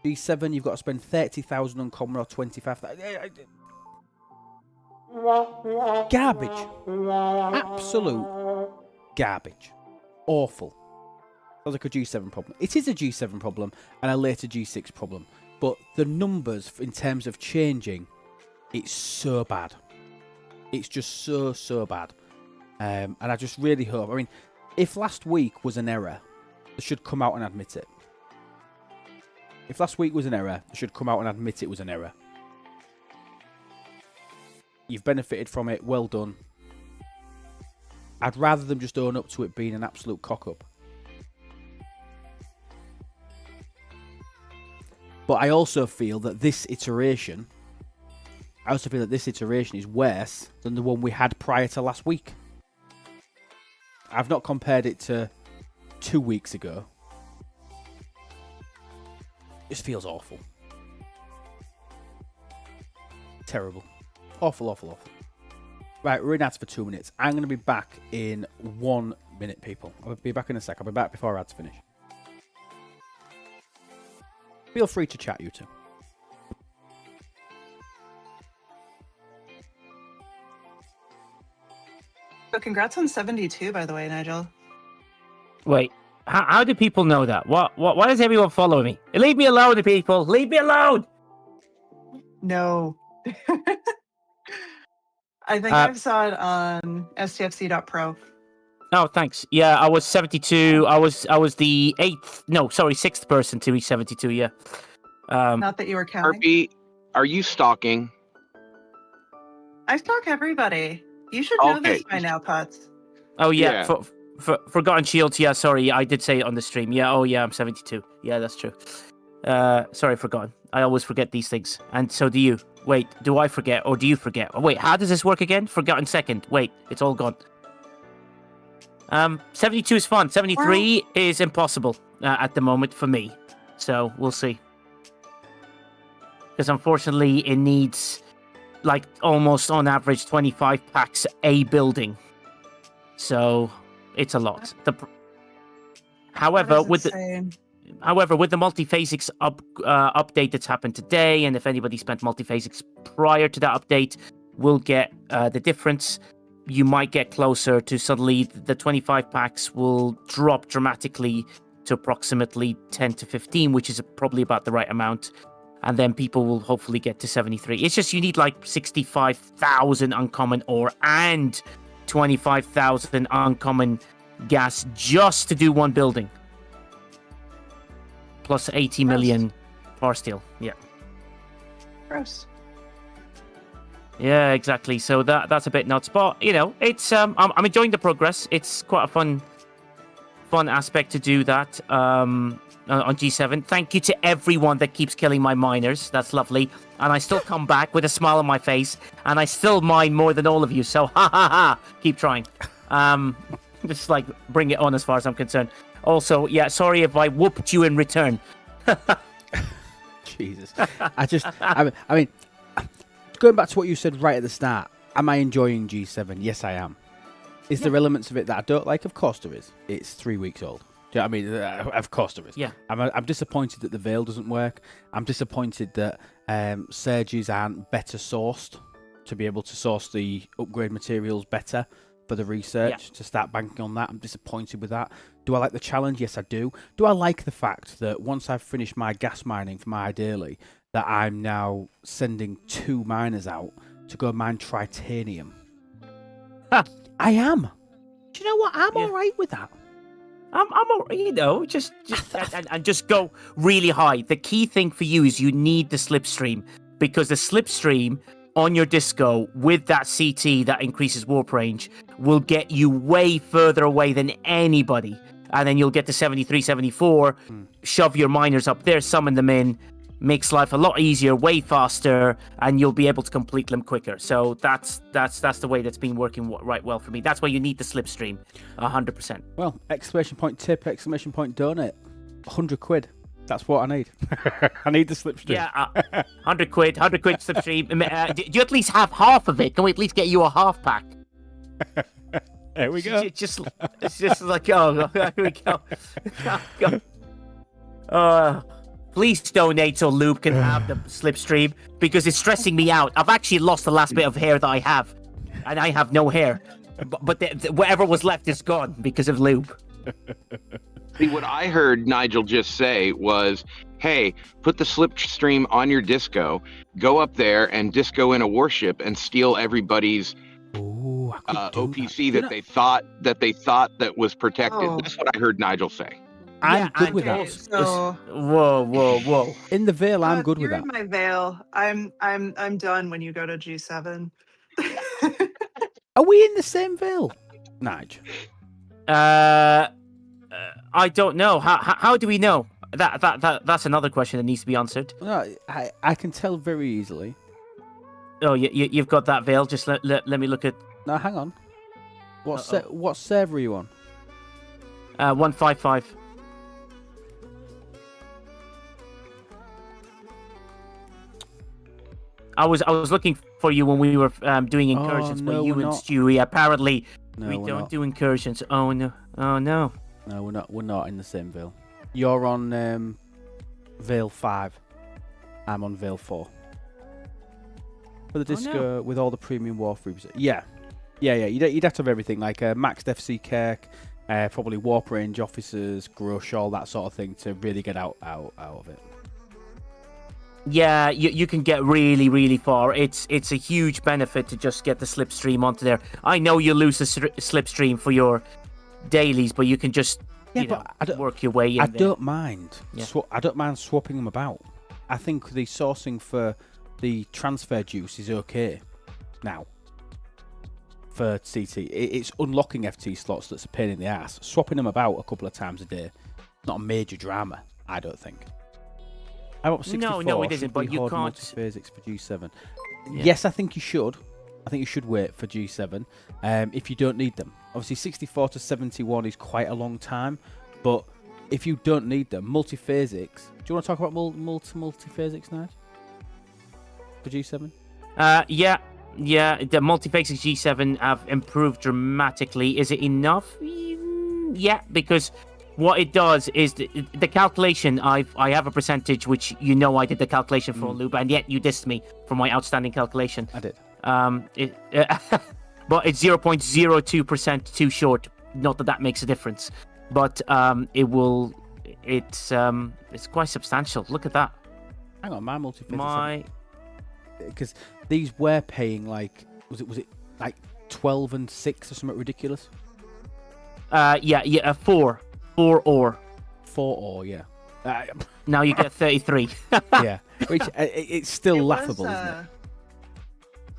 G7, you've got to spend 30,000 uncommon or 25,000. Garbage. Absolute garbage. Awful. Sounds like a G7 problem. It is a G7 problem and a later G6 problem. But the numbers in terms of changing, it's so bad. It's just so bad. And I just really hope. I mean, if last week was an error, they should come out and admit it. If last week was an error, they should come out and admit it was an error. You've benefited from it. Well done. I'd rather them just own up to it being an absolute cock-up. But I also feel that this iteration... is worse than the one we had prior to last week. I've not compared it to 2 weeks ago. This feels awful. Terrible. Awful. Right, we're in ads for 2 minutes. I'm going to be back in 1 minute, people. I'll be back in a sec. I'll be back before ads finish. Feel free to chat, you two. So congrats on 72, by the way, Nigel. Wait, how do people know that? Why does everyone follow me? Leave me alone, people. Leave me alone. No, I think I saw it on STFC.pro. Oh, thanks. Yeah, I was 72. I was the sixth person to reach 72. Yeah. Not that you were counting. Harpy, are you stalking? I stalk everybody. You should know this by now, Putz. Oh yeah. For Forgotten Shields. Yeah, sorry, I did say it on the stream. Yeah. Oh yeah, I'm 72. Yeah, that's true. Sorry, Forgotten. I always forget these things, and so do you. Wait, do I forget or do you forget? Oh, wait, how does this work again? Forgotten second. Wait, it's all gone. 72 is fun. 73 is impossible at the moment for me. So we'll see. Because unfortunately, it needs like almost on average 25 packs a building. So it's a lot. However, with the multiphasics update that's happened today, and if anybody spent multiphasics prior to that update, will get the difference. You might get closer to suddenly the 25 packs will drop dramatically to approximately 10 to 15, which is probably about the right amount. And then people will hopefully get to 73. It's just you need like 65,000 uncommon ore and 25,000 uncommon gas just to do one building. Plus 80 million power steel. Yeah. Gross. Yeah, exactly. So that's a bit nuts, but you know, it's I'm enjoying the progress. It's quite a fun aspect to do that on G7. Thank you to everyone that keeps killing my miners. That's lovely, and I still come back with a smile on my face, and I still mine more than all of you. So ha ha ha! Keep trying. Just like bring it on as far as I'm concerned. Also, yeah, sorry if I whooped you in return. Jesus, I mean. Going back to what you said right at the start, am I enjoying G7? Yes, I am. Is there elements of it that I don't like? Of course there is. It's 3 weeks old. Do you know what I mean? Of course there is. Yeah. I'm disappointed that the veil doesn't work. I'm disappointed that surges aren't better sourced to be able to source the upgrade materials better for the research to start banking on that. I'm disappointed with that. Do I like the challenge? Yes, I do. Do I like the fact that once I've finished my gas mining for my daily, that I'm now sending 2 miners out to go mine tritanium? I am. Do you know what? I'm all right with that. I'm all, you know, just and just go really high. The key thing for you is you need the slipstream, because the slipstream on your disco with that CT that increases warp range will get you way further away than anybody. And then you'll get to 73, 74, shove your miners up there, summon them in, makes life a lot easier, way faster, and you'll be able to complete them quicker. So that's the way that's been working right well for me. That's why you need the slipstream, 100%. Well, exclamation point tip, exclamation point donate, 100 quid. That's what I need. I need the slipstream. Yeah, 100 quid slipstream. Do you at least have half of it? Can we at least get you a half pack? There we go. It's just like, oh, here we go. Please donate so Lube can have the slipstream, because it's stressing me out. I've actually lost the last bit of hair that I have, and I have no hair. But whatever was left is gone because of Lube. See, what I heard Nigel just say was, hey, put the slipstream on your disco, go up there and disco in a warship and steal everybody's OPC that they thought that was protected. Oh. That's what I heard Nigel say. I'm good with that. So Whoa. In the veil, I'm good with you're that. in my veil. I'm done when you go to G7. Are we in the same veil, Nige? I don't know. How do we know? That's another question that needs to be answered. No, I can tell very easily. Oh, you've got that veil. Just let me look at. No, hang on. What server are you on? 155. I was looking for you when we were doing incursions, no, but you we're and not. Stewie apparently No, we we're don't not. do incursions. Oh no. No, we're not in the same veil. You're on veil 5. I'm on veil 4. For the disco with all the premium warframes. Yeah. You'd have to have everything like maxed FC Kirk, probably warp range officers, Grush, all that sort of thing to really get out of it. Yeah, you can get really, really far. It's a huge benefit to just get the slipstream onto there. I know you lose a slipstream for your dailies, but you can just work your way in I there. don't mind. Yeah. I don't mind swapping them about. I think the sourcing for the transfer juice is okay now. For CT, it's unlocking FT slots that's a pain in the ass. Swapping them about a couple of times a day, not a major drama, I don't think. I'm up 64. No, it isn't, Should but we you hoard can't- multiphasics for G7. Yeah. Yes, I think you should. I think you should wait for G7 if you don't need them. Obviously, 64 to 71 is quite a long time, but if you don't need them, multiphasics. Do you want to talk about multiphasics now? For G7? Yeah, the multiphasic G7 have improved dramatically. Is it enough? Yeah, because what it does is the calculation. I have a percentage which I did the calculation for Lube, and yet you dissed me for my outstanding calculation. I did. But it's 0.02% too short. Not that makes a difference, but it's quite substantial. Look at that. Hang on, my multiphasics. Because these were paying like was it like 12 and 6 or something ridiculous? 4 or 4 or yeah. Now you get 33. Yeah, which it's still laughable, isn't it?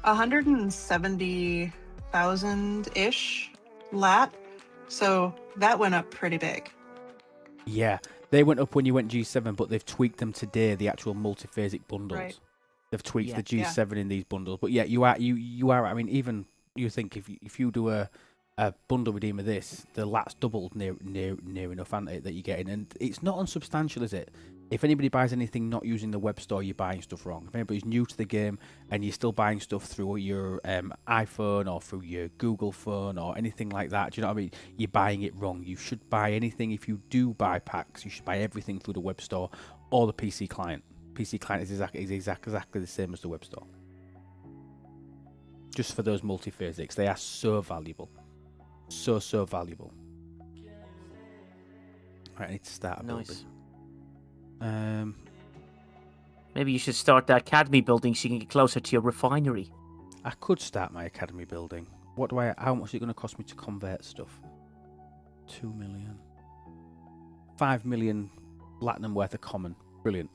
170,000 ish lat, so that went up pretty big. Yeah, they went up when you went G7, but they've tweaked them today. The actual multiphasic bundles. Right. They've tweaked Yeah. the G7 in these bundles. But yeah, you are. I mean, even you think if you do a bundle redeem of this, the lat's doubled near enough, isn't it, that you're getting? And it's not unsubstantial, is it? If anybody buys anything not using the web store, you're buying stuff wrong. If anybody's new to the game and you're still buying stuff through your iPhone or through your Google phone or anything like that, do you know what I mean? You're buying it wrong. You should buy anything. If you do buy packs, you should buy everything through the web store or the PC client. PC client is exactly the same as the web store. Just for those multiphasics, they are so valuable. So valuable. Right, I need to start a building. Maybe you should start the academy building so you can get closer to your refinery. I could start my academy building. How much is it going to cost me to convert stuff? 2 million. 5 million platinum worth of common. Brilliant.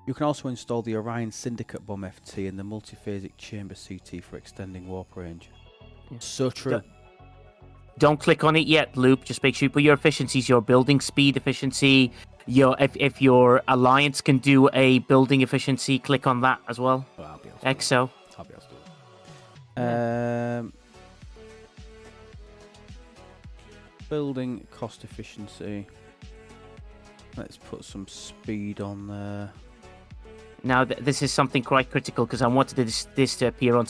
You can also install the Orion Syndicate Bomb FT and the multiphasic chamber CT for extending warp range. Yeah. So true. Don't click on it yet, Loop. Just make sure you put your efficiencies, your building speed efficiency. If your alliance can do a building efficiency, click on that as well. Oh, I'll be able to do it. EXO. I'll be able to do it. Building cost efficiency. Let's put some speed on there. Now, this is something quite critical because I wanted this to appear on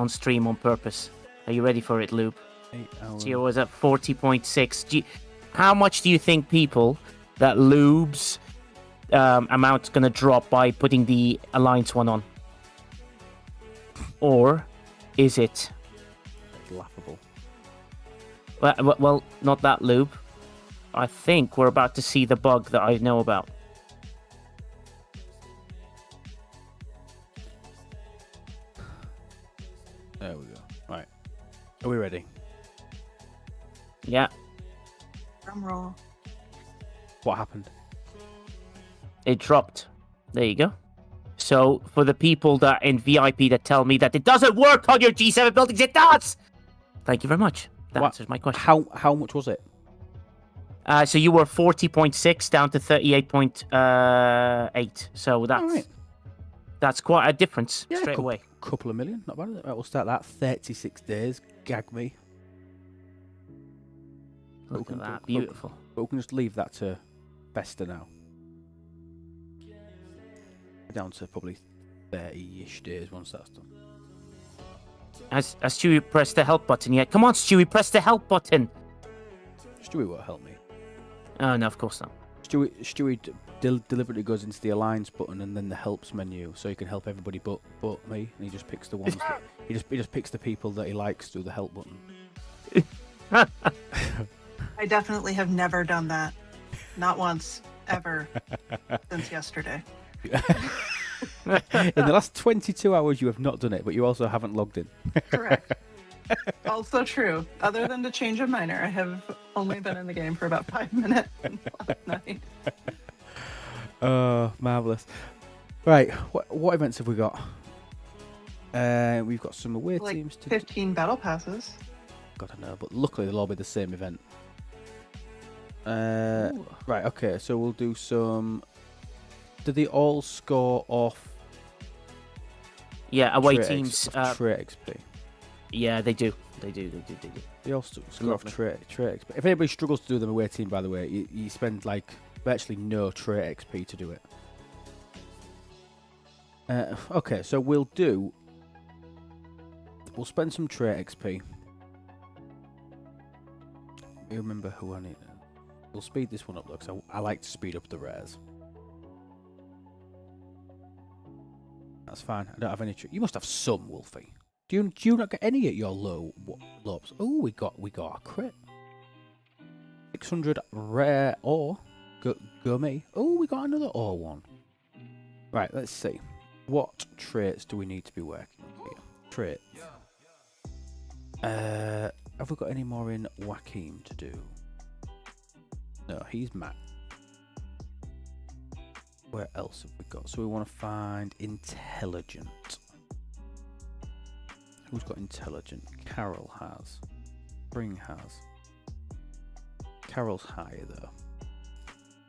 stream on purpose. Are you ready for it, Loop? 8 hours. Here was at 40.6. How much do you think people that Lube's amount's going to drop by putting the Alliance one on? Or is it? That's laughable. Well, not that, Lube. I think we're about to see the bug that I know about. There we go. Right. Are we ready? Yeah, Drum roll. What happened? it dropped. There you go. So for the people that in VIP that tell me that it doesn't work on your G7 buildings, it does. Thank you very much. That answers my question. How much was it? So you were 40.6 down to 38.8. So that's quite a difference straight away. Couple of million, not bad. Right, we'll start that. 36 days. Gag me. Look at that, beautiful. But we can just leave that to Fester now. Down to probably 30-ish days once that's done. Has Stewie pressed the help button yet? Come on, Stewie, press the help button. Stewie won't help me. Oh, no, of course not. Stewie deliberately goes into the Alliance button and then the helps menu, so he can help everybody but me. And he just picks the ones that he just picks the people that he likes through the help button. I definitely have never done that. Not once, ever, since yesterday. In the last 22 hours, you have not done it, but you also haven't logged in. Correct. Also true. Other than to change a minor, I have only been in the game for about 5 minutes last night. Oh, marvellous. Right, what events have we got? We've got some away Like teams to 15 battle passes. God, I know, but luckily they'll all be the same event. Right, okay, so we'll do some... Do they all score off... Yeah, away trait teams. trait XP? Yeah, they do. They do. They all score off trait XP. If anybody struggles to do them away team, by the way, you spend like virtually no trait XP to do it. Okay, so we'll spend some trait XP. You remember who I need. We'll speed this one up though, because I like to speed up the rares. That's fine. I don't have any. You must have some, Wolfie. Do you not get any at your lobs? Oh, we got a crit. 600 rare ore. Go me. Oh, we got another ore one. Right, let's see. What traits do we need to be working on here? Traits. Have we got any more in Joachim to do? No, he's Matt. Where else have we got? So we want to find intelligent. Who's got intelligent? Carol has. Spring has. Carol's higher though.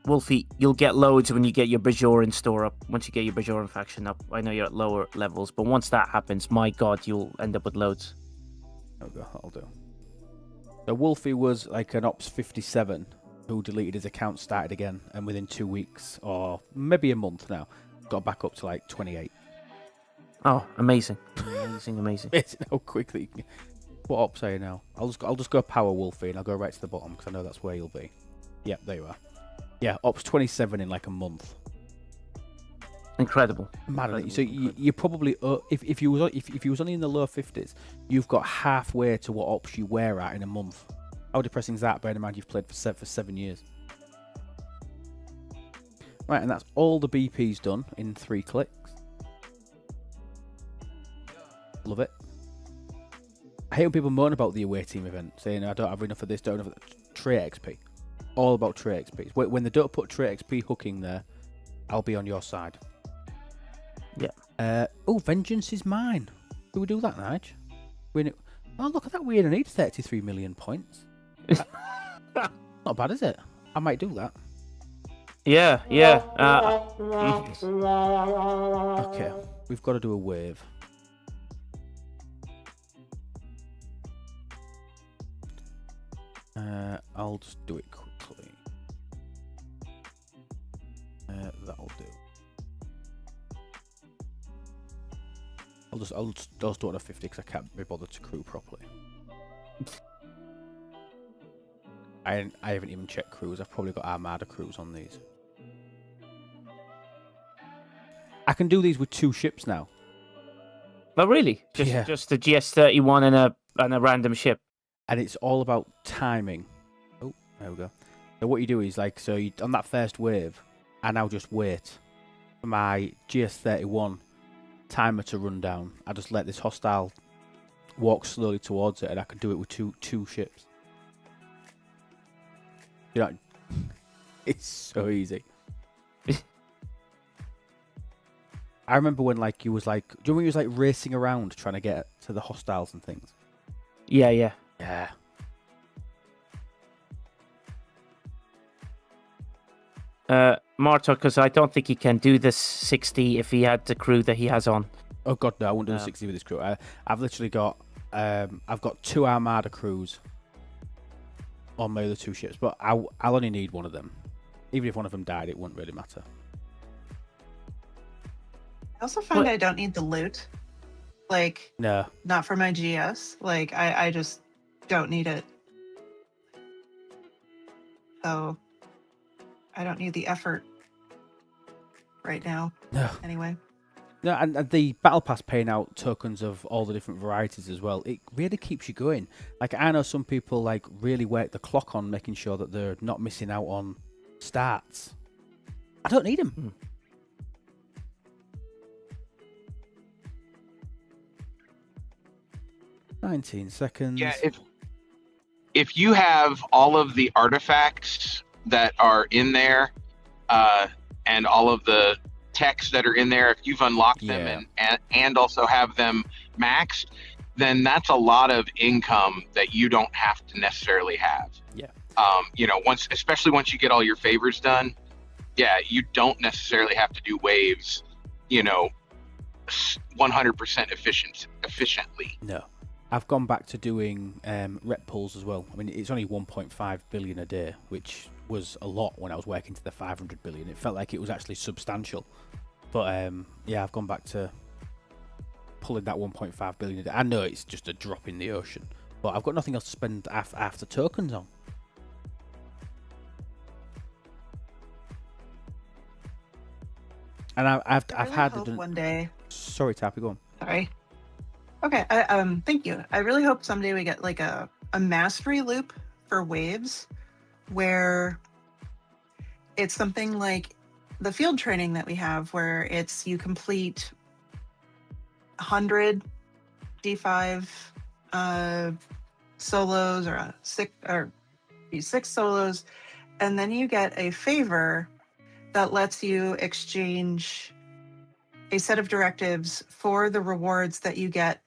Wolfie, you'll get loads when you get your Bajoran store up. Once you get your Bajoran faction up, I know you're at lower levels, but once that happens, my God, you'll end up with loads. Okay, that'll do. So Wolfie was like an Ops 57 who deleted his account, started again, and within 2 weeks, or maybe a month now, got back up to like 28. Oh, amazing. Amazing. Amazing how quickly you can... What Ops are you now? I'll just go power Wolfie and I'll go right to the bottom because I know that's where you'll be. Yep, there you are. Yeah, Ops 27 in like a month. Incredible. Mad, isn't it? So you probably if you was only in the low 50s, you've got halfway to what Ops you were at in a month. How depressing is that? Bearing in mind you've played for 7 years. Right, and that's all the BP's done in 3 clicks. Love it. I hate when people moan about the away team event, saying I don't have enough of this, don't have enough of that. Trait XP. All about trait XP. When they don't put trait XP hooking there, I'll be on your side. Yeah. Oh, vengeance is mine. Do we do that, Nige? Oh, look at that. We only need 33 million points. Not bad, is it? I might do that. Yeah. Okay, we've got to do a wave. I'll just do it quickly. That'll do. I'll just do it on a 50 because I can't be bothered to crew properly. I haven't even checked crews. I've probably got Armada crews on these. I can do these with 2 ships now. Oh, really? Just the GS-31 and a random ship. And it's all about timing. Oh, there we go. So what you do is on that first wave, I now just wait for my GS-31 timer to run down. I just let this hostile walk slowly towards it, and I can do it with two ships. You know, it's so easy. I remember when you was do you know when you was racing around trying to get to the hostiles and things? Yeah. Yeah. Marta, because I don't think he can do this 60 if he had the crew that he has on. Oh god, no! I won't do the 60 with this crew. I've literally got I've got 2 Armada crews on my other 2 ships, but I'll only need one of them. Even if one of them died, it wouldn't really matter. I also find I don't need the loot. No. Not for my GS. I just don't need it. So I don't need the effort right now. No. Anyway. No, and the Battle Pass paying out tokens of all the different varieties as well. It really keeps you going. I know some people really work the clock on making sure that they're not missing out on starts. I don't need them. 19 seconds. Yeah, if you have all of the artifacts that are in there, and all of the techs that are in there, if you've unlocked them and also have them maxed, then that's a lot of income that you don't have to necessarily have. Yeah. Especially once you get all your favors done, you don't necessarily have to do waves, 100% efficiently. No. I've gone back to doing rep pulls as well. I mean, it's only 1.5 billion a day, which was a lot when I was working to the 500 billion. It felt like it was actually substantial. But I've gone back to pulling that 1.5 billion a day. I know it's just a drop in the ocean, but I've got nothing else to spend after tokens on. And I've had one day. Sorry, Tappy, go on. Sorry. Okay. Thank you. I really hope someday we get like a mastery loop for waves, where it's something like the field training that we have, where it's you complete 100 D5 solos or six solos, and then you get a favor that lets you exchange a set of directives for the rewards that you get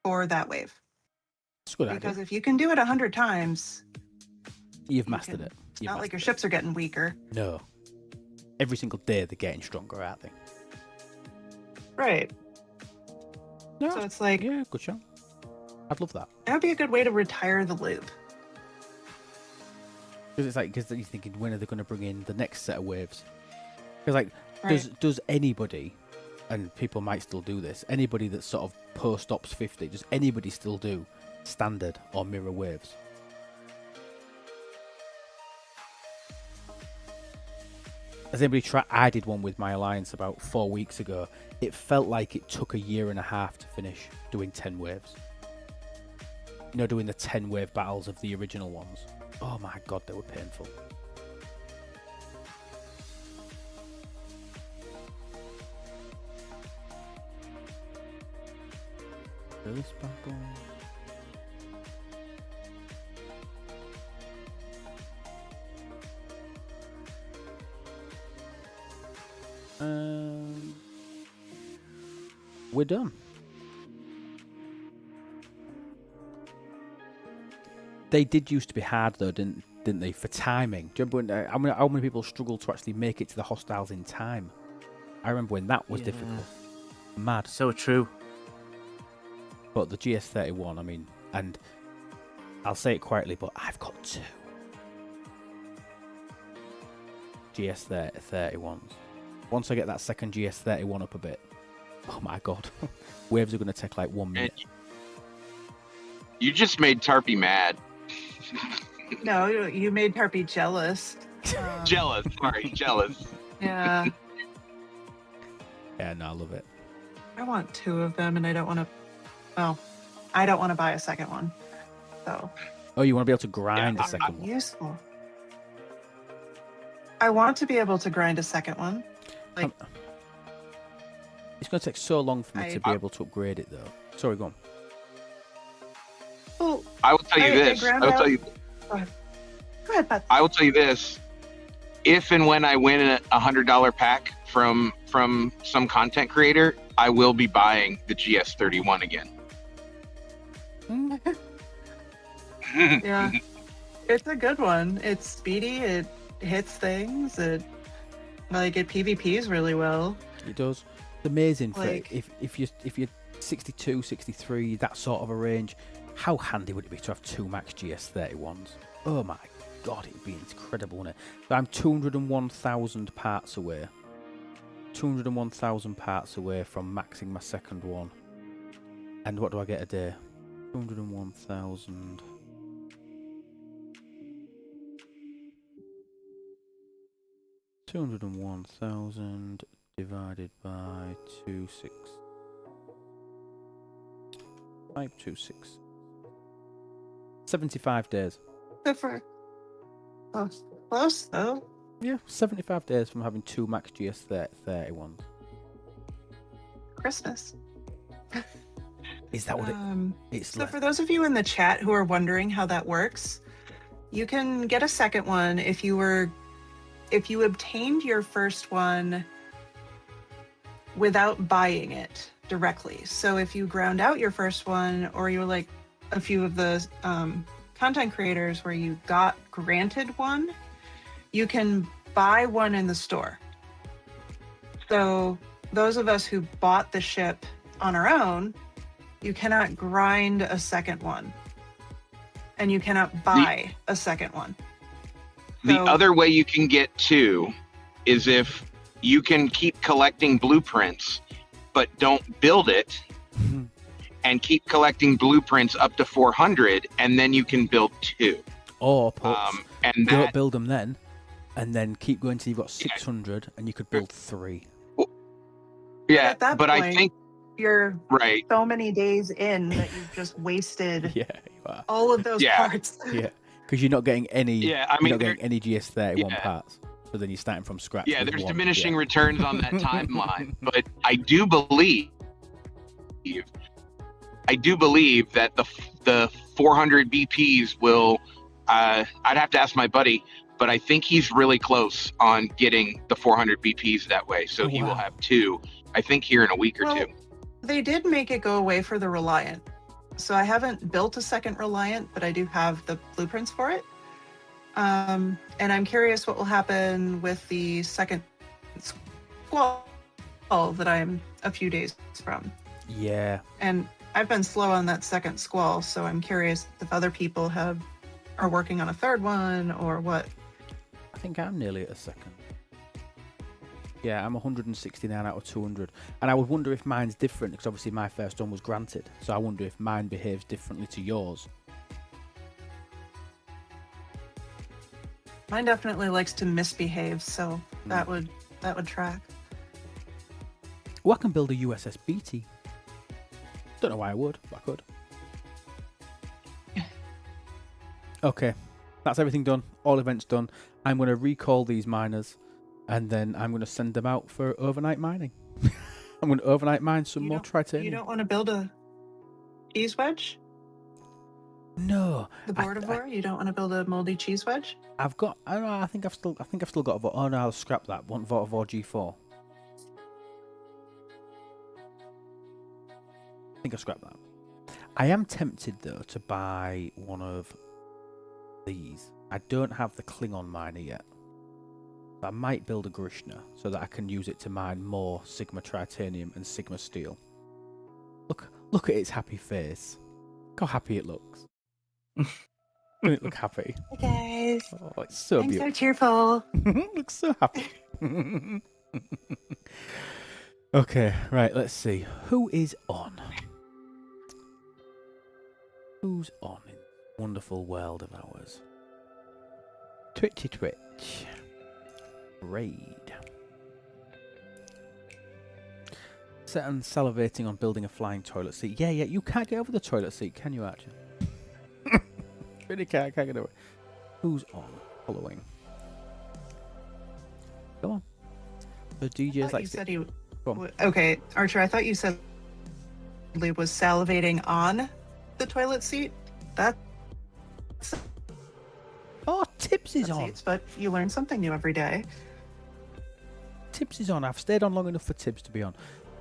for that wave. That's a good Because idea. if you can do it 100 times, You've mastered it. It's not like your ships are getting weaker. No. Every single day they're getting stronger, aren't they? Right. No. So it's like, Yeah, good shot. I'd love that. that would be a good way to retire the loop. Because you're thinking, when are they going to bring in the next set of waves? Because Right. does anybody, and people might still do this, anybody that's sort of post ops 50, does anybody still do standard or mirror waves? Has anybody tried? I did one with my alliance about 4 weeks ago. It felt like it took a year and a half to finish doing 10 waves. Doing the 10 wave battles of the original ones. Oh my god, they were painful. This battle. We're done. They did used to be hard though, didn't they? For timing. Do you remember how many people struggled to actually make it to the hostiles in time? I remember when that was difficult. Mad. So true. But the GS31, I mean, and I'll say it quietly, but I've got 2 GS31s. Once I get that second GS31 up a bit, oh my god, waves are going to take like 1 minute. You just made Tarpy mad. No, you made Harpy jealous. Jealous. Yeah. Yeah, no, I love it. I want 2 of them, and I don't want to. Well, I don't want to buy a second one. So. Oh, you want to be able to grind a second one? Useful. I want to be able to grind a second one. Like, it's going to take so long for me to be able to upgrade it, though. Sorry, go on. well, I will tell you this. Go ahead, Beth. I will tell you this. If and when I win a $100 pack from some content creator, I will be buying the GS31 again. Yeah, it's a good one. It's speedy. It hits things. It PvPs really well. It does. It's amazing. Like, for if you're 62, 63, that sort of a range, how handy would it be to have 2 max GS31s? Oh my god, it'd be incredible, wouldn't it? But I'm 201,000 parts away. 201,000 parts away from maxing my second one. And what do I get a day? 201,000. $201,000 divided by 526. 75 days. good for. Oh, close though. Yeah, 75 days from having 2 max GS31s. Christmas. Is that what it's So for those of you in the chat who are wondering how that works, you can get a second one if you obtained your first one without buying it directly. So if you ground out your first one, or you're like a few of the content creators where you got granted one, you can buy one in the store. So those of us who bought the ship on our own, you cannot grind a second one, and you cannot buy a second one. The So- other way you can get two is if you can keep collecting blueprints, but don't build it, and keep collecting blueprints up to 400, and then you can build two. Or and don't that, build them then, and then keep going till you've got 600, and you could build 3. yeah, At that but point, I think you're right. so many days in that you've just wasted Yeah, you are. all of those Yeah. parts. Yeah, because you're not getting any. Yeah, I you're mean, not getting any GS31 yeah. parts. So then you're starting from scratch. Yeah, with there's one. diminishing Yeah. returns on that timeline, but I do believe that the 400 BPs will. I'd have to ask my buddy, but I think he's really close on getting the 400 BPs that way. So he will wow. have two. I think here in a week or Well, two. they did make it go away for the Reliant. So I haven't built a second Reliant, but I do have the blueprints for it. And I'm curious what will happen with the second squall that I'm a few days from. Yeah. And I've been slow on that second squall, so I'm curious if other people are working on a third one or what. I think I'm nearly at a second. Yeah, I'm 169 out of 200. And I would wonder if mine's different, because obviously my first one was granted. So I wonder if mine behaves differently to yours. Mine definitely likes to misbehave, so that would track. Oh, I can build a USS BT. Don't know why I would, but I could. Okay, that's everything done. All events done. I'm going to recall these miners, and then I'm going to send them out for overnight mining. I'm going to overnight mine some more tritanium. You don't want to build a cheese wedge? No. The Bordivore? You don't want to build a moldy cheese wedge? I've got. I don't know. I think I've still got a. Oh no, I'll scrap that. One Vortivore G4. I think I'll scrap that. I am tempted though to buy one of these. I don't have the Klingon miner yet. But I might build a Grishna so that I can use it to mine more Sigma Tritanium and Sigma Steel. Look at its happy face. Look how happy it looks. Doesn't it look happy? Hey guys. Oh, it's so I'm beautiful. so cheerful. Looks so happy. Okay, right, let's see. Who is on? Who's on in this wonderful world of ours? Twitchy Twitch. Raid. Set and salivating on building a flying toilet seat. Yeah, you can't get over the toilet seat, can you, Archer? Really can't get over it. Who's on? Following. Go on. The DJ's like... You said he... Go on. Okay, Archer, I thought you said Lee was salivating on the toilet seat. That's Oh, Tips is on. seats, but you learn something new every day. Tips is on. I've stayed on long enough for Tips to be on.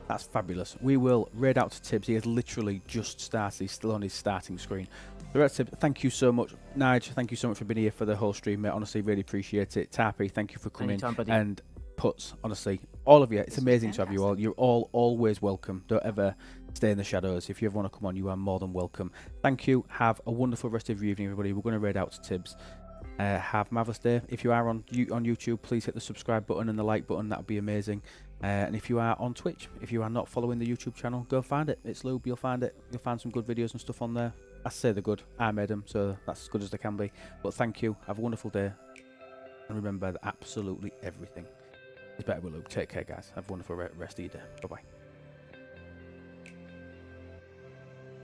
That's fabulous. We will raid out to Tibbs. He has literally just started. He's still on his starting screen. So that's Tibbs. Thank you so much. Nige, thank you so much for being here for the whole stream, mate. Honestly, really appreciate it. Tappy, thank you for coming. Anytime, buddy. And Puts, honestly, all of you. It's amazing to have you all. You're all always welcome. Don't ever stay in the shadows. If you ever want to come on, you are more than welcome. Thank you. Have a wonderful rest of your evening, everybody. We're going to raid out to Tibbs. Have a marvelous day. If you are on YouTube, please hit the subscribe button and the like button. That would be amazing. And if you are on Twitch, if you are not following the YouTube channel, go find it. It's Lube. You'll find it. You'll find some good videos and stuff on there. I say they're good. I made them, so that's as good as they can be. But thank you. Have a wonderful day. And remember that absolutely everything is better with Lube. Take care, guys. Have a wonderful rest of your day. Bye-bye.